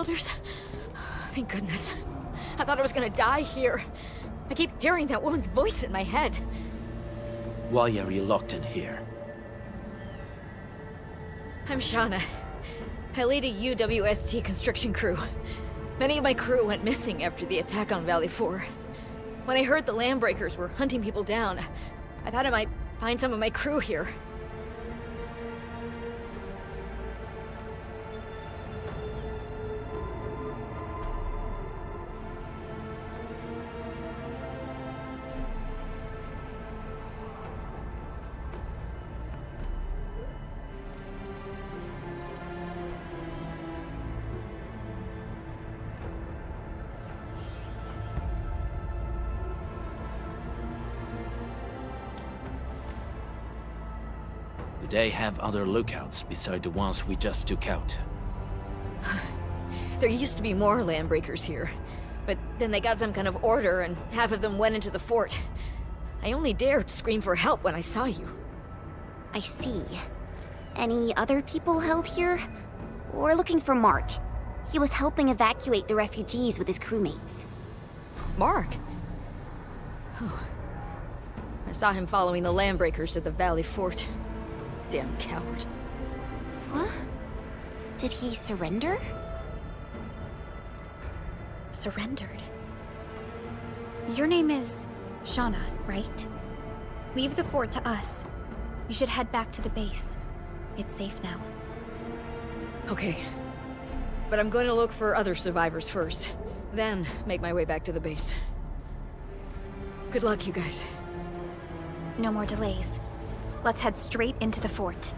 daughters? Thank goodness. I thought I was gonna die here. I keep hearing that woman's voice in my head. Why are you locked in here? I'm Shauna. I lead a UWST construction crew. Many of my crew went missing after the attack on Valley 4. When I heard the Landbreakers were hunting people down, I thought I might find some of my crew here. Do they have other lookouts beside the ones we just took out? There used to be more Landbreakers here, but then they got some kind of order and half of them went into the fort. I only dared scream for help when I saw you. I see. Any other people held here? We're looking for Mark. He was helping evacuate the refugees with his crewmates. Mark? Oh. I saw him following the Landbreakers to the Valley Fort. Damn coward. What? Did he surrender? Surrendered? Your name is Shauna, right? Leave the fort to us. You should head back to the base. It's safe now. Okay. But I'm going to look for other survivors first. Then make my way back to the base. Good luck, you guys. No more delays. Let's head straight into the fort.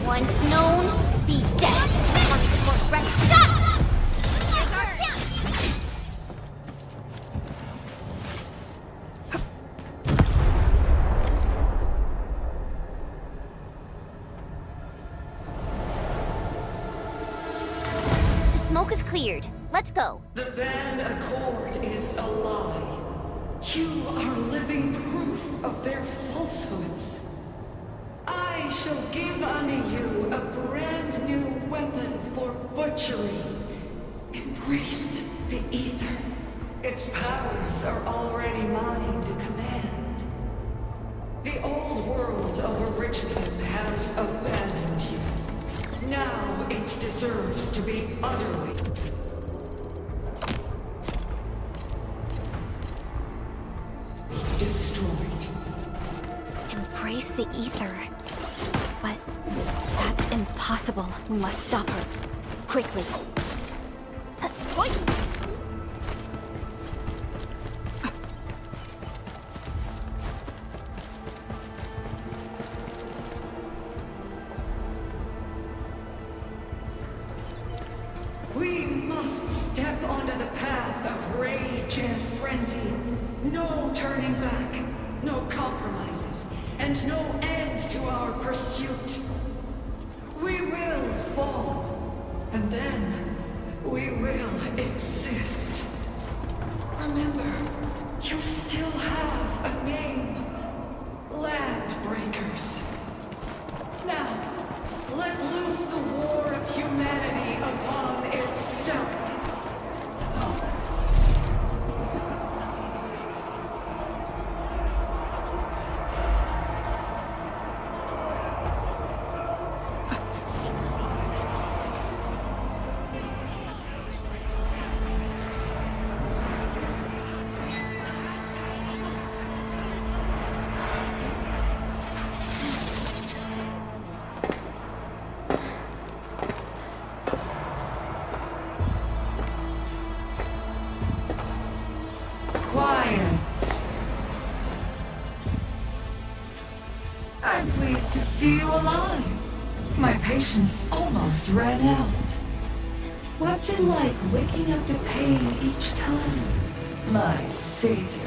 Once known, be dead. The smoke is cleared. Let's go. The band accord is a lie. You are living proof of their falsehoods. I shall give unto you a brand new weapon for butchery. Embrace the ether. Its powers are already mine to command. The old world of Originum has abandoned you. Now it deserves to be utterly destroyed. Embrace the ether. But that's impossible. We must stop her. Quickly. We must step onto the path of rage and frenzy. No turning back, no compromises, and no end to our pursuit. We will fall, and then we will exist. Remember, you still have a name. Landbreakers. Now, let loose the war of humanity upon itself. Quiet. I'm pleased to see you alive. My patience almost ran out. What's it like waking up to pain each time, my savior?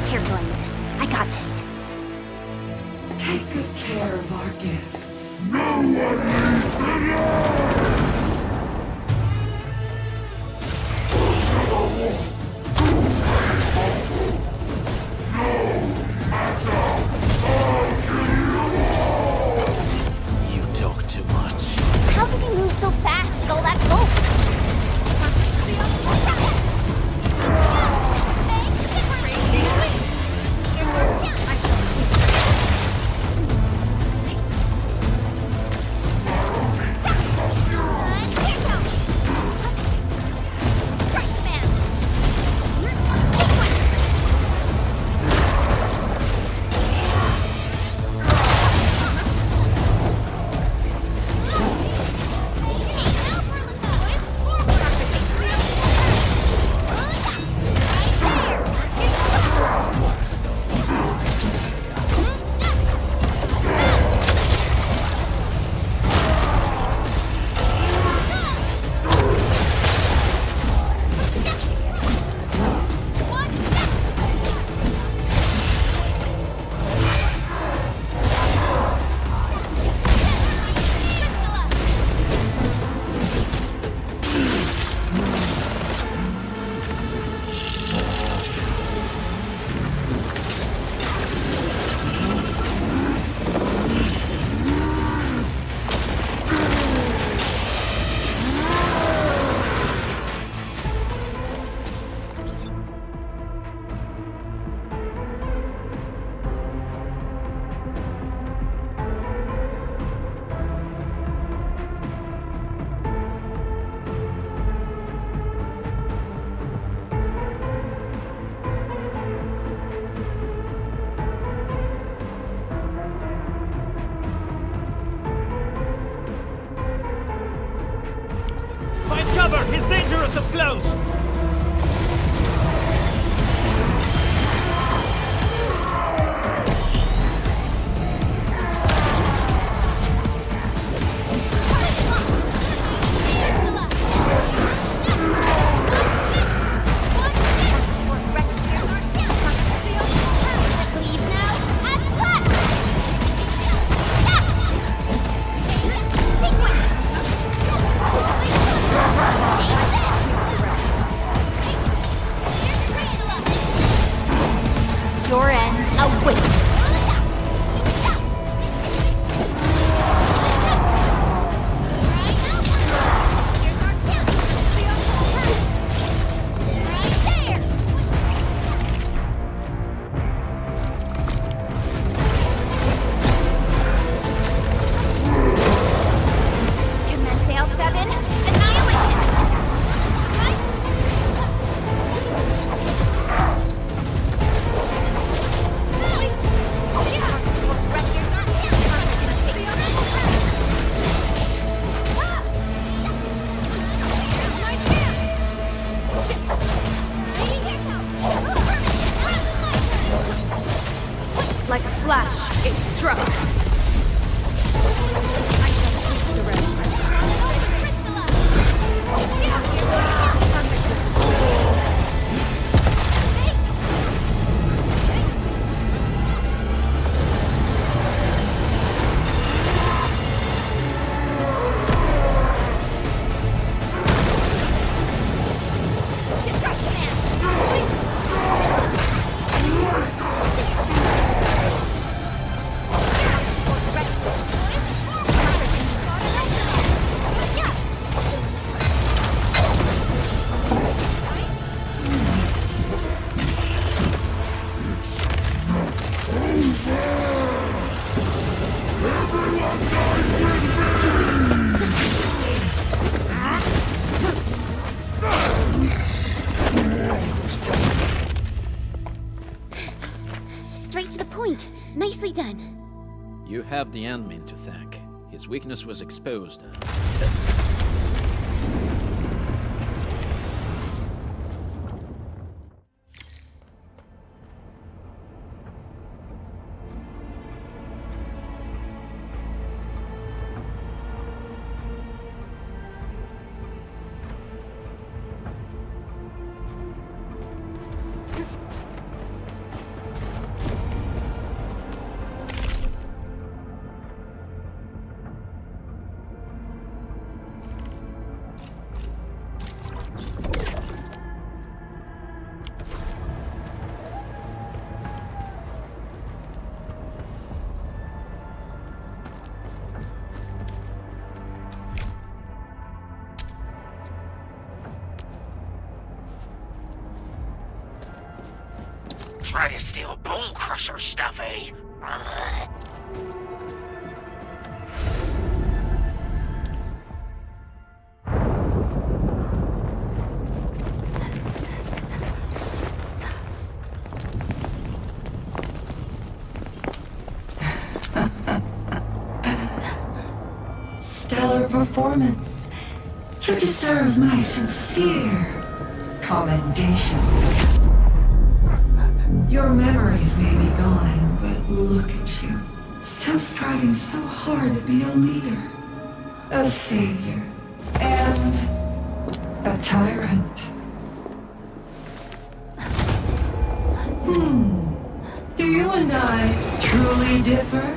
Careful, Inman. I got this. Take good care of our guests. No one leaves alone! You talk too much. How does he move so fast with all that gold? Find cover! He's dangerous up close! struck. Straight to the point. Nicely done. You have the admin to thank. His weakness was exposed. Try to steal Bone Crusher stuff, eh? Stellar performance. You deserve my sincere commendations. Your memories may be gone, but look at you. Still striving so hard to be a leader, a savior, and a tyrant. Do you and I truly differ?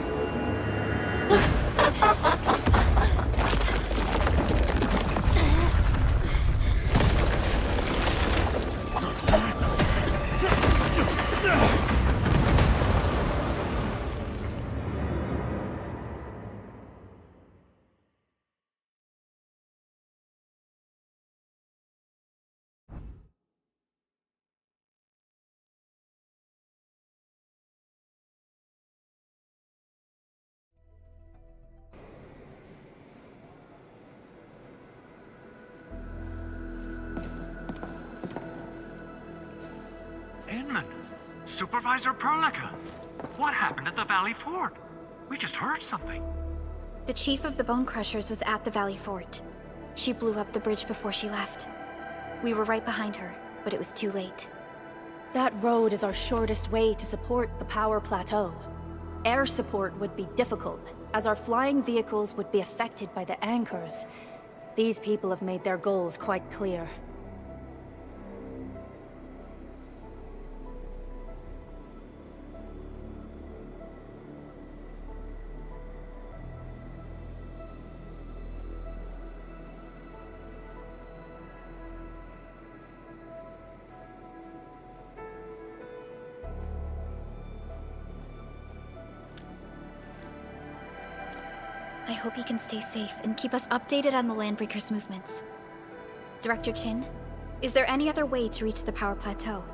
Supervisor Perlica, what happened at the Valley Fort? We just heard something. The chief of the Bone Crushers was at the Valley Fort. She blew up the bridge before she left. We were right behind her, but it was too late. That road is our shortest way to support the power plateau. Air support would be difficult, as our flying vehicles would be affected by the anchors. These people have made their goals quite clear. I hope he can stay safe and keep us updated on the Landbreakers' movements. Director Chin, is there any other way to reach the power plateau?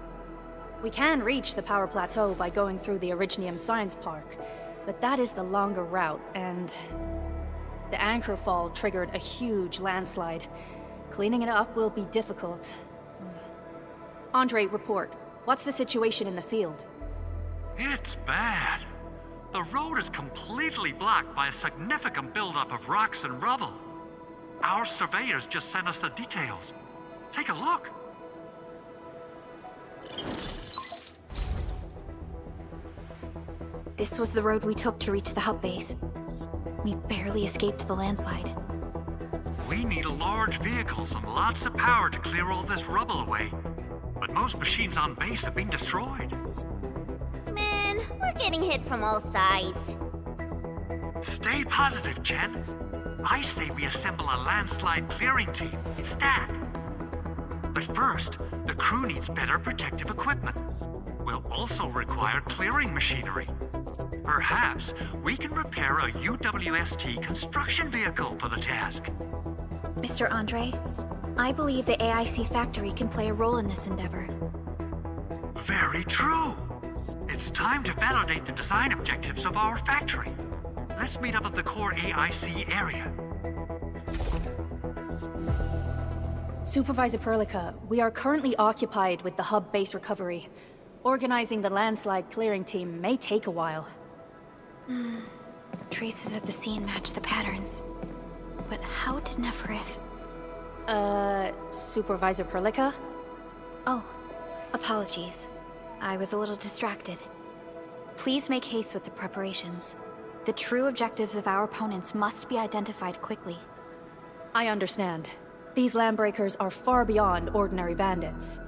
We can reach the power plateau by going through the Originium Science Park, but that is the longer route, and the anchor fall triggered a huge landslide. Cleaning it up will be difficult. Andre, report. What's the situation in the field? It's bad. The road is completely blocked by a significant buildup of rocks and rubble. Our surveyors just sent us the details. Take a look. This was the road we took to reach the hub base. We barely escaped the landslide. We need large vehicles and lots of power to clear all this rubble away. But most machines on base have been destroyed. Man, we're getting hit from all sides. Stay positive, Chen. I say we assemble a landslide clearing team, stat. But first, the crew needs better protective equipment. We'll also require clearing machinery. Perhaps we can repair a UWST construction vehicle for the task. Mr. Andre, I believe the AIC factory can play a role in this endeavor. Very true. It's time to validate the design objectives of our factory. Let's meet up at the core AIC area. Supervisor Perlica, we are currently occupied with the hub base recovery. Organizing the landslide clearing team may take a while. Traces of the scene match the patterns. But how did Neferith... Supervisor Perlica? Oh, apologies. I was a little distracted. Please make haste with the preparations. The true objectives of our opponents must be identified quickly. I understand. These landbreakers are far beyond ordinary bandits.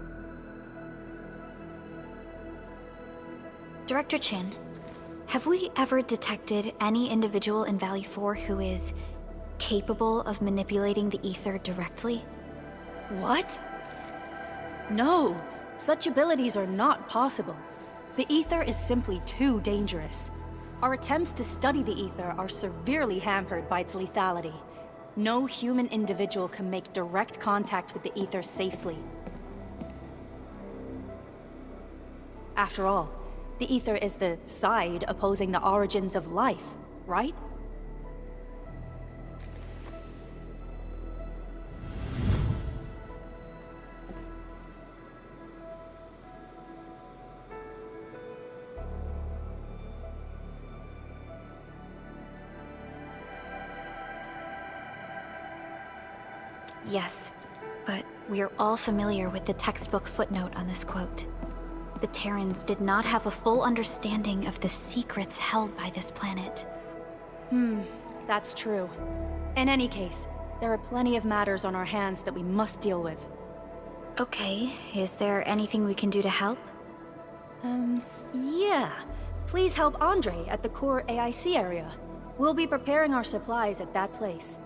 Director Chin, have we ever detected any individual in Valley 4 who is capable of manipulating the ether directly? What? No, such abilities are not possible. The ether is simply too dangerous. Our attempts to study the ether are severely hampered by its lethality. No human individual can make direct contact with the ether safely. After all, the ether is the side opposing the origins of life, right? Yes, but we're all familiar with the textbook footnote on this quote. The Terrans did not have a full understanding of the secrets held by this planet. That's true. In any case, there are plenty of matters on our hands that we must deal with. Okay, is there anything we can do to help? Yeah. Please help Andre at the core AIC area. We'll be preparing our supplies at that place.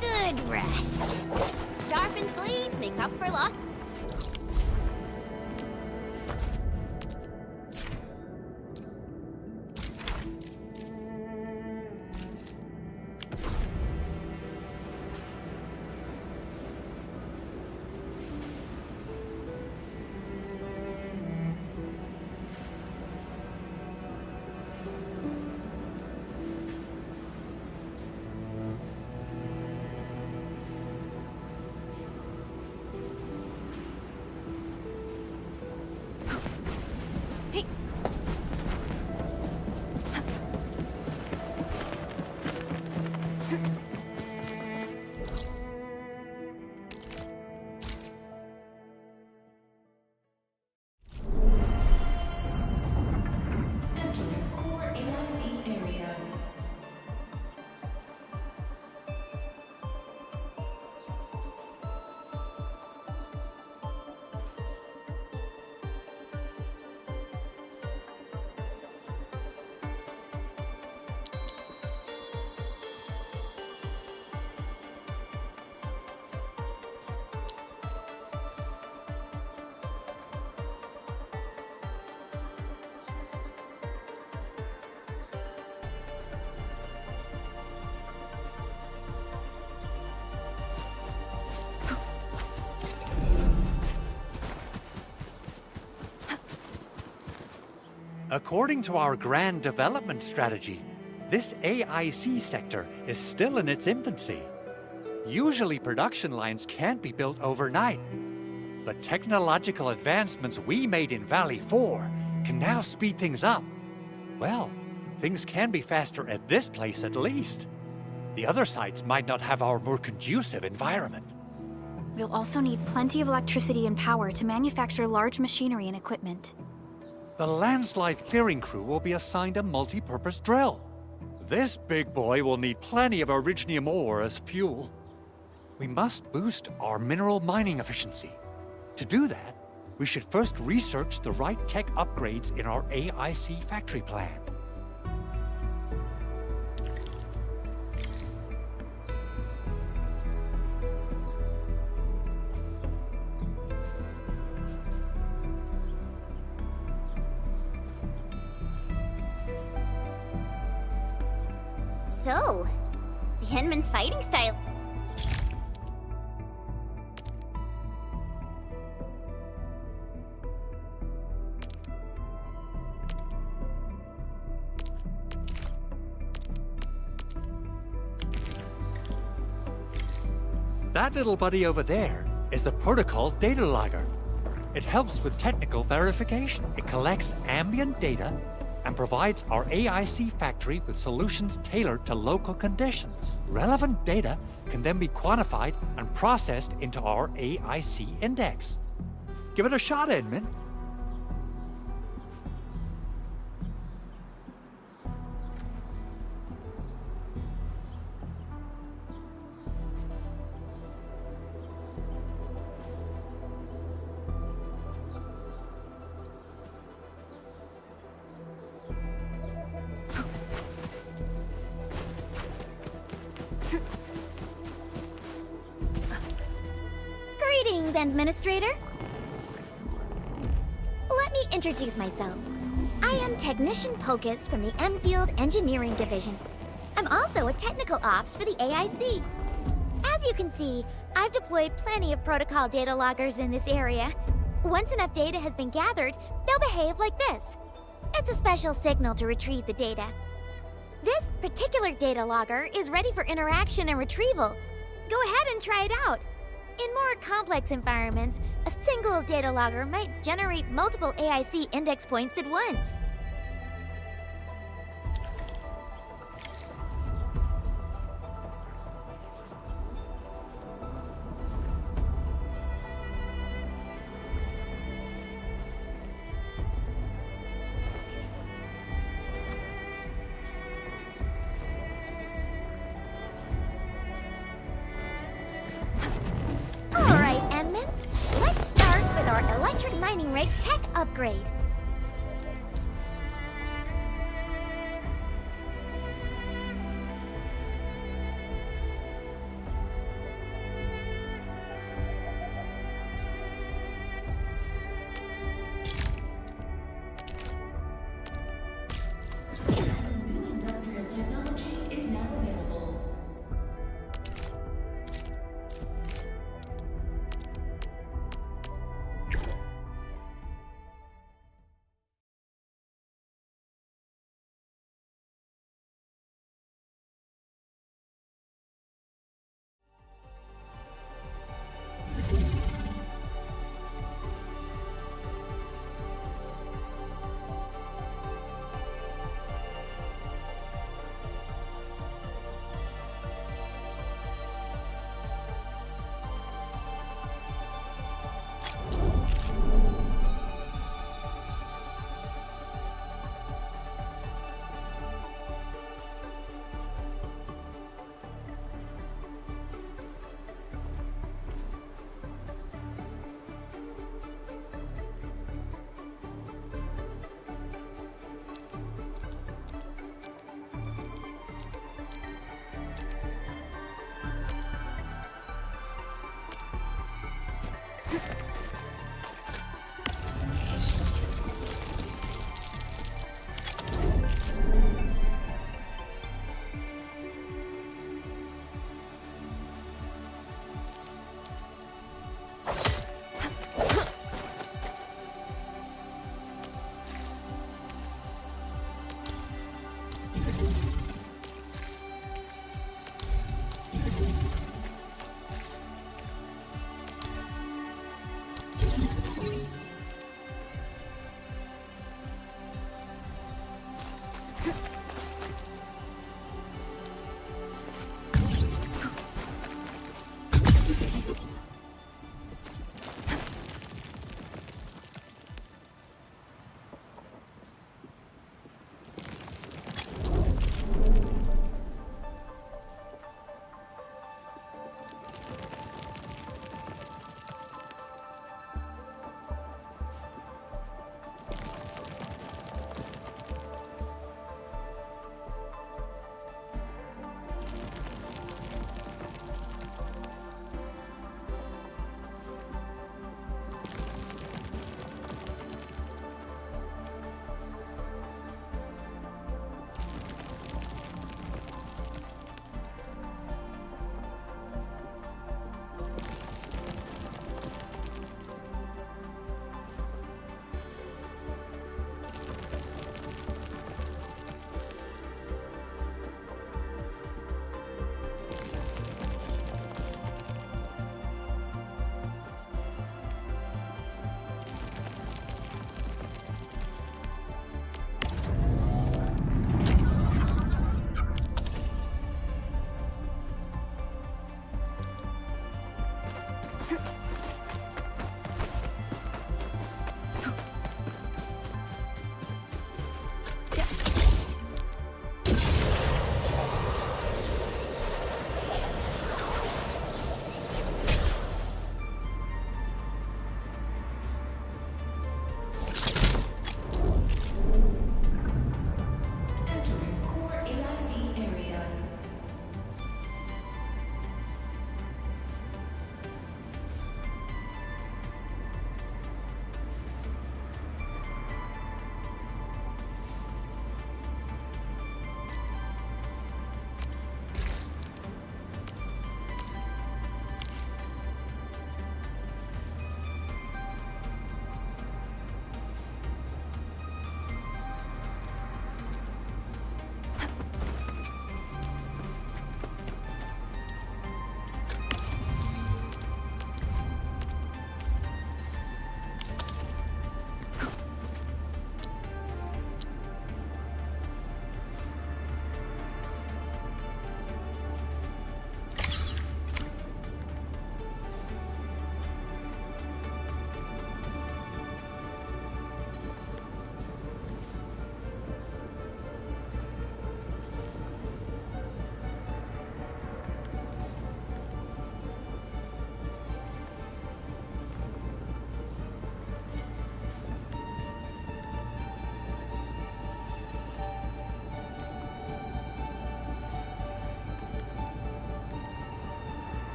Good rest. Sharpened blades make up for lost... According to our grand development strategy, this AIC sector is still in its infancy. Usually production lines can't be built overnight. But technological advancements we made in Valley 4 can now speed things up. Well, things can be faster at this place at least. The other sites might not have our more conducive environment. We'll also need plenty of electricity and power to manufacture large machinery and equipment. The landslide clearing crew will be assigned a multi-purpose drill. This big boy will need plenty of originium ore as fuel. We must boost our mineral mining efficiency. To do that, we should first research the right tech upgrades in our AIC factory plan. So, the Henman's fighting style... That little buddy over there is the protocol data logger. It helps with technical verification. It collects ambient data and provides our AIC factory with solutions tailored to local conditions. Relevant data can then be quantified and processed into our AIC index. Give it a shot, Edmund. Greetings, Administrator. Let me introduce myself. I am Technician Pocus from the Endfield Engineering Division. I'm also a technical ops for the AIC. As you can see, I've deployed plenty of protocol data loggers in this area. Once enough data has been gathered, they'll behave like this. It's a special signal to retrieve the data. This particular data logger is ready for interaction and retrieval. Go ahead and try it out. In more complex environments, a single data logger might generate multiple AIC index points at once. Alright, Enman. Let's start with our electric mining rig tech upgrade. Industrial technology is now available.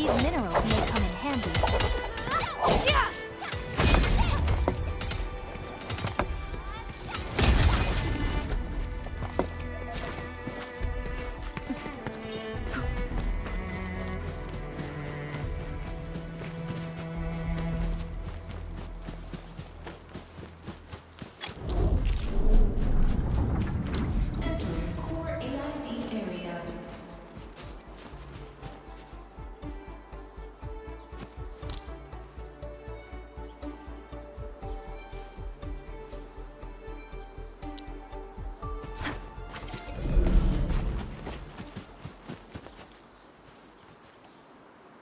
These minerals may come in handy. Yeah!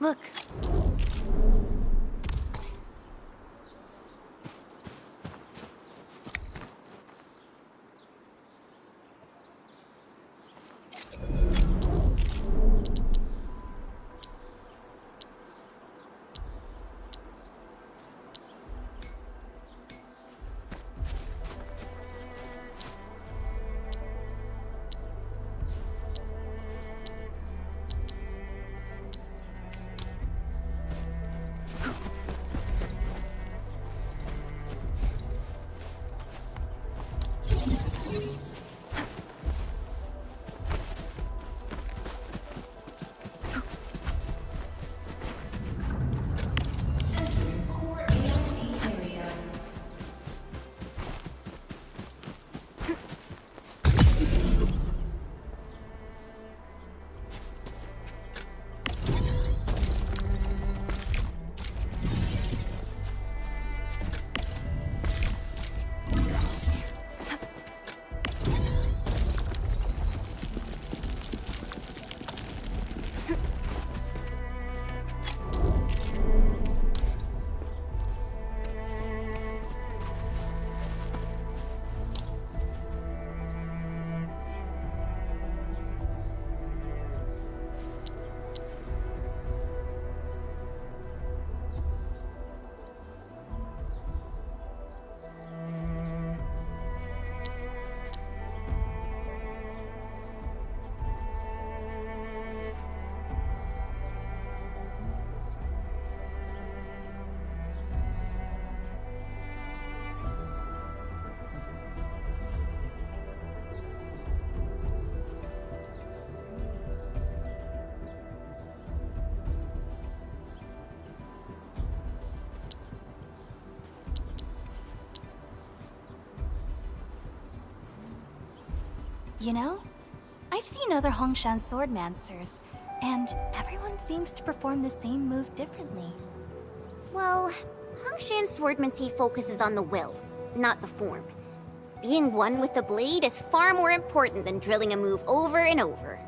Look. You know, I've seen other Hongshan swordmancers, and everyone seems to perform the same move differently. Well, Hongshan swordmancy focuses on the will, not the form. Being one with the blade is far more important than drilling a move over and over.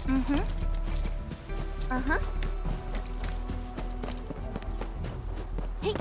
Mm-hmm. Uh-huh. Hey.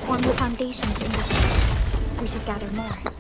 form the foundation of industry. We should gather more.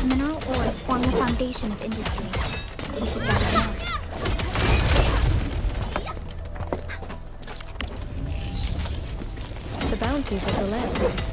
Mineral ores form the foundation of industry. We should gather more. The bounties of the land.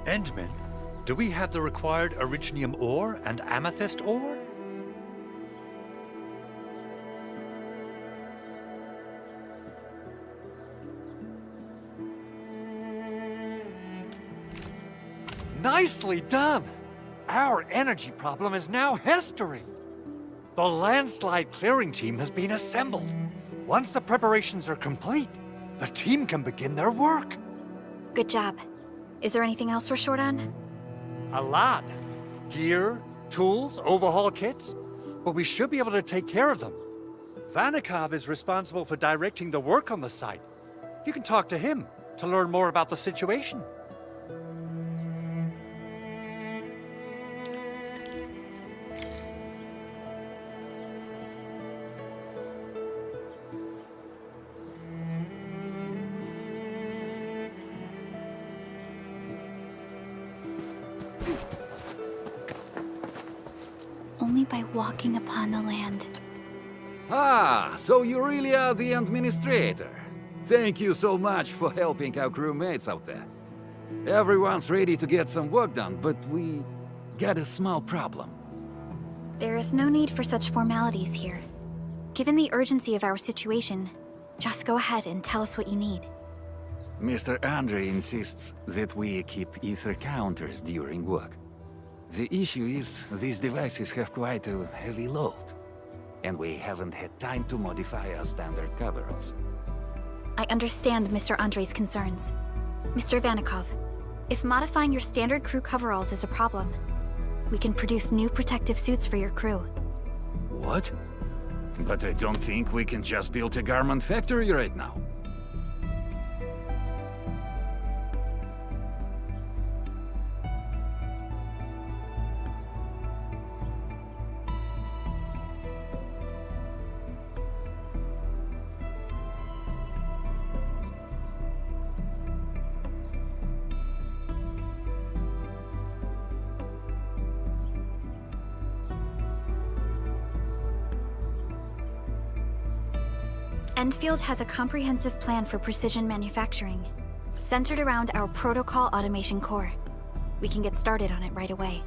Endman, do we have the required Originium ore and Amethyst ore? Nicely done! Our energy problem is now history. The landslide clearing team has been assembled. Once the preparations are complete, the team can begin their work. Good job. Is there anything else we're short on? A lot. Gear, tools, overhaul kits. But we should be able to take care of them. Vanikov is responsible for directing the work on the site. You can talk to him to learn more about the situation. Only by walking upon the land. Ah, so you really are the administrator. Thank you so much for helping our crewmates out there. Everyone's ready to get some work done, but we got a small problem. There is no need for such formalities here. Given the urgency of our situation, just go ahead and tell us what you need. Mr. Andre insists that we keep ether counters during work. The issue is, these devices have quite a heavy load, and we haven't had time to modify our standard coveralls. I understand Mr. Andre's concerns. Mr. Vanikov, if modifying your standard crew coveralls is a problem, we can produce new protective suits for your crew. What? But I don't think we can just build a garment factory right now. Endfield has a comprehensive plan for precision manufacturing, centered around our protocol automation core. We can get started on it right away.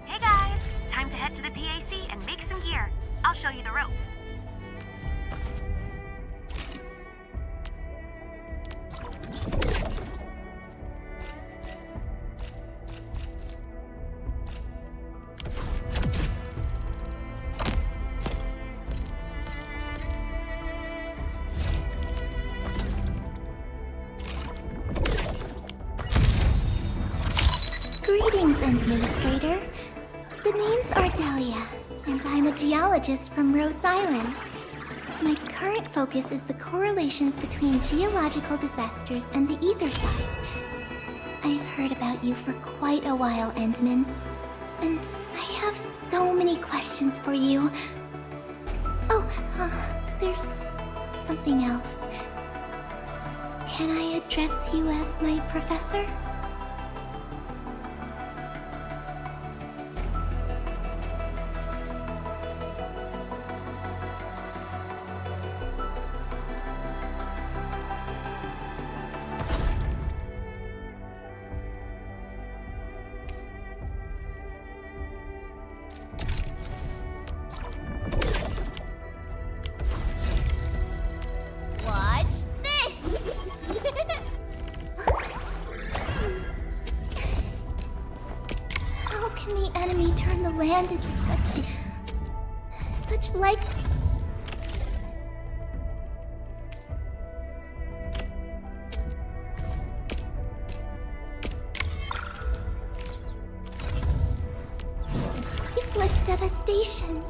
Hey guys, time to head to the PAC and make some gear. I'll show you the ropes. Greetings, Administrator. The name's Ardelia, and I'm a geologist from Rhodes Island. My current focus is the correlations between geological disasters and the ether side. I've heard about you for quite a while, Endman, and I have so many questions for you. Oh, there's something else. Can I address you as my professor? Land into such like... lifeless devastation.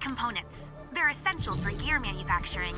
Components. They're essential for gear manufacturing.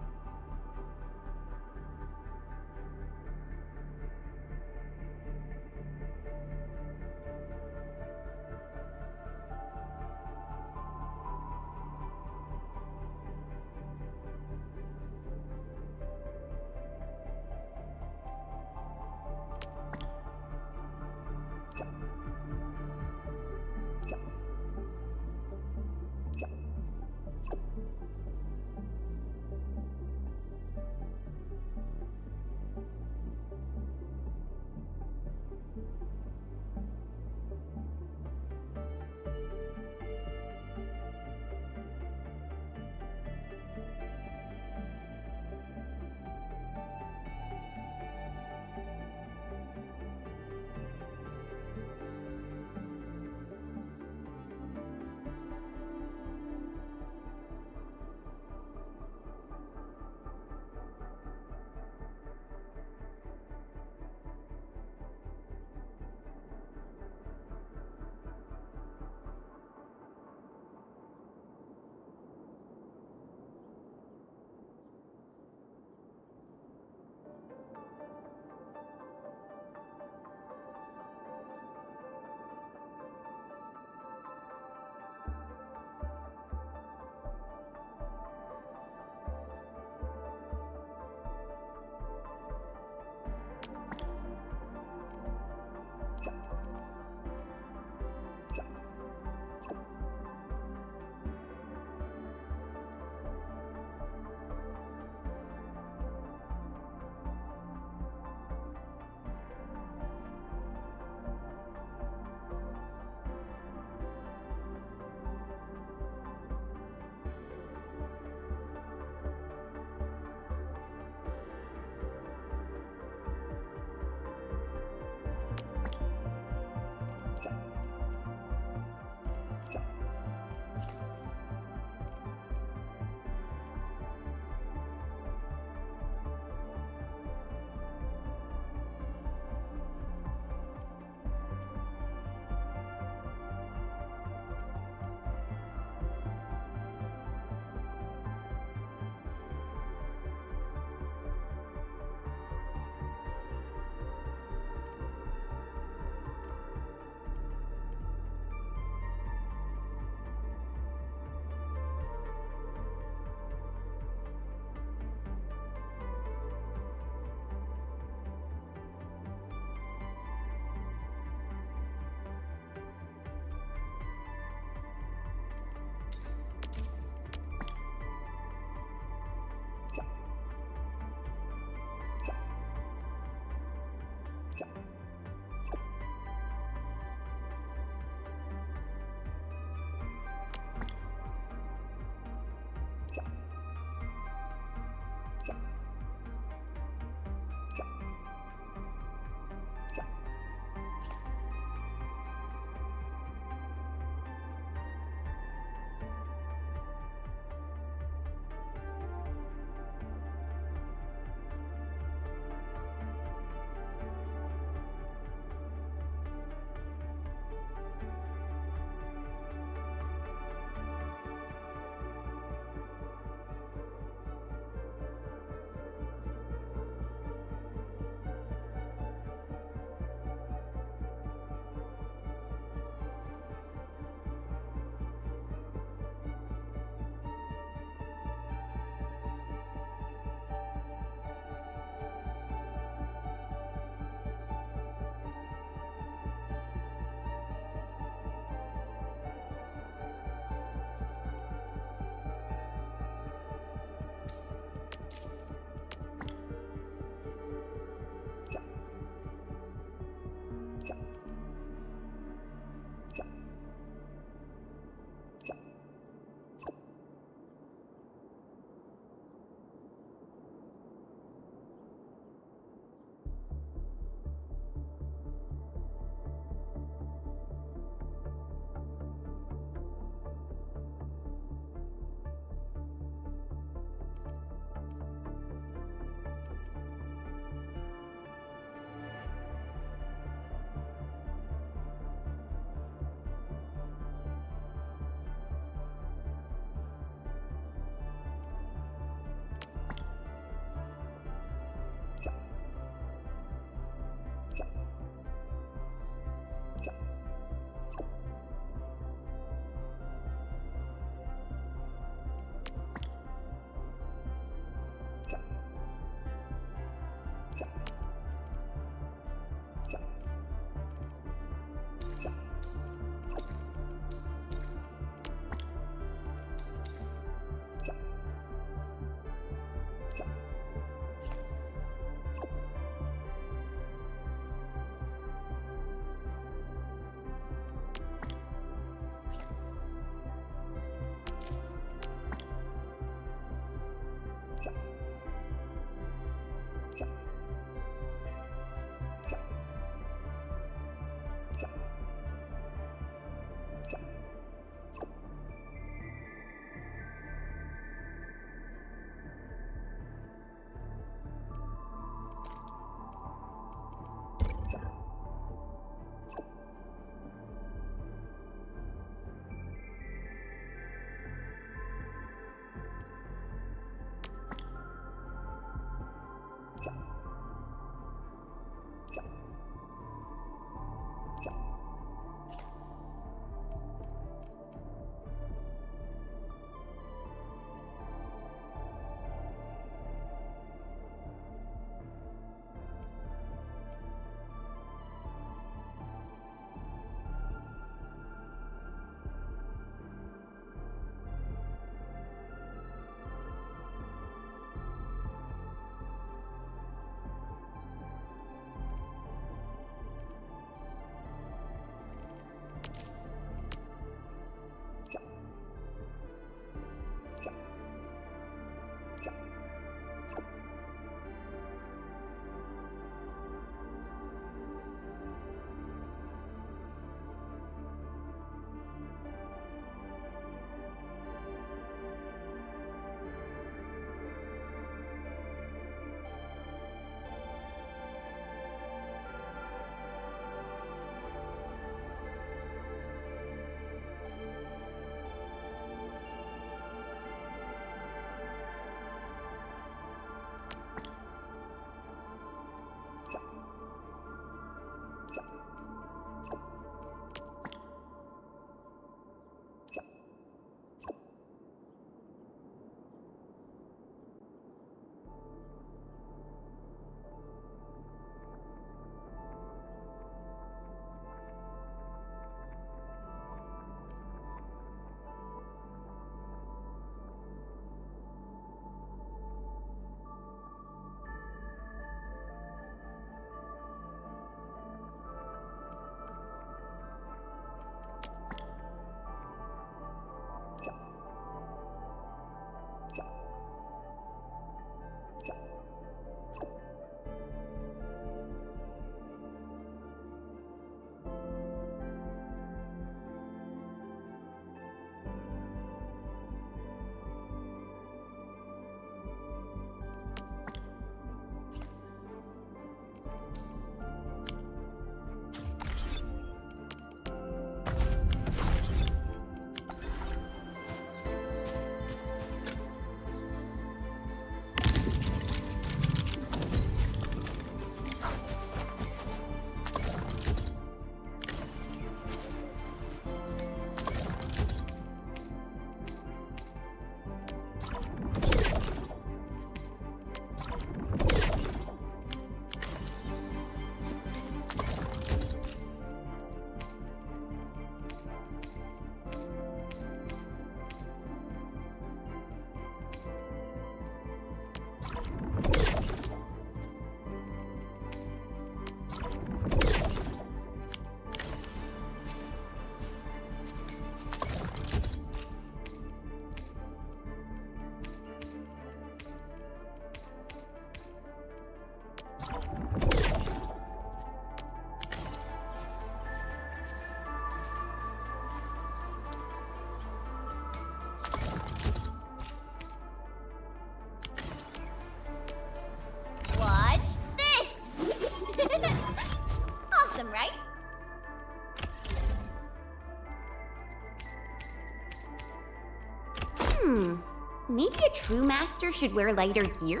Maybe a true master should wear lighter gear?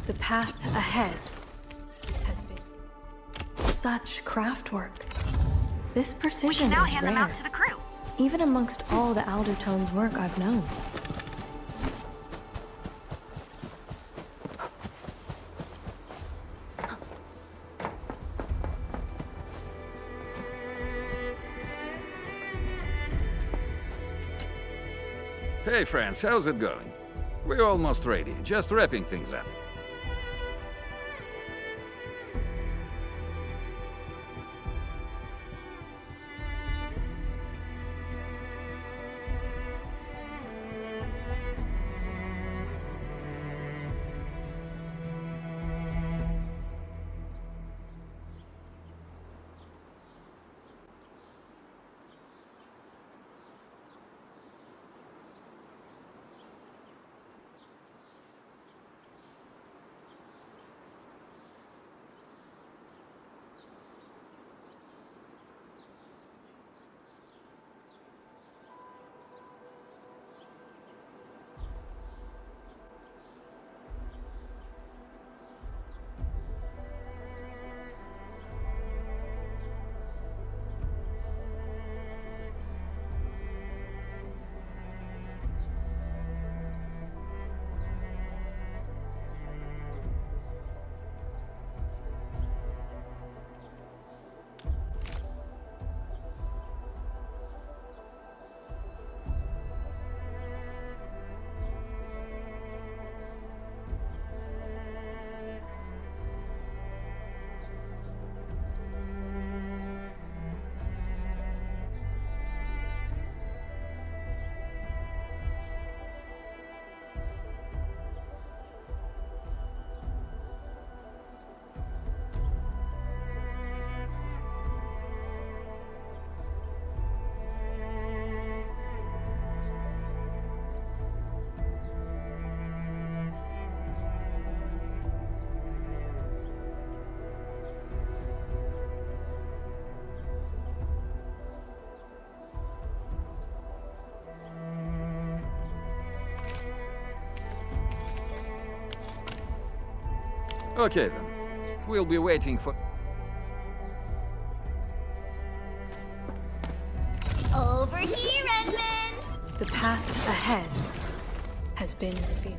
The path ahead has been such craftwork. This precision now is hand rare, them out to the crew. even amongst all the Aldertone's work I've known. Hey friends, how's it going? We're almost ready, just wrapping things up. Okay then. We'll be waiting for... Over here, Edmund! The path ahead has been revealed.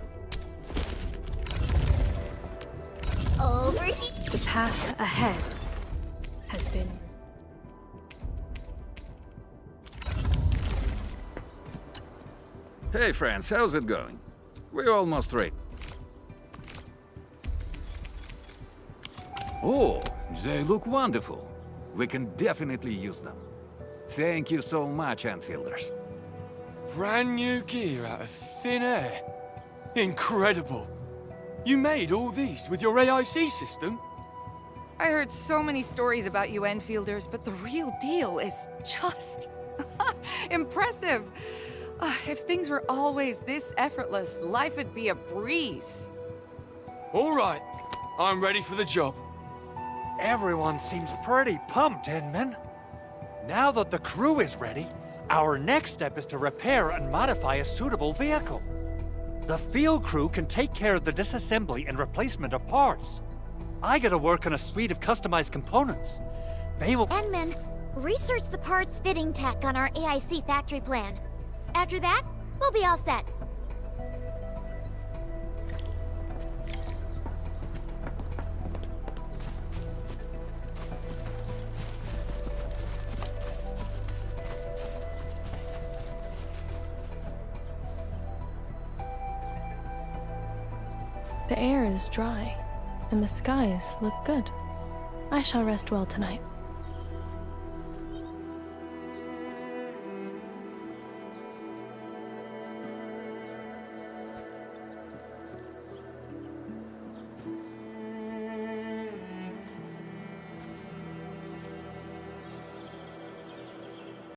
Over here! The path ahead has been... Hey friends, how's it going? We're almost ready. Oh, they look wonderful. We can definitely use them. Thank you so much, Enfielders. Brand new gear out of thin air. Incredible. You made all these with your AIC system? I heard so many stories about you Enfielders, but the real deal is just... impressive. If things were always this effortless, life would be a breeze. All right, I'm ready for the job. Everyone seems pretty pumped, Edmund. Now that the crew is ready, Our next step is to repair and modify a suitable vehicle. The field crew can take care of the disassembly and replacement of parts. I gotta work on a suite of customized components. They will— Enman, research the parts fitting tech on our AIC factory plan. After that, we'll be all set. The air is dry, and the skies look good. I shall rest well tonight.